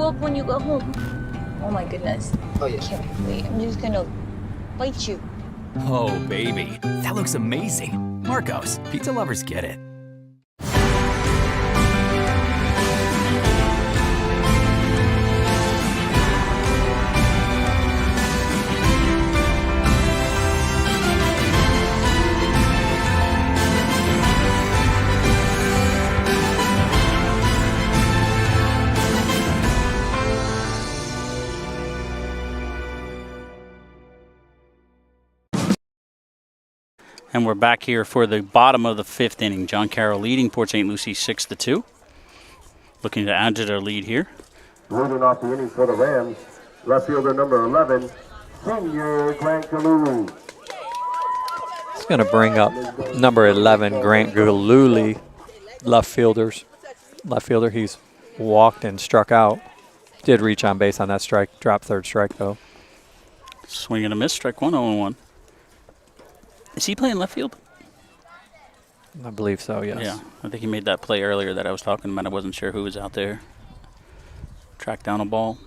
up when you go home. Oh my goodness. Oh, yeah. Can't wait. I'm just gonna bite you. Oh, baby, that looks amazing. Marcos, pizza lovers get it. And we're back here for the bottom of the 5th inning. John Carroll leading Port St. Lucie 6-2. Looking to add to their lead here. Leading off the inning for the Rams, left fielder number 11, senior Grant Galulu. It's going to bring up number 11, Grant Galuli, left fielder. He's walked and struck out. Did reach on base on that strike. Dropped third strike, though. Swing and a miss, strike 1, 0-1. Is he playing left field? I believe so, yes. Yeah, I think he made that play earlier that I was talking about. I wasn't sure who was out there. Track down a ball.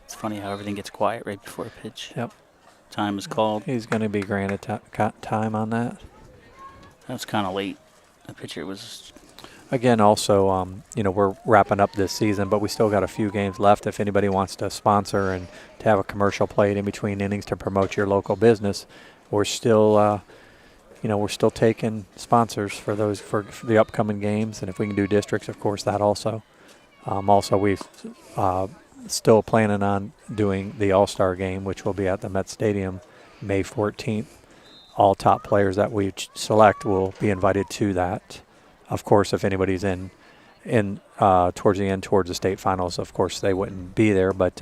It's funny how everything gets quiet right before a pitch. Yep. Time is called. He's going to be granted time on that. That's kind of late. The pitcher was... Again, also, we're wrapping up this season, but we still got a few games left. If anybody wants to sponsor and to have a commercial played in between innings to promote your local business, we're still, we're still taking sponsors for those for the upcoming games. And if we can do districts, of course, that also. Also, we've still planning on doing the All-Star game, which will be at the Met Stadium May 14th. All top players that we select will be invited to that. Of course, if anybody's in towards the end, towards the state finals, of course they wouldn't be there, but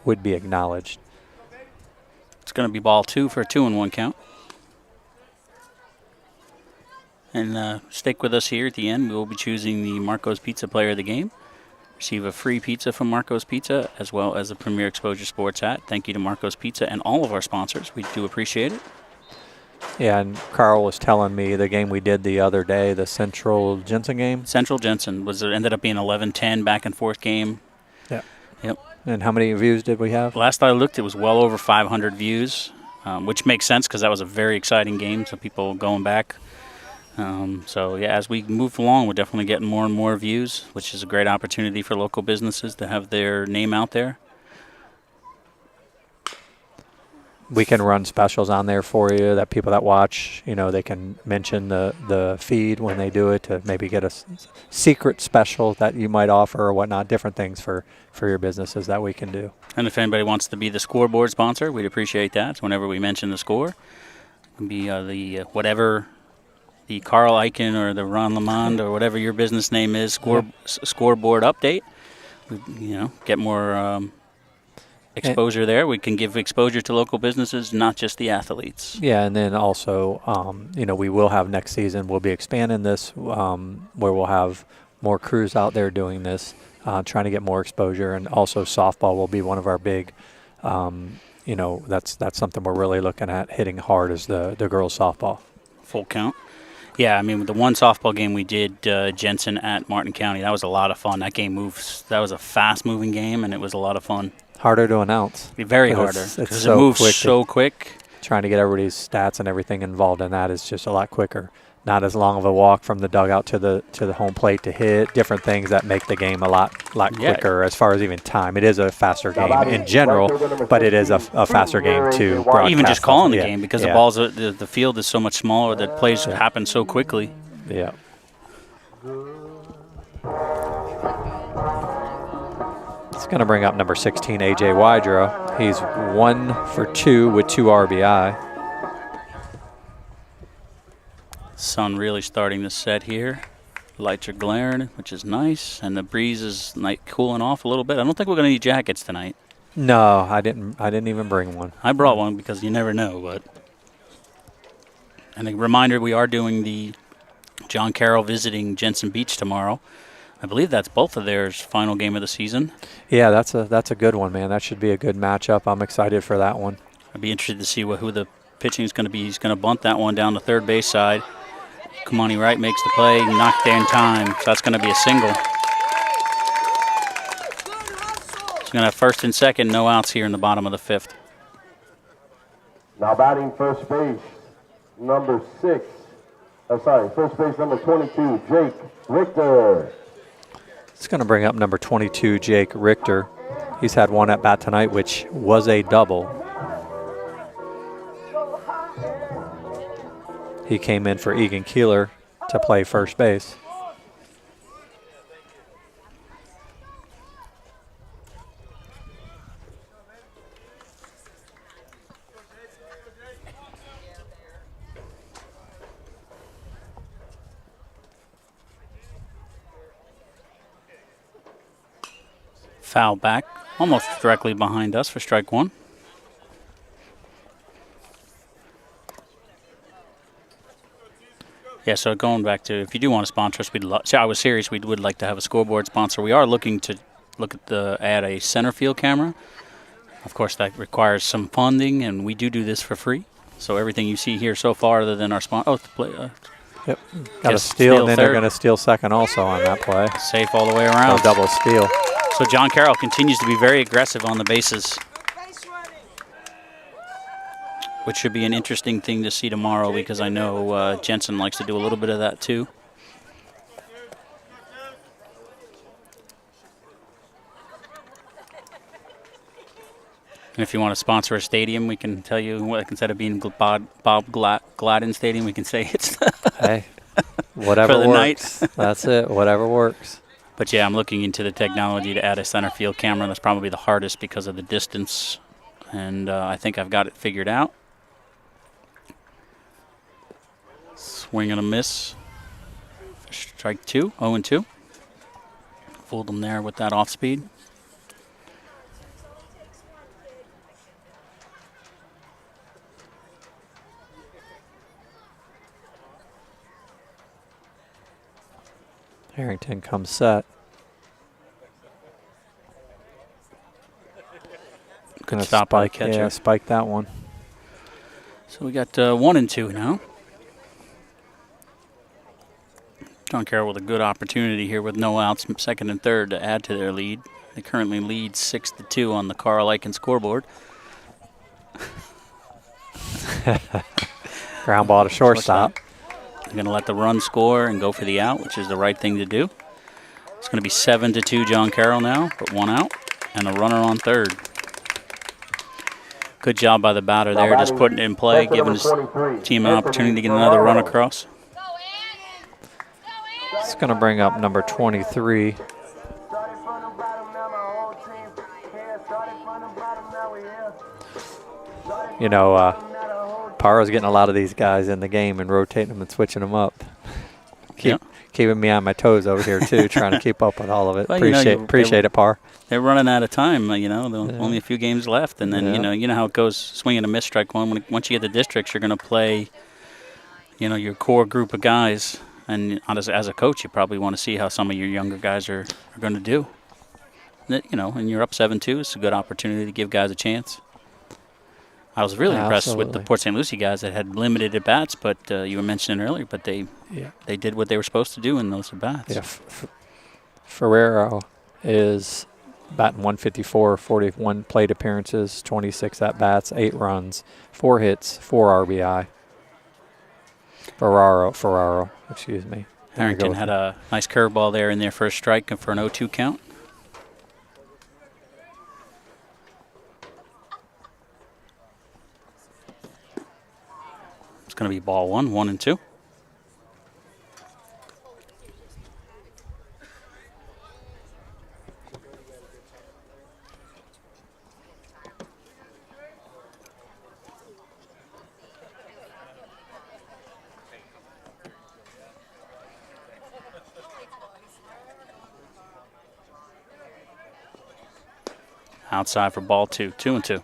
would be acknowledged. It's going to be ball 2 for a 2-1 count. And stick with us here at the end. We will be choosing the Marco's Pizza Player of the Game. Receive a free pizza from Marco's Pizza, as well as a Premier Exposure Sports hat. Thank you to Marco's Pizza and all of our sponsors. We do appreciate it. Yeah, and Carl was telling me the game we did the other day, the Central Jensen game. Central Jensen ended up being 11-10 back and forth game. Yeah. Yep. And how many views did we have? Last I looked, it was well over 500 views, which makes sense because that was a very exciting game. So people going back. So yeah, as we move along, we're definitely getting more and more views, which is a great opportunity for local businesses to have their name out there. We can run specials on there for you that people that watch, they can mention the feed when they do it to maybe get a secret special that you might offer or whatnot, different things for your businesses that we can do. And if anybody wants to be the scoreboard sponsor, we'd appreciate that. So whenever we mention the score, it can be whatever the Carl Eichen or the Ron Lamond or whatever your business name is, scoreboard update. Get more... exposure there. We can give exposure to local businesses, not just the athletes. Yeah, and then also, we will have next season, we'll be expanding this where we'll have more crews out there doing this, trying to get more exposure. And also softball will be one of our big, that's something we're really looking at hitting hard is the girls softball. Full count. Yeah, I mean, with the one softball game we did, Jensen at Martin County, that was a lot of fun. That was a fast-moving game, and it was a lot of fun. Harder to announce. Very harder because it moves so quick. Trying to get everybody's stats and everything involved in that is just a lot quicker. Not as long of a walk from the dugout to the home plate to hit. Different things that make the game a lot quicker as far as even time. It is a faster game in general, but it is a faster game to broadcast. Even just calling the game because the field is so much smaller that plays happen so quickly. Yeah. It's going to bring up number 16, A.J. Wydra. He's 1 for 2 with 2 RBI. Sun really starting to set here. Lights are glaring, which is nice, and the breeze is cooling off a little bit. I don't think we're going to need jackets tonight. No, I didn't even bring one. I brought one because you never know. And a reminder, we are doing the John Carroll visiting Jensen Beach tomorrow. I believe that's both of theirs final game of the season. Yeah, that's a good one, man. That should be a good matchup. I'm excited for that one. I'd be interested to see who the pitching is going to be. He's going to bunt that one down the third base side. Kamani Wright makes the play, knocked there in time. So that's going to be a single. He's going to have first and second, no outs here in the bottom of the fifth. Now batting first base, number 6. First base number 22, Jake Richter. It's going to bring up number 22, Jake Richter. He's had one at bat tonight, which was a double. He came in for Egan Keeler to play first base. Foul back, almost directly behind us for strike one. Yeah, so going back to, if you do want to sponsor us, I was serious, we would like to have a scoreboard sponsor. We are looking to add a center field camera. Of course, that requires some funding, and we do this for free. So everything you see here so far, other than our sponsor, Yep, got a steal, and then they're going to steal second also on that play. Safe all the way around. So double steal. So John Carroll continues to be very aggressive on the bases, which should be an interesting thing to see tomorrow, because I know Jensen likes to do a little bit of that too. And if you want to sponsor a stadium, we can tell you, instead of being Bob Gladden Stadium, we can say it's hey, whatever for the works. night. That's it, whatever works. But yeah, I'm looking into the technology to add a center field camera. That's probably the hardest because of the distance, and I think I've got it figured out. Swing and a miss. Strike 2, 0-2. Fooled them there with that off speed. Harrington comes set. Good stop by the catcher. Yeah, spike that one. So we got 1-2 now. John Carroll with a good opportunity here with no outs, second and third, to add to their lead. They currently lead 6-2 on the Carl Icahn scoreboard. Ground ball to shortstop. They're going to let the run score and go for the out, which is the right thing to do. It's going to be 7-2 John Carroll now, but one out, and a runner on third. Good job by the batter there, just putting it in play, giving his team an opportunity to get another run across. It's going to bring up number 23. You know, Paro's getting a lot of these guys in the game and rotating them and switching them up. Keeping me on my toes over here, too, trying to keep up with all of it. Well, appreciate it, Par. They're running out of time, only a few games left. And then, you know how it goes, swing and a miss, strike one. Once you get the districts, you're going to play, your core group of guys. And as a coach, you probably want to see how some of your younger guys are going to do. And you're up 7-2. It's a good opportunity to give guys a chance. I was really impressed with the Port St. Lucie guys that had limited at-bats, but you were mentioning earlier, but they did what they were supposed to do in those at-bats. Yeah, Ferrero is batting 154, 41 plate appearances, 26 at-bats, 8 runs, 4 hits, 4 RBI. Ferraro, excuse me. Harrington had a nice curveball there in their first strike for an 0-2 count. It's going to be ball 1-2. Outside for ball 2, 2-2.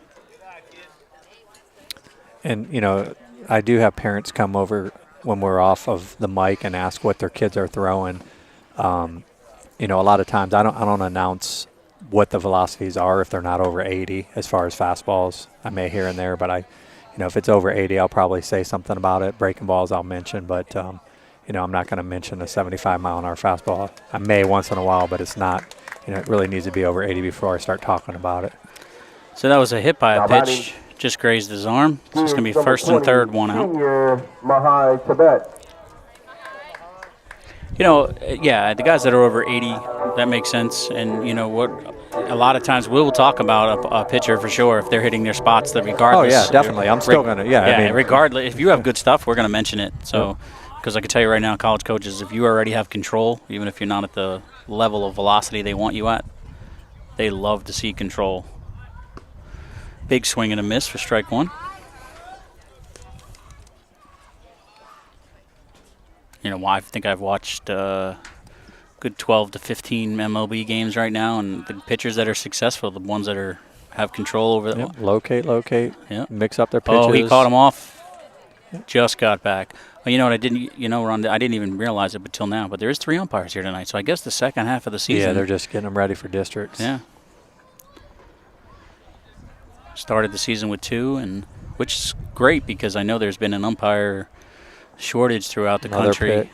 And, I do have parents come over when we're off of the mic and ask what their kids are throwing. A lot of times I don't announce what the velocities are if they're not over 80 as far as fastballs. I may here and there, but if it's over 80, I'll probably say something about it. Breaking balls I'll mention, but I'm not going to mention a 75-mile-an-hour fastball. I may once in a while, but it's not. It really needs to be over 80 before I start talking about it. So that was a hit by a pitch. Just grazed his arm. So it's going to be first and third, one out. Mahai Tibet. The guys that are over 80, that makes sense. And what? A lot of times we'll talk about a pitcher for sure if they're hitting their spots. That regardless. Oh yeah, definitely. I'm still gonna. Yeah. Regardless, if you have good stuff, we're gonna mention it. So, because I can tell you right now, college coaches, if you already have control, even if you're not at the level of velocity they want you at, they love to see control. Big swing and a miss for strike one. I think I've watched good 12 to 15 MLB games right now, and the pitchers that are successful, the ones that have control over them. Locate. Yep. Mix up their pitches. Oh, he caught him off. Just got back. Well, you know what? I didn't even realize it until now. But there is 3 umpires here tonight, so I guess the second half of the season. Yeah, they're just getting them ready for districts. Yeah. Started the season with 2, which is great because I know there's been an umpire shortage throughout the country,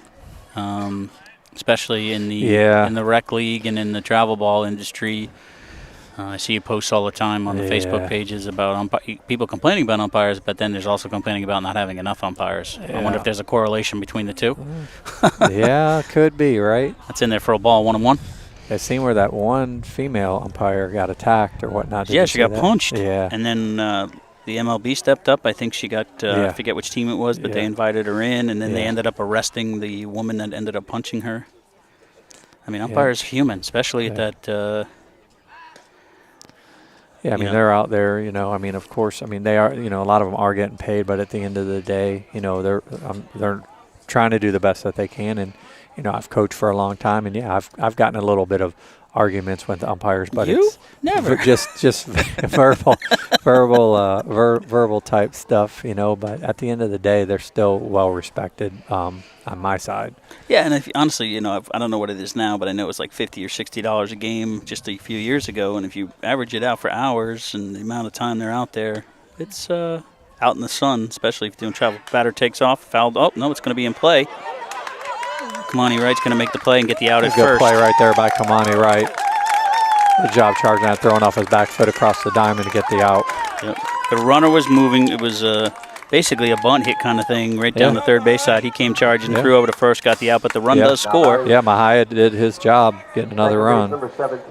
especially in the rec league and in the travel ball industry. I see you post all the time on the Facebook pages about people complaining about umpires, but then there's also complaining about not having enough umpires. I wonder if there's a correlation between the two. Yeah, could be, right? That's in there for a ball 1-1. I seen where that one female umpire got attacked or whatnot. Yeah, she got punched. Yeah. And then the MLB stepped up. I think she got, I forget which team it was, but they invited her in, and then they ended up arresting the woman that ended up punching her. I mean, umpires are human, especially at that. They're out there, of course, they are, a lot of them are getting paid, but at the end of the day, they're trying to do the best that they can. And, I've coached for a long time, and I've gotten a little bit of arguments with the umpires, but it's never just verbal type stuff, but at the end of the day, they're still well respected on my side. Yeah, and honestly, I don't know what it is now, but I know it's like $50 or $60 a game just a few years ago, and if you average it out for hours and the amount of time they're out there, it's out in the sun, especially if you're doing travel. Batter takes off, fouled. Oh no, it's going to be in play. Kamani Wright's going to make the play and get the out at Good first. play right there by Kamani Wright. Good job charging that, throwing off his back foot across the diamond to get the out. Yep. The runner was moving. It was basically a bunt hit kind of thing right down the third base side. He came charging, threw over to first, got the out, but the run does score. Yeah, Mahia did his job getting another run.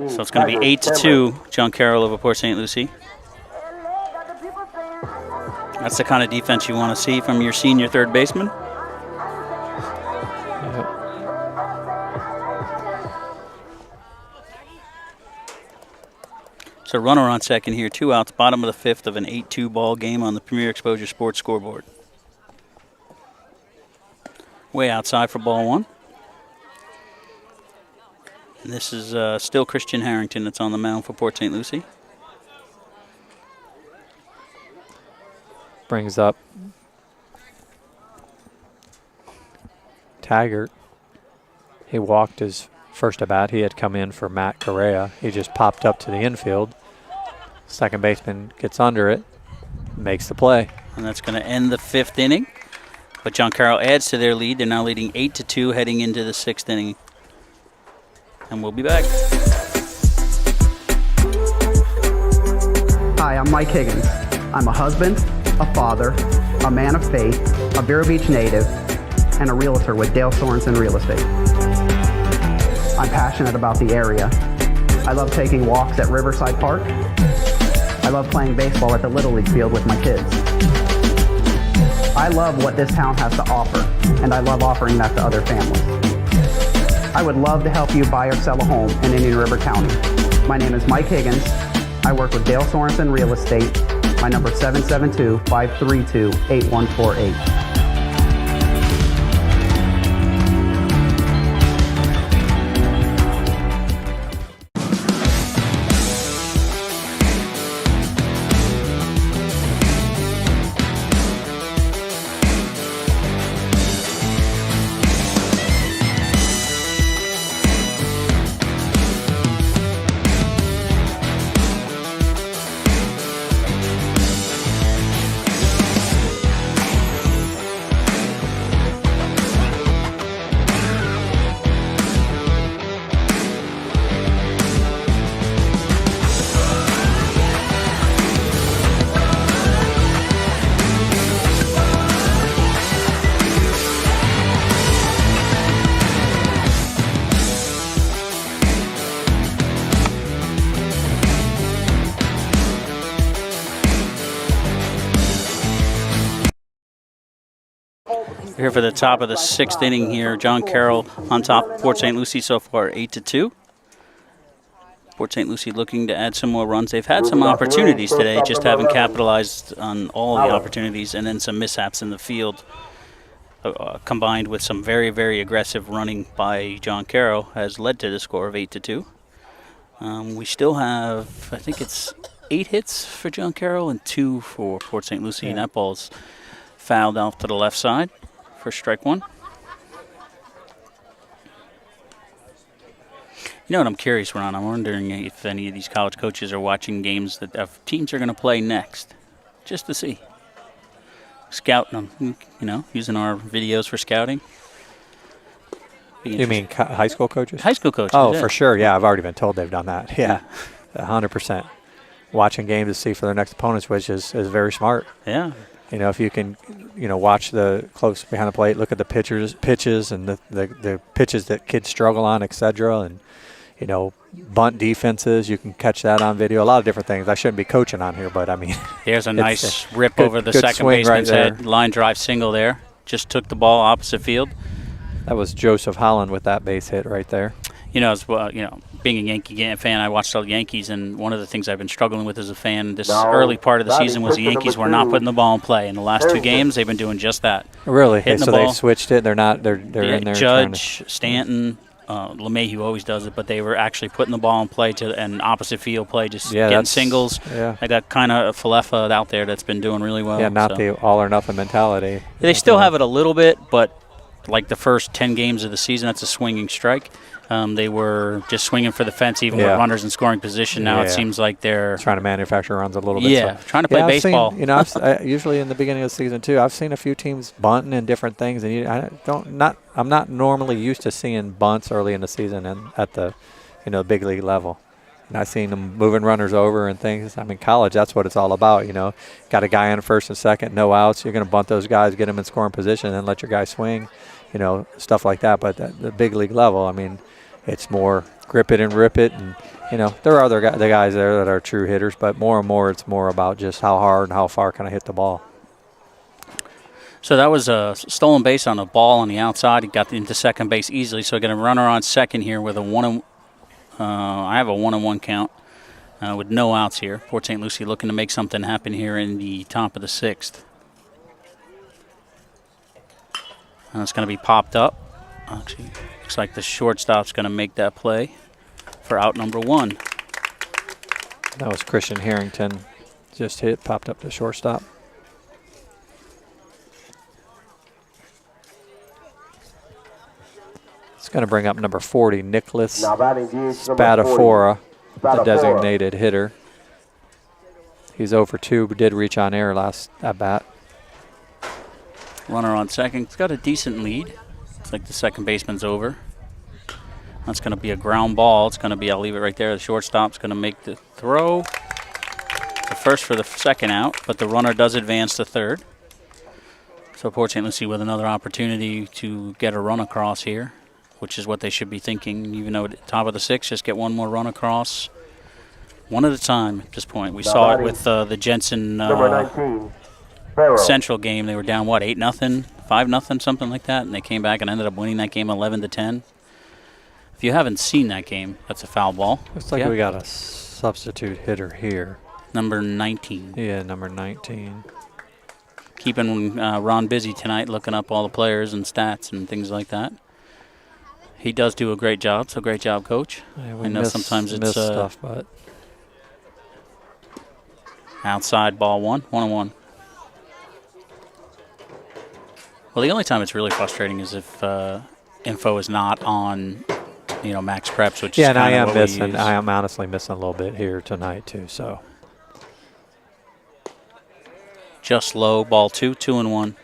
So it's going to be 8-2, John Carroll over Port St. Lucie. That's the kind of defense you want to see from your senior third baseman. So runner on second here, 2 outs, bottom of the 5th of an 8-2 ball game on the Premier Exposure Sports scoreboard. Way outside for ball 1. And this is still Christian Harrington that's on the mound for Port St. Lucie. Brings up Taggart. He walked his first at bat. He had come in for Matt Correa. He just popped up to the infield. Second baseman gets under it, makes the play. And that's going to end the 5th inning. But John Carroll adds to their lead. They're now leading 8-2 heading into the 6th inning. And we'll be back. Hi, I'm Mike Higgins. I'm a husband, a father, a man of faith, a Vero Beach native, and a realtor with Dale Sorensen Real Estate. I'm passionate about the area. I love taking walks at Riverside Park. I love playing baseball at the Little League field with my kids. I love what this town has to offer, and I love offering that to other families. I would love to help you buy or sell a home in Indian River County. My name is Mike Higgins. I work with Dale Sorensen Real Estate. My number is 772-532-8148. Here for the top of the 6th inning here. John Carroll on top. Port St. Lucie so far 8-2. Port St. Lucie looking to add some more runs. They've had some opportunities today, just haven't capitalized on all of the opportunities, and then some mishaps in the field combined with some very, very aggressive running by John Carroll has led to the score of 8-2. We still have, I think it's 8 hits for John Carroll and 2 for Port St. Lucie, and that ball's fouled off to the left side for strike 1. You know what I'm curious, Ron? I'm wondering if any of these college coaches are watching games that teams are going to play next, just to see. Scouting them, using our videos for scouting. You mean high school coaches? High school coaches. Oh, yeah. for sure. Yeah, I've already been told they've done that. Yeah, 100%. Watching games to see for their next opponents, which is very smart. Yeah. If you can, watch the close behind the plate, look at the pitches and the pitches that kids struggle on, etc. And, bunt defenses, you can catch that on video. A lot of different things. I shouldn't be coaching on here, but I mean. There's a nice rip over the second baseman's head. Line drive single there. Just took the ball opposite field. That was Joseph Holland with that base hit right there. As well, being a Yankee fan, I watched all the Yankees, and one of the things I've been struggling with as a fan this early part of the season was the Yankees were not putting the ball in play. In the last 2 games, they've been doing just that. Really? Hitting so the ball. They switched it. They're not. They're in there. Judge, Stanton, LeMahieu always does it, but they were actually putting the ball in play to an opposite field play, just getting singles. Yeah. I got kind of a Falefa out there that's been doing really well. Yeah, not the all or nothing mentality. They still have it a little bit, but like the first 10 games of the season, that's a swinging strike. They were just swinging for the fence, even with runners in scoring position. Now it seems like they're trying to manufacture runs a little bit. Yeah, trying to play baseball. I've usually in the beginning of the season too, I've seen a few teams bunting and different things, and I'm not normally used to seeing bunts early in the season and at the, big league level. And I've seen them moving runners over and things. I mean, college, that's what it's all about. Got a guy on first and second, no outs. You're going to bunt those guys, get them in scoring position, and then let your guy swing. Stuff like that. But at the big league level, I mean, it's more grip it and rip it. And, there are the guys there that are true hitters, but more and more it's more about just how hard and how far can I hit the ball. So that was a stolen base on a ball on the outside. He got into second base easily. So I got a runner on second here with I have a 1-1 count with no outs here. Port St. Lucie looking to make something happen here in the top of the 6th. And it's going to be popped up. Actually, looks like the shortstop's going to make that play for out number 1. That was Christian Harrington. Just popped up to shortstop. It's going to bring up number 40, Nicholas Spadafora, the designated hitter. He's 0 for 2, but did reach on air last at bat. Runner on second. It's got a decent lead. It's like the second baseman's over. That's going to be a ground ball. It's going to be, I'll leave it right there. The shortstop's going to make the throw. The first for the second out, but the runner does advance to third. So Port St. Lucie with another opportunity to get a run across here, which is what they should be thinking. Even though at the top of the 6th, just get one more run across. One at a time at this point. We saw it with the Jensen Central game. They were down, 8-0, 5-0, something like that, and they came back and ended up winning that game 11-10. If you haven't seen that game, that's a foul ball. Looks like we got a substitute hitter here. Number 19. Yeah, number 19. Keeping Ron busy tonight, looking up all the players and stats and things like that. He does do a great job, so great job, Coach. Yeah, I know sometimes it's stuff, but outside ball 1-1. Well, the only time it's really frustrating is if info is not on, Max Preps, which is and kind of what we use. I am honestly missing a little bit here tonight too. So just low, ball 2-1.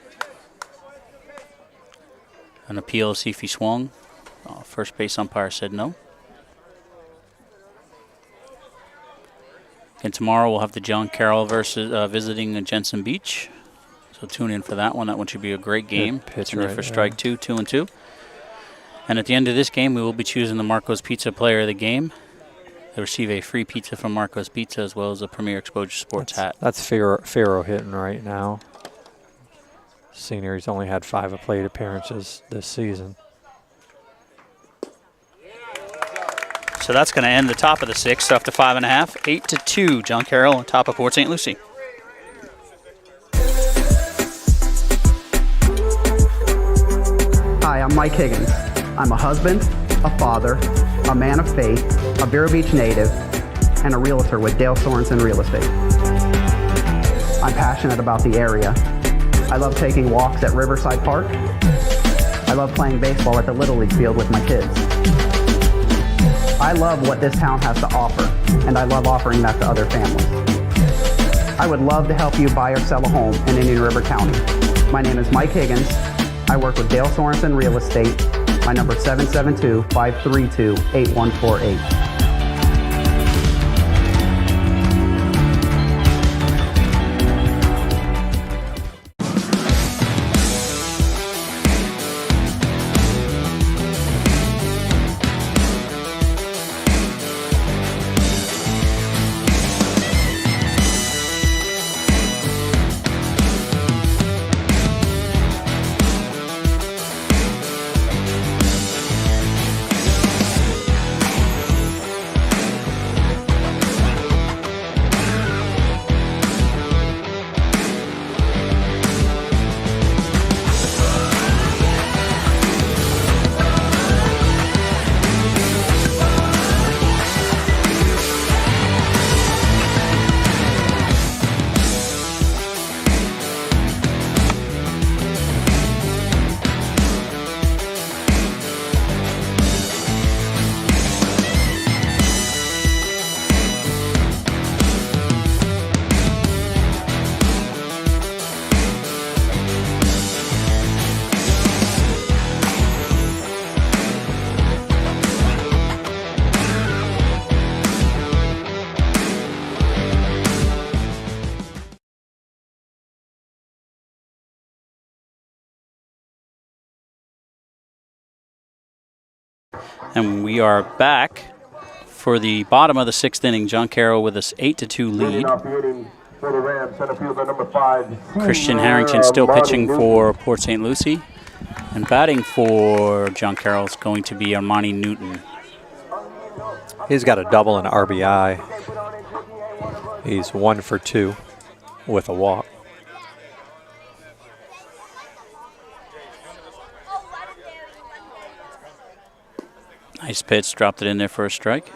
An appeal to see if he swung. First base umpire said no. And tomorrow we'll have the John Carroll versus visiting Jensen Beach. So tune in for that one. That one should be a great game. Pitch right for strike 2, 2-2. And at the end of this game, we will be choosing the Marco's Pizza Player of the Game. They receive a free pizza from Marco's Pizza as well as a Premier Exposure Sports hat. That's Faro hitting right now. Senior, he's only had 5 plate appearances this season. So that's going to end the top of the 6th after 5.5. 8-2, John Carroll on top of Port St. Lucie. Hi, I'm Mike Higgins. I'm a husband, a father, a man of faith, a Vero Beach native, and a realtor with Dale Sorensen Real Estate. I'm passionate about the area. I love taking walks at Riverside Park. I love playing baseball at the Little League field with my kids. I love what this town has to offer, and I love offering that to other families. I would love to help you buy or sell a home in Indian River County. My name is Mike Higgins. I work with Dale Sorensen Real Estate. My number is 772-532-8148. And we are back for the bottom of the 6th inning. John Carroll with us 8-2 lead. Christian Harrington still pitching for Port St. Lucie. And batting for John Carroll is going to be Armani Newton. He's got a double and RBI. He's 1 for 2 with a walk. Nice pitch, dropped it in there for a strike.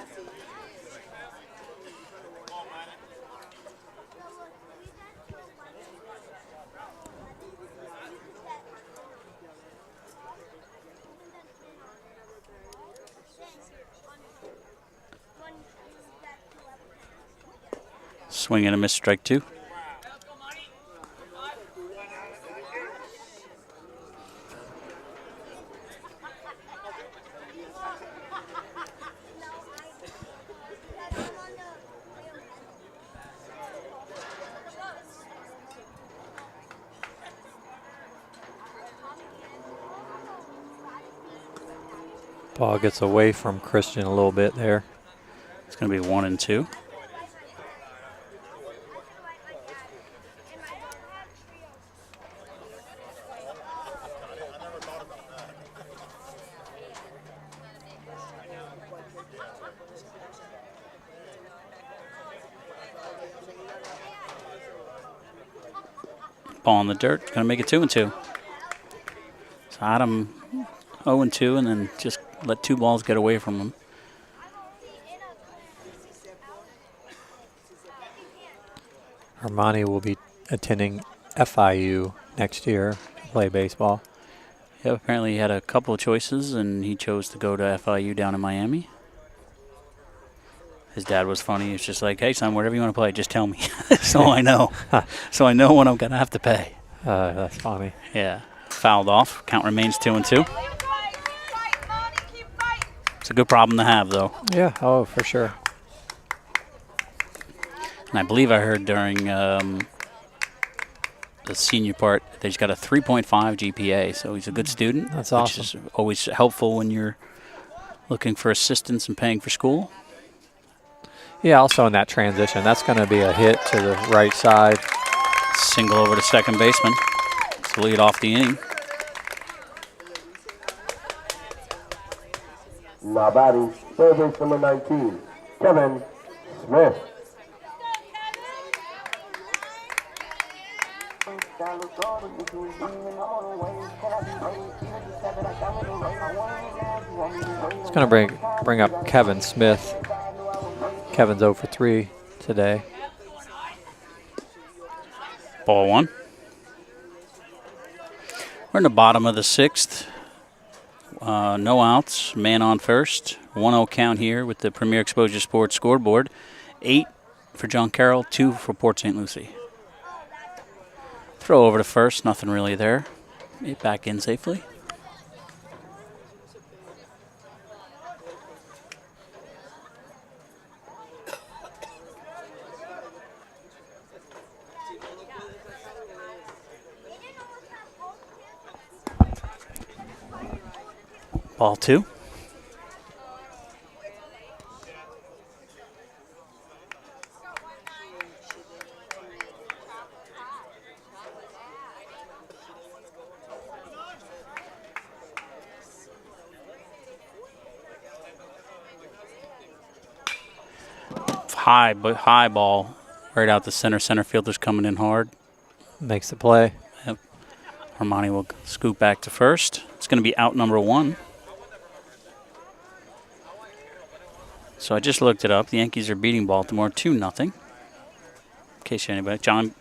Swing and a miss, strike 2. Ball gets away from Christian a little bit there. It's going to be 1-2. Ball in the dirt, going to make it 2-2. So Adam 0-2, and then just let 2 balls get away from him. Armani will be attending FIU next year to play baseball. Yeah, apparently he had a couple of choices, and he chose to go to FIU down in Miami. His dad was funny. He was just like, hey, son, whatever you want to play, just tell me. So I know. So I know when I'm going to have to pay. That's funny. Yeah. Fouled off. Count remains 2-2. It's a good problem to have, though. Yeah, oh, for sure. And I believe I heard during the senior part that he's got a 3.5 GPA, so he's a good student. That's awesome. Which is always helpful when you're looking for assistance and paying for school. Yeah, also in that transition, that's going to be a hit to the right side. Single over to second baseman. to lead off the inning. Now batting, third base number 19, Kevin Smith. It's going to bring up Kevin Smith. Kevin's 0 for 3 today. Ball one. We're in the bottom of the sixth. No outs, man on first. 1-0 count here with the Premier Exposure Sports scoreboard. 8 for John Carroll, 2 for Port St. Lucie. Throw over to first, nothing really there. It back in safely. Ball two. High ball right out the center. Center fielder's coming in hard. Makes the play. Yep. Armani will scoot back to first. It's going to be out number 1. So I just looked it up. The Yankees are beating Baltimore 2-0. In case anybody, John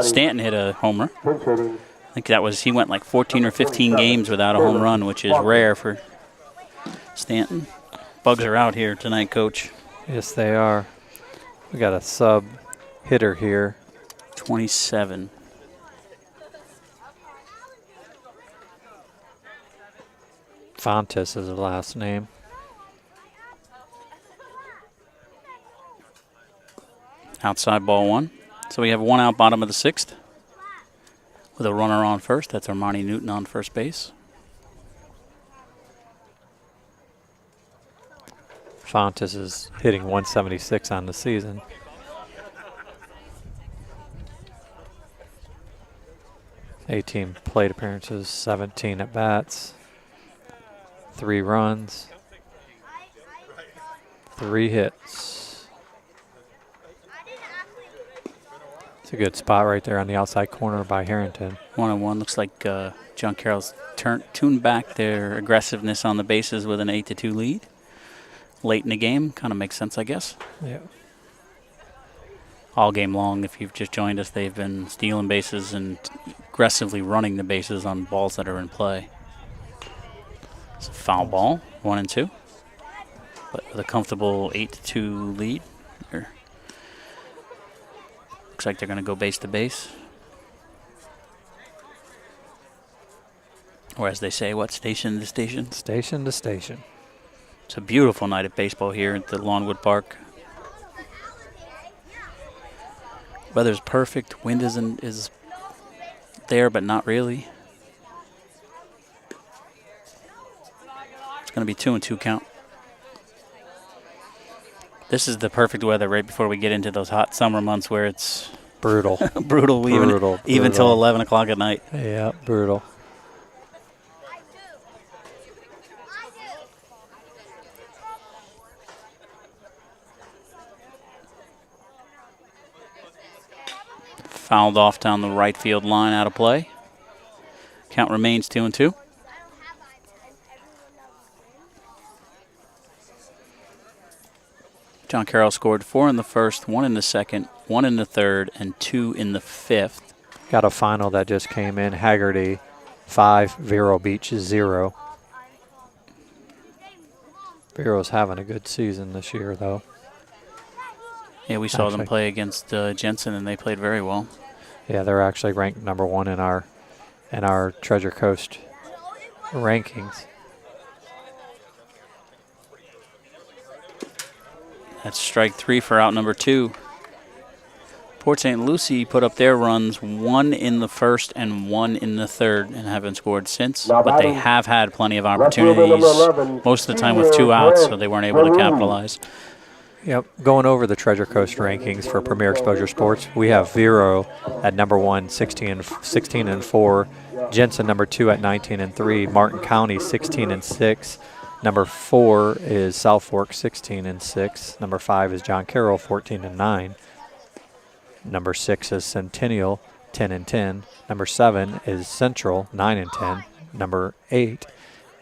Stanton hit a homer. I think that was, he went like 14 or 15 games without a home run, which is rare for Stanton. Bugs are out here tonight, Coach. Yes, they are. We got a sub hitter here. 27. Fontes is the last name. Outside ball 1. So we have 1 out bottom of the 6th. With a runner on first. That's Armani Newton on first base. Fontes is hitting 176 on the season. Eighteen plate appearances, 17 at bats, 3 runs, 3 hits. It's a good spot right there on the outside corner by Harrington. 1-1. Looks like John Carroll's tuned back their aggressiveness on the bases with an 8-2 lead. Late in the game, kind of makes sense, I guess. Yeah. All game long, if you've just joined us, they've been stealing bases and aggressively running the bases on balls that are in play. It's a foul ball, 1-2. But with a comfortable 8-2 lead. Looks like they're going to go base to base. Or as they say, what, station to station? Station to station. It's a beautiful night of baseball here at the Lawnwood Park. Weather's perfect. Wind is there, but not really. It's going to be 2-2 count. This is the perfect weather right before we get into those hot summer months where it's brutal. brutal, even till 11 o'clock at night. Yeah, brutal. Fouled off down the right field line, out of play. Count remains 2-2. John Carroll scored 4 in the first, 1 in the second, 1 in the third, and 2 in the 5th. Got a final that just came in. Haggerty 5, Vero Beach 0. Vero's having a good season this year, though. Yeah, we saw them play against Jensen, and they played very well. Yeah, they're actually ranked number 1 in our Treasure Coast rankings. That's strike 3 for out number 2. Port St. Lucie put up their runs, 1 in the first and 1 in the third, and haven't scored since. But they have had plenty of opportunities, most of the time with 2 outs, so they weren't able to capitalize. Yep, going over the Treasure Coast rankings for Premier Exposure Sports, we have Vero at number 1, 16-4. Jensen number 2 at 19-3. Martin County 16-6. Number 4 is South Fork 16-6. Number 5 is John Carroll 14-9. Number 6 is Centennial 10-10. Number 7 is Central 9-10. Number 8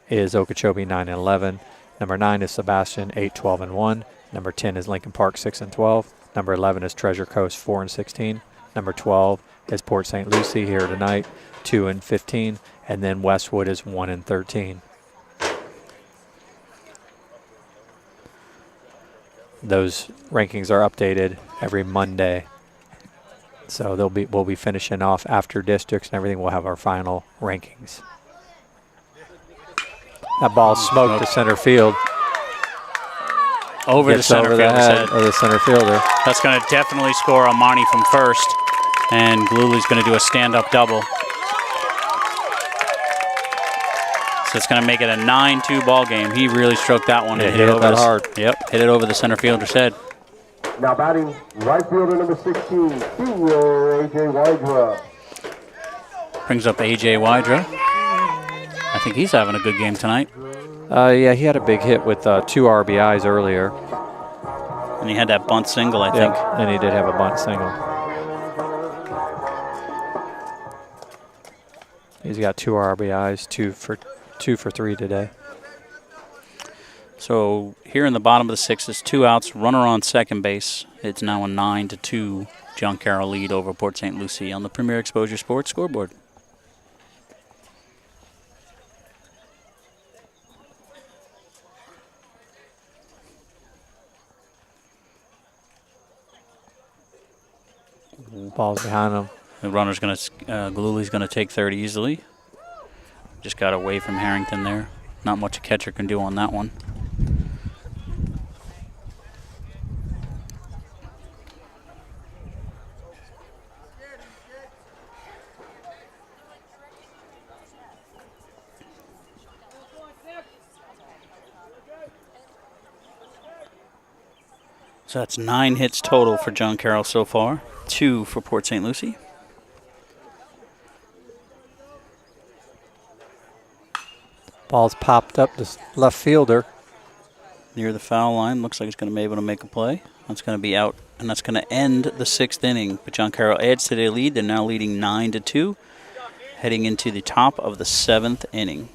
is Okeechobee 9-11. Number 9 is Sebastian 8-12-1. Number 10 is Lincoln Park 6-12. Number 11 is Treasure Coast 4-16. Number 12 is Port St. Lucie here tonight 2-15, and then Westwood is 1-13. Those rankings are updated every Monday, so we'll be finishing off after districts and everything. We'll have our final rankings. That ball smoked to center field. Over the center fielder's head. Of the center fielder. That's going to definitely score Amani from first, and Gluli's going to do a stand-up double. So it's going to make it a 9-2 ball game. He really stroked that one. Yeah, and hit it over hard. Yep, hit it over the center fielder's head. Now batting right fielder number 16, senior A.J. Wydra. Brings up A.J. Wydra. I think he's having a good game tonight. Yeah, he had a big hit with 2 RBIs earlier. And he had that bunt single, I think. Yeah, and he did have a bunt single. He's got 2 RBIs, 2 for 3 today. So here in the bottom of the 6th is 2 outs, runner on second base. It's now a 9-2 John Carroll lead over Port St. Lucie on the Premier Exposure Sports scoreboard. Ball's behind him. The runner's going to, Gluli's going to take third easily. Just got away from Harrington there. Not much a catcher can do on that one. So that's 9 hits total for John Carroll so far, 2 for Port St. Lucie. Ball's popped up to left fielder. Near the foul line, looks like it's going to be able to make a play. That's going to be out, and that's going to end the 6th inning. But John Carroll adds to their lead. They're now leading 9-2, heading into the top of the 7th inning.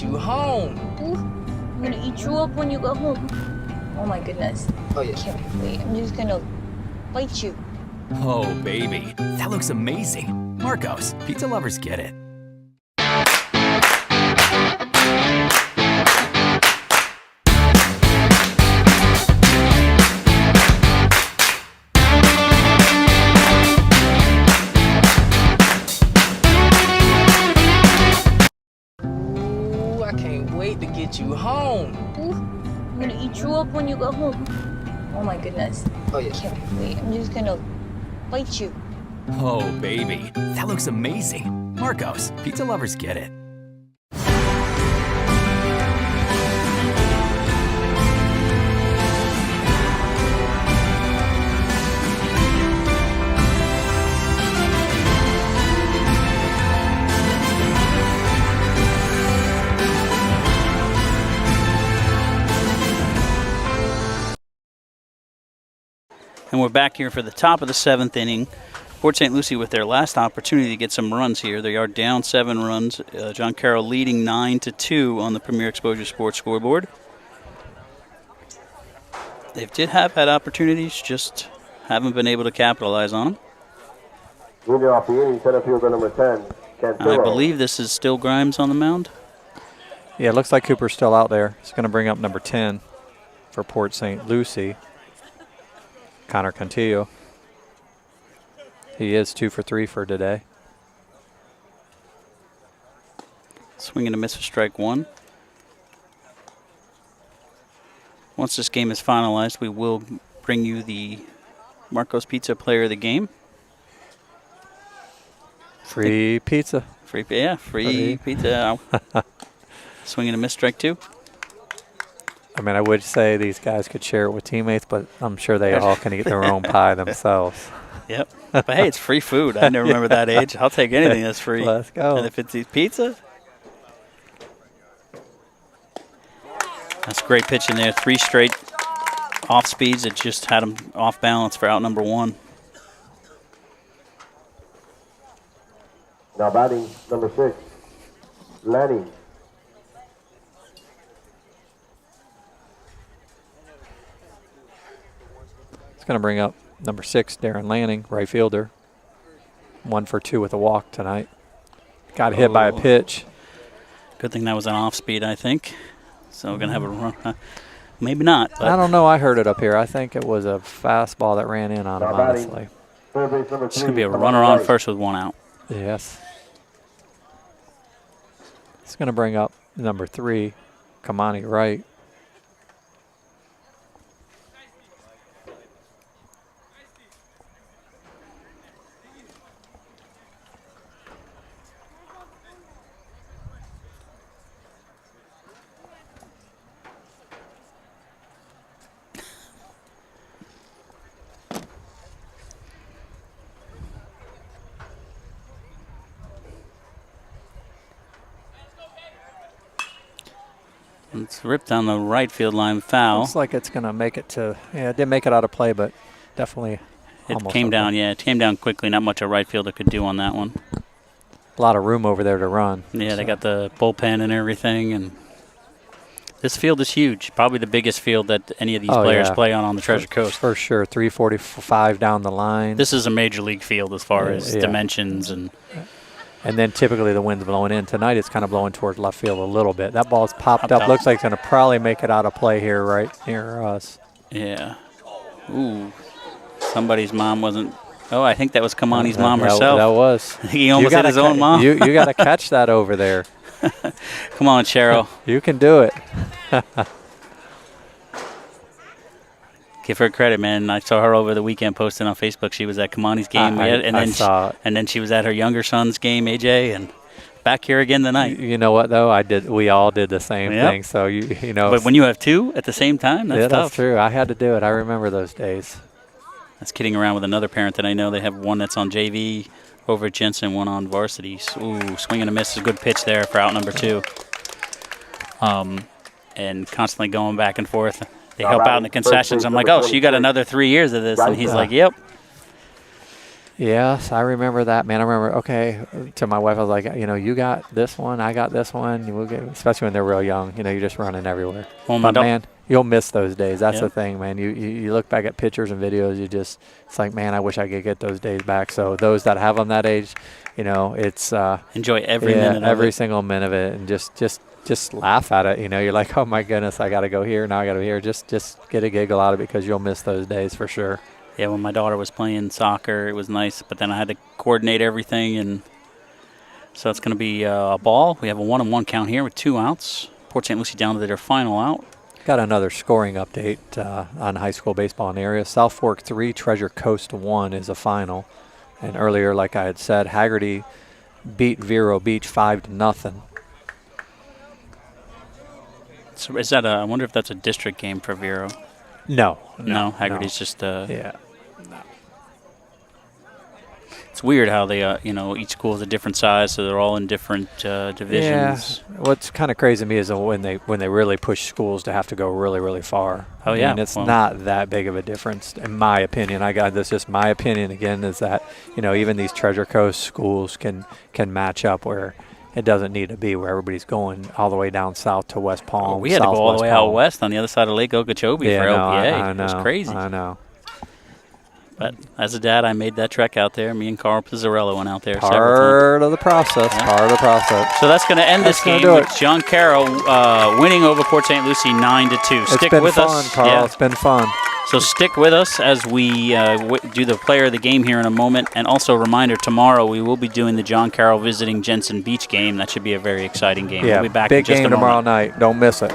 You home. Ooh, I'm gonna eat you up when you go home. Oh my goodness. Oh yeah. I can't wait. I'm just gonna bite you. Oh, baby. That looks amazing. Marcos, pizza lovers get it. You home. Ooh, I'm gonna eat you up when you go home. Oh my goodness. Oh yeah. I can't wait. I'm just gonna bite you. Oh, baby. That looks amazing. Marcos, pizza lovers get it. And we're back here for the top of the 7th inning. Port St. Lucie with their last opportunity to get some runs here. They are down 7 runs. John Carroll leading 9-2 on the Premier Exposure Sports scoreboard. They did have had opportunities, just haven't been able to capitalize on them. Moving off the inning, center fielder number 10, I believe this is still Grimes on the mound. Yeah, it looks like Cooper's still out there. It's going to bring up number 10 for Port St. Lucie, Connor Cantillo. He is 2 for 3 for today. Swing and a miss for strike one. Once this game is finalized, we will bring you the Marco's Pizza Player of the Game. Free pizza. Free pizza. Swing and a miss, strike two. I mean, I would say these guys could share it with teammates, but I'm sure they all can eat their own pie themselves. Yep. But hey, it's free food. I never remember that age. I'll take anything that's free. Let's go. And if it's pizza, that's great pitch in there. 3 straight off speeds that just had him off balance for out number 1. Now batting number 6, Lenny. It's going to bring up number 6, Darren Lanning, right fielder. 1 for 2 with a walk tonight. Got hit by a pitch. Good thing that was an off speed, I think. So we're going to have a run. Maybe not. But I don't know. I heard it up here. I think it was a fastball that ran in on him, honestly. It's going to be a runner on first with 1 out. Yes. It's going to bring up number 3, Kamani Wright. It's ripped down the right field line, foul. Looks like it's going to make it to, yeah, it didn't make it out of play, but definitely It came down, yeah, it came down quickly. Not much a right fielder could do on that one. A lot of room over there to run. Yeah, they got the bullpen and everything, and this field is huge. Probably the biggest field that any of these players play on the Treasure Coast. For sure, 345 down the line. This is a major league field as far as dimensions and. And then typically the wind's blowing in. Tonight it's kind of blowing towards left field a little bit. That ball's popped up. Looks like it's going to probably make it out of play here right near us. Yeah. Ooh. Somebody's mom wasn't. Oh, I think that was Kamani's mom herself. That was. He almost hit his own mom. You got to catch that over there. Come on, Cheryl. You can do it. Give her credit, man. I saw her over the weekend posting on Facebook. She was at Kamani's game, and then she was at her younger son's game, AJ, and back here again tonight. You know what though? We all did the same thing. So you know. But when you have 2 at the same time, that's tough. That's true. I had to do it. I remember those days. That's kidding around with another parent that I know. They have one that's on JV over at Jensen, one on varsity. Ooh, swing and a miss is a good pitch there for out number 2. And constantly going back and forth. They help out in the concessions. I'm like, oh, so you got another 3 years of this? And he's like, yep. Yes, I remember that, man. I remember, okay, to my wife, I was like, you got this one, I got this one. We'll get, especially when they're real young, you're just running everywhere. Well, but, man, you'll miss those days. That's the thing, man. You look back at pictures and videos, it's like, man, I wish I could get those days back. So those that have them that age, it's enjoy every minute of it. Every single minute of it, and just laugh at it. You're like, oh my goodness, I got to go here, now I got to go here. Just get a giggle out of it because you'll miss those days for sure. Yeah, when my daughter was playing soccer, it was nice, but then I had to coordinate everything, and so it's going to be a ball. We have a 1-1 count here with 2 outs. Port St. Lucie down to their final out. Got another scoring update on high school baseball in the area. South Fork 3, Treasure Coast 1 is a final. And earlier, like I had said, Haggerty beat Vero Beach 5-0. So is that I wonder if that's a district game for Vero. No, Haggerty's just yeah. It's weird how they each school is a different size, so they're all in different divisions. Yeah. What's kind of crazy to me is when they really push schools to have to go really, really far. Oh yeah, and it's not that big of a difference in my opinion. That's just my opinion again, is that even these Treasure Coast schools can match up where it doesn't need to be where everybody's going all the way down south to West Palm. We had to go all the way out west on the other side of Lake Okeechobee for LPA. I know, it was crazy. I know. But as a dad, I made that trek out there. Me and Carl Pizzarello went out there several times. Part of the process. Part of the process. So that's going to end this That's gonna game do with it. John Carroll winning over Port St. Lucie 9-2. It's Stick been with fun, us. Carl. It's been fun. So stick with us as we do the player of the game here in a moment. And also a reminder, tomorrow we will be doing the John Carroll visiting Jensen Beach game. That should be a very exciting game. Yeah, We'll be back big in just game a moment. tomorrow night. Don't miss it.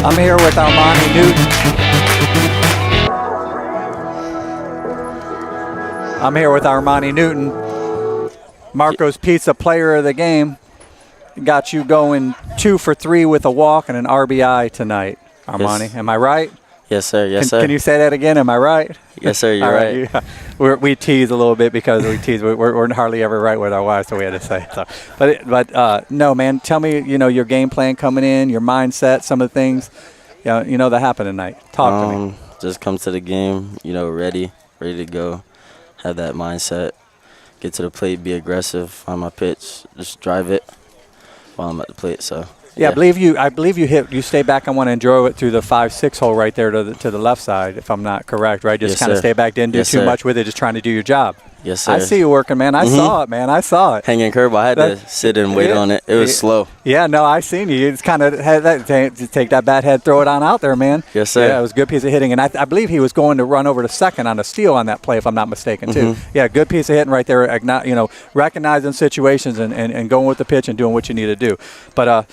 I'm here with Armani Newton. I'm here with Armani Newton. Marco's Pizza Player of the Game. Got you going 2 for 3 with a walk and an RBI tonight, Armani. Yes. Am I right? Yes, sir. Yes, sir. Can you say that again? Am I right? Yes, sir. You're All right. Yeah. We tease a little bit because we're hardly ever right with our wives, so we had to say it. So. But no, man. Tell me, your game plan coming in, your mindset, some of the things, that happened tonight. Talk to me. Just come to the game, ready to go, have that mindset, get to the plate, be aggressive, find my pitch, just drive it while I'm at the plate. So. Yeah, I believe you stay back and want to enjoy it through the 5-6 hole right there to the left side, if I'm not correct, right? Just kind of stay back, didn't do too much with it, just trying to do your job. Yes, sir. I see you working, man. I saw it, man. I saw it. Hanging curve, I had to sit and wait on it. It was slow. Yeah, no, I seen you. You just kind of had that, take that bat head, throw it on out there, man. Yes, sir. Yeah, it was a good piece of hitting. And I believe he was going to run over to second on a steal on that play, if I'm not mistaken, too. Yeah, good piece of hitting right there, recognizing situations and going with the pitch and doing what you need to do. But,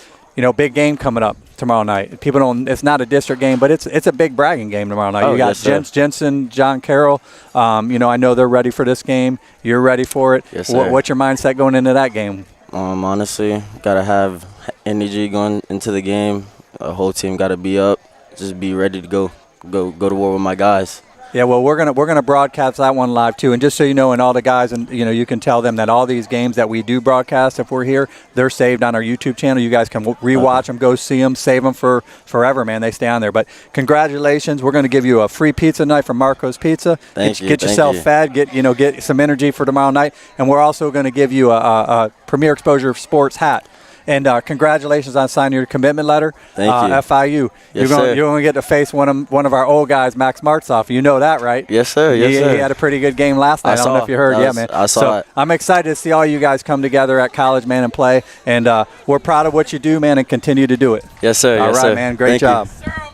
big game coming up tomorrow night. People don't. It's not a district game, but it's a big bragging game tomorrow night. You got Jensen, John Carroll. I know they're ready for this game. You're ready for it. Yes, sir. What's your mindset going into that game? Honestly, gotta have energy going into the game. The whole team gotta be up. Just be ready to go to war with my guys. Yeah, well, we're gonna broadcast that one live too, and just so you know, and all the guys, and you can tell them that all these games that we do broadcast, if we're here, they're saved on our YouTube channel. You guys can rewatch them, go see them, save them for forever, man. They stay on there. But congratulations, we're gonna give you a free pizza night from Marco's Pizza. Thank you. Get yourself fed, get some energy for tomorrow night, and we're also gonna give you a Premier Exposure Sports hat. And congratulations on signing your commitment letter. Thank you. FIU. Yes, you're going to get to face one of our old guys, Max Martzoff. You know that, right? Yes, sir. Yes, sir. He had a pretty good game last night. I don't know if you heard. Yeah, man. I saw it. I'm excited to see all you guys come together at College, man, and play. And we're proud of what you do, man, and continue to do it. Yes, sir. All yes, right, sir. man. Great Thank job. You.